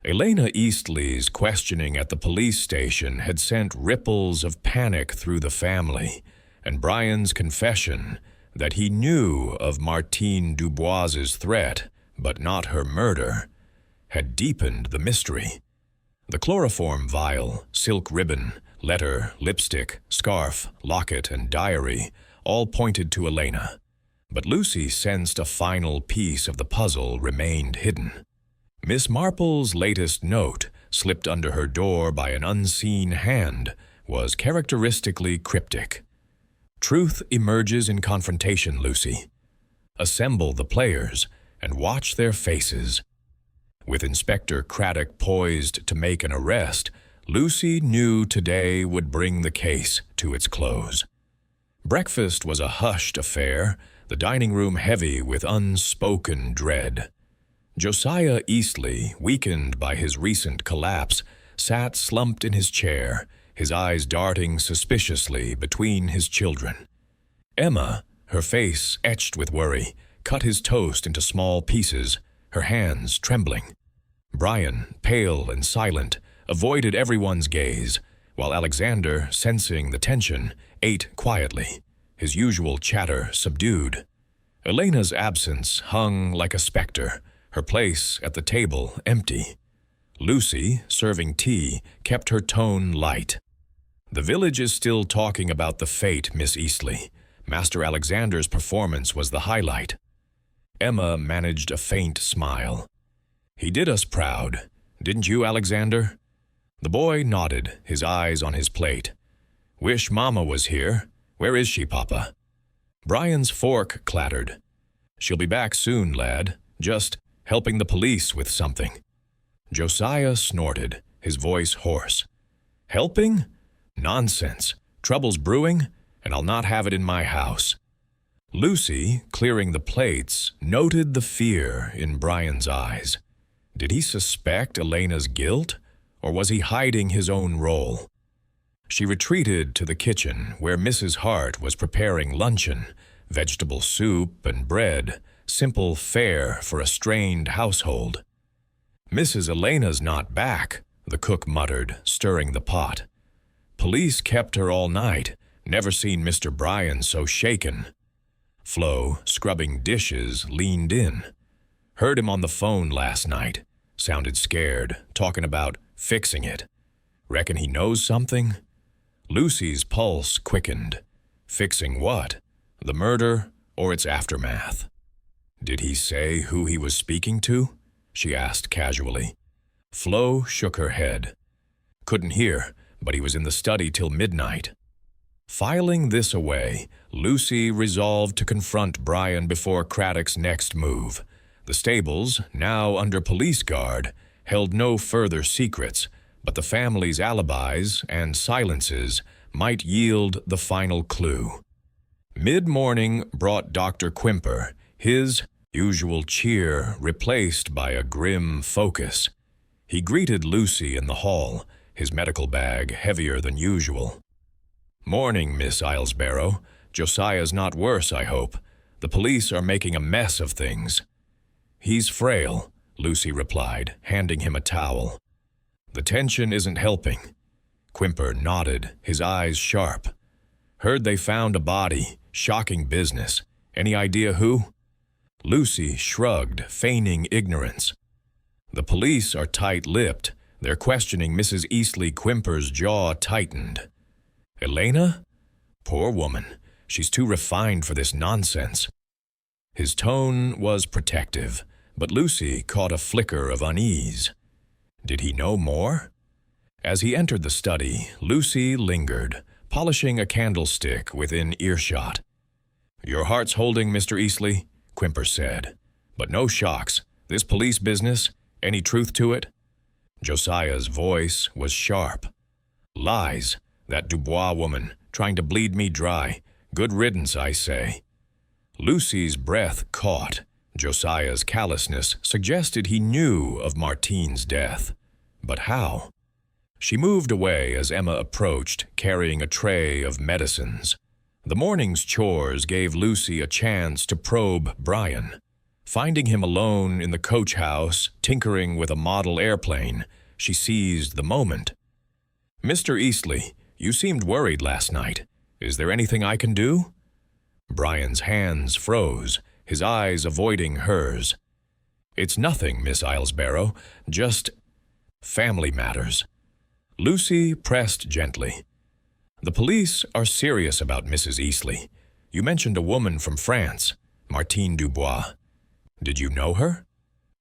Elena Eastley's questioning at the police station had sent ripples of panic through the family, and Brian's confession that he knew of Martine Dubois's threat, but not her murder, had deepened the mystery. The chloroform vial, silk ribbon, letter, lipstick, scarf, locket, and diary all pointed to Elena, but Lucy sensed a final piece of the puzzle remained hidden. Miss Marple's latest note, slipped under her door by an unseen hand, was characteristically cryptic. "Truth emerges in confrontation, Lucy. Assemble the players and watch their faces." With Inspector Craddock poised to make an arrest, Lucy knew today would bring the case to its close. Breakfast was a hushed affair, the dining room heavy with unspoken dread. Josiah Eastley, weakened by his recent collapse, sat slumped in his chair, his eyes darting suspiciously between his children. Emma, her face etched with worry, cut his toast into small pieces, her hands trembling. Brian, pale and silent, avoided everyone's gaze, while Alexander, sensing the tension, ate quietly, his usual chatter subdued. Elena's absence hung like a specter, her place at the table empty. Lucy, serving tea, kept her tone light. "The village is still talking about the fate, Miss Eastley. Master Alexander's performance was the highlight." Emma managed a faint smile. "He did us proud. Didn't you, Alexander?" The boy nodded, his eyes on his plate. "Wish Mama was here. Where is she, Papa?" Brian's fork clattered. "She'll be back soon, lad. Just helping the police with something." Josiah snorted, his voice hoarse. "Helping? Nonsense. Trouble's brewing, and I'll not have it in my house." Lucy, clearing the plates, noted the fear in Brian's eyes. Did he suspect Elena's guilt, or was he hiding his own role? She retreated to the kitchen, where Mrs. Hart was preparing luncheon, vegetable soup and bread, simple fare for a strained household. "Mrs. Elena's not back," the cook muttered, stirring the pot. "Police kept her all night. Never seen Mr. Brian so shaken." Flo, scrubbing dishes, leaned in. "Heard him on the phone last night. Sounded scared, talking about fixing it. Reckon he knows something?" Lucy's pulse quickened. Fixing what? The murder or its aftermath? "Did he say who he was speaking to?" she asked casually. Flo shook her head. "Couldn't hear, but he was in the study till midnight." Filing this away, Lucy resolved to confront Brian before Craddock's next move. The stables, now under police guard, held no further secrets, but the family's alibis and silences might yield the final clue. Mid-morning brought Dr. Quimper, his usual cheer replaced by a grim focus. He greeted Lucy in the hall, his medical bag heavier than usual. "Morning, Miss Islesborough. Josiah's not worse, I hope. The police are making a mess of things." "He's frail," Lucy replied, handing him a towel. "The tension isn't helping." Quimper nodded, his eyes sharp. "Heard they found a body. Shocking business. Any idea who?" Lucy shrugged, feigning ignorance. "The police are tight-lipped. They're questioning Mrs. Eastley Quimper's jaw tightened." "Elena? Poor woman. She's too refined for this nonsense." His tone was protective, but Lucy caught a flicker of unease. Did he know more? As he entered the study, Lucy lingered, polishing a candlestick within earshot. "Your heart's holding, Mr. Eastley," Quimper said. "But no shocks. This police business, any truth to it?" Josiah's voice was sharp. "Lies. That Dubois woman, trying to bleed me dry. Good riddance, I say." Lucy's breath caught. Josiah's callousness suggested he knew of Martine's death. But how? She moved away as Emma approached, carrying a tray of medicines. The morning's chores gave Lucy a chance to probe Brian. Finding him alone in the coach house, tinkering with a model airplane, she seized the moment. "Mr. Eastley, you seemed worried last night. Is there anything I can do?" Brian's hands froze, his eyes avoiding hers. "It's nothing, Miss Islesborough, just family matters." Lucy pressed gently. "The police are serious about Mrs. Eastley. You mentioned a woman from France, Martine Dubois. Did you know her?"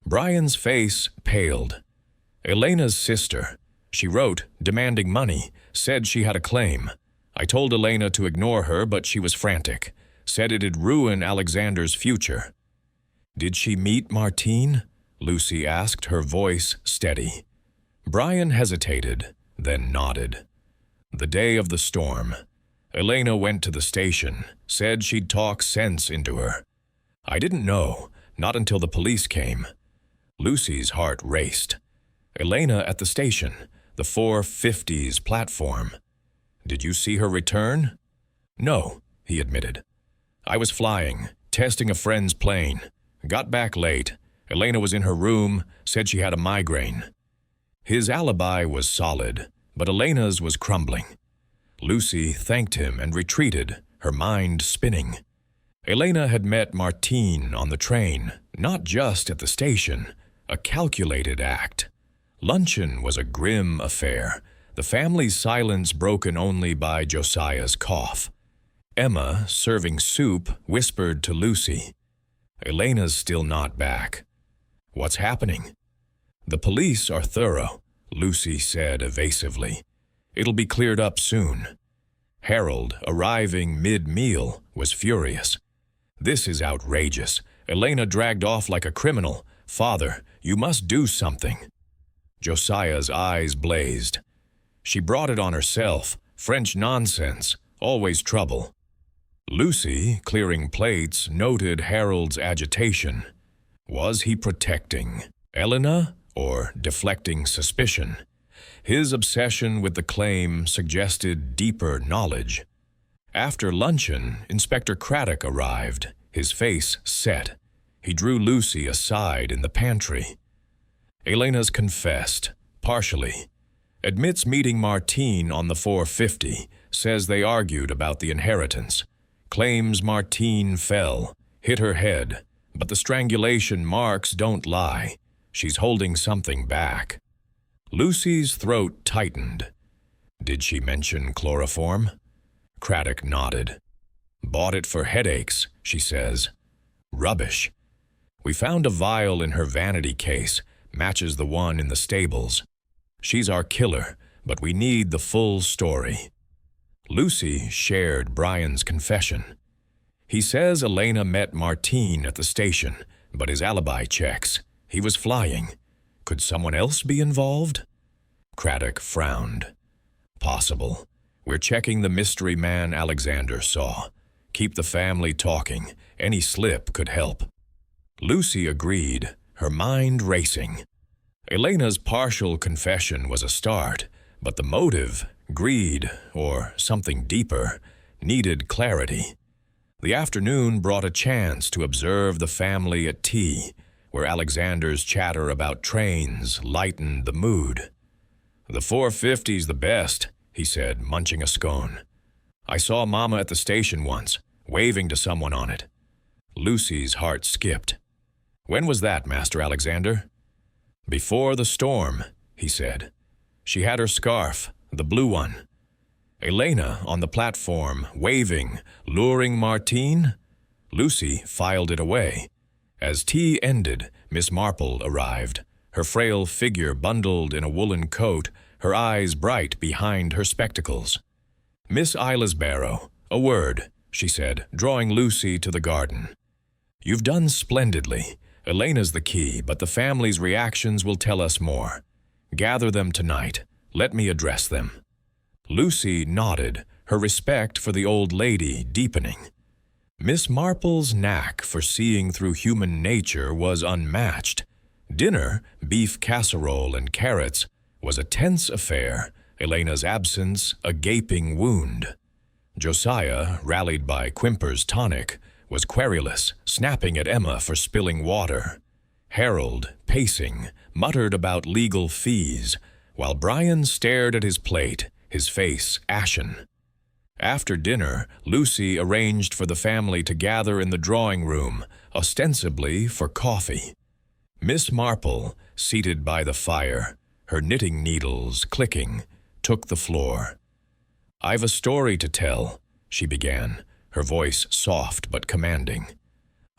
Brian's face paled. "Elena's sister. She wrote, demanding money, said she had a claim. I told Elena to ignore her, but she was frantic. Said it'd ruin Alexander's future." "Did she meet Martine?" Lucy asked, her voice steady. Brian hesitated, then nodded. "The day of the storm. Elena went to the station, said she'd talk sense into her. I didn't know, not until the police came." Lucy's heart raced. Elena at the station, the 450's platform. "Did you see her return?" "No," he admitted. "I was flying, testing a friend's plane. Got back late. Elena was in her room, said she had a migraine." His alibi was solid, but Elena's was crumbling. Lucy thanked him and retreated, her mind spinning. Elena had met Martine on the train, not just at the station, a calculated act. Luncheon was a grim affair, the family's silence broken only by Josiah's cough. Emma, serving soup, whispered to Lucy, Elena's still not back. What's happening? The police are thorough, Lucy said evasively. It'll be cleared up soon. Harold, arriving mid-meal, was furious. This is outrageous. Elena dragged off like a criminal. Father, you must do something. Josiah's eyes blazed. She brought it on herself. French nonsense. Always trouble. Lucy, clearing plates, noted Harold's agitation. Was he protecting Elena or deflecting suspicion? His obsession with the claim suggested deeper knowledge. After luncheon, Inspector Craddock arrived, his face set. He drew Lucy aside in the pantry. Elena's confessed, partially. Admits meeting Martine on the 450, says they argued about the inheritance. Claims Martine fell, hit her head, but the strangulation marks don't lie. She's holding something back. Lucy's throat tightened. Did she mention chloroform? Craddock nodded. Bought it for headaches, she says. Rubbish. We found a vial in her vanity case, matches the one in the stables. She's our killer, but we need the full story. Lucy shared Brian's confession. He says Elena met Martine at the station, but his alibi checks. He was flying. Could someone else be involved? Craddock frowned. Possible. We're checking the mystery man Alexander saw. Keep the family talking. Any slip could help. Lucy agreed, her mind racing. Elena's partial confession was a start, but the motive, greed, or something deeper, needed clarity. The afternoon brought a chance to observe the family at tea, where Alexander's chatter about trains lightened the mood. The 450's the best, he said, munching a scone. I saw Mama at the station once, waving to someone on it. Lucy's heart skipped. When was that, Master Alexander? Before the storm, he said. She had her scarf, the blue one. Elena on the platform, waving, luring Martine? Lucy filed it away. As tea ended, Miss Marple arrived, her frail figure bundled in a woolen coat, her eyes bright behind her spectacles. Miss Ilasbarrow, a word, she said, drawing Lucy to the garden. You've done splendidly. Elena's the key, but the family's reactions will tell us more. Gather them tonight. Let me address them. Lucy nodded, her respect for the old lady deepening. Miss Marple's knack for seeing through human nature was unmatched. Dinner, beef casserole and carrots, was a tense affair, Elena's absence a gaping wound. Josiah, rallied by Quimper's tonic, was querulous, snapping at Emma for spilling water. Harold, pacing, muttered about legal fees, while Brian stared at his plate, his face ashen. After dinner, Lucy arranged for the family to gather in the drawing room, ostensibly for coffee. Miss Marple, seated by the fire, her knitting needles clicking, took the floor. I've a story to tell, she began, her voice soft but commanding.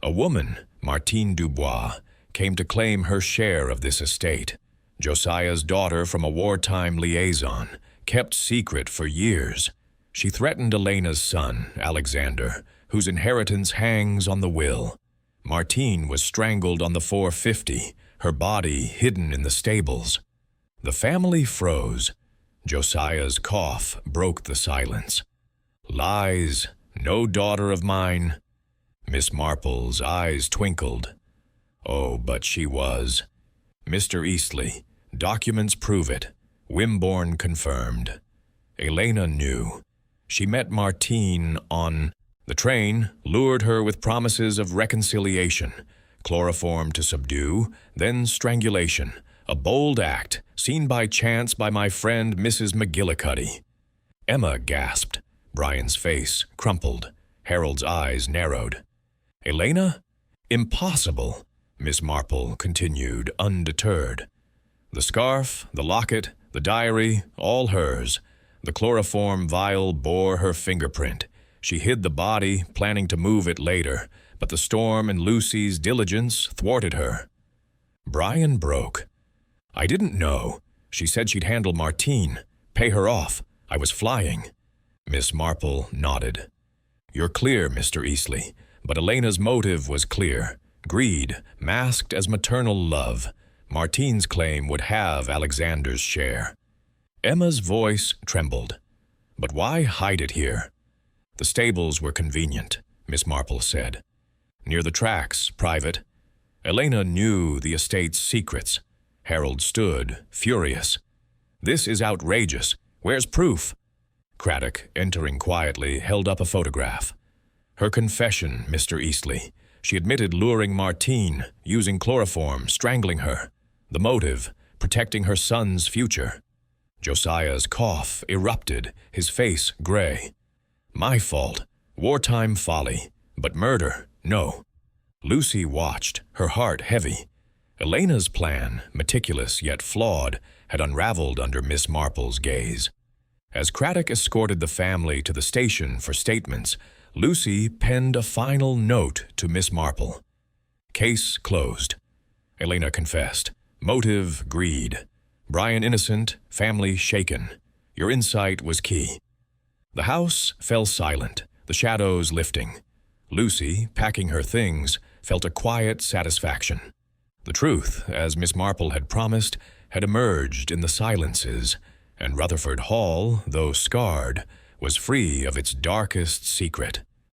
A woman, Martine Dubois, came to claim her share of this estate. Josiah's daughter from a wartime liaison, kept secret for years. She threatened Elena's son, Alexander, whose inheritance hangs on the will. Martine was strangled on the 450, her body hidden in the stables. The family froze. Josiah's cough broke the silence. Lies, no daughter of mine. Miss Marple's eyes twinkled. Oh, but she was. Mr. Eastley, documents prove it. Wimborne confirmed. Elena knew. She met Martine on the train, lured her with promises of reconciliation, chloroform to subdue, then strangulation, a bold act, seen by chance by my friend Mrs. McGillicuddy. Emma gasped. Brian's face crumpled. Harold's eyes narrowed. Elena? Impossible, Miss Marple continued, undeterred. The scarf, the locket, the diary, all hers. The chloroform vial bore her fingerprint. She hid the body, planning to move it later, but the storm and Lucy's diligence thwarted her. Brian broke. "I didn't know. She said she'd handle Martine, pay her off. I was flying." Miss Marple nodded. "You're clear, Mr. Eastley, but Elena's motive was clear. Greed, masked as maternal love. Martine's claim would have Alexander's share." Emma's voice trembled. "But why hide it here?" "The stables were convenient," Miss Marple said. "Near the tracks, private." Elena knew the estate's secrets. Harold stood, furious. "This is outrageous. Where's proof?" Craddock, entering quietly, held up a photograph. "Her confession, Mr. Eastley. She admitted luring Martine, using chloroform, strangling her. The motive, protecting her son's future." Josiah's cough erupted, his face gray. "My fault. Wartime folly. But murder, no." Lucy watched, her heart heavy. Elena's plan, meticulous yet flawed, had unraveled under Miss Marple's gaze. As Craddock escorted the family to the station for statements, Lucy penned a final note to Miss Marple. "Case closed." Elena confessed. "Motive, greed. Brian innocent, family shaken. Your insight was key." The house fell silent, the shadows lifting. Lucy, packing her things, felt a quiet satisfaction. The truth, as Miss Marple had promised, had emerged in the silences, and Rutherford Hall, though scarred, was free of its darkest secret.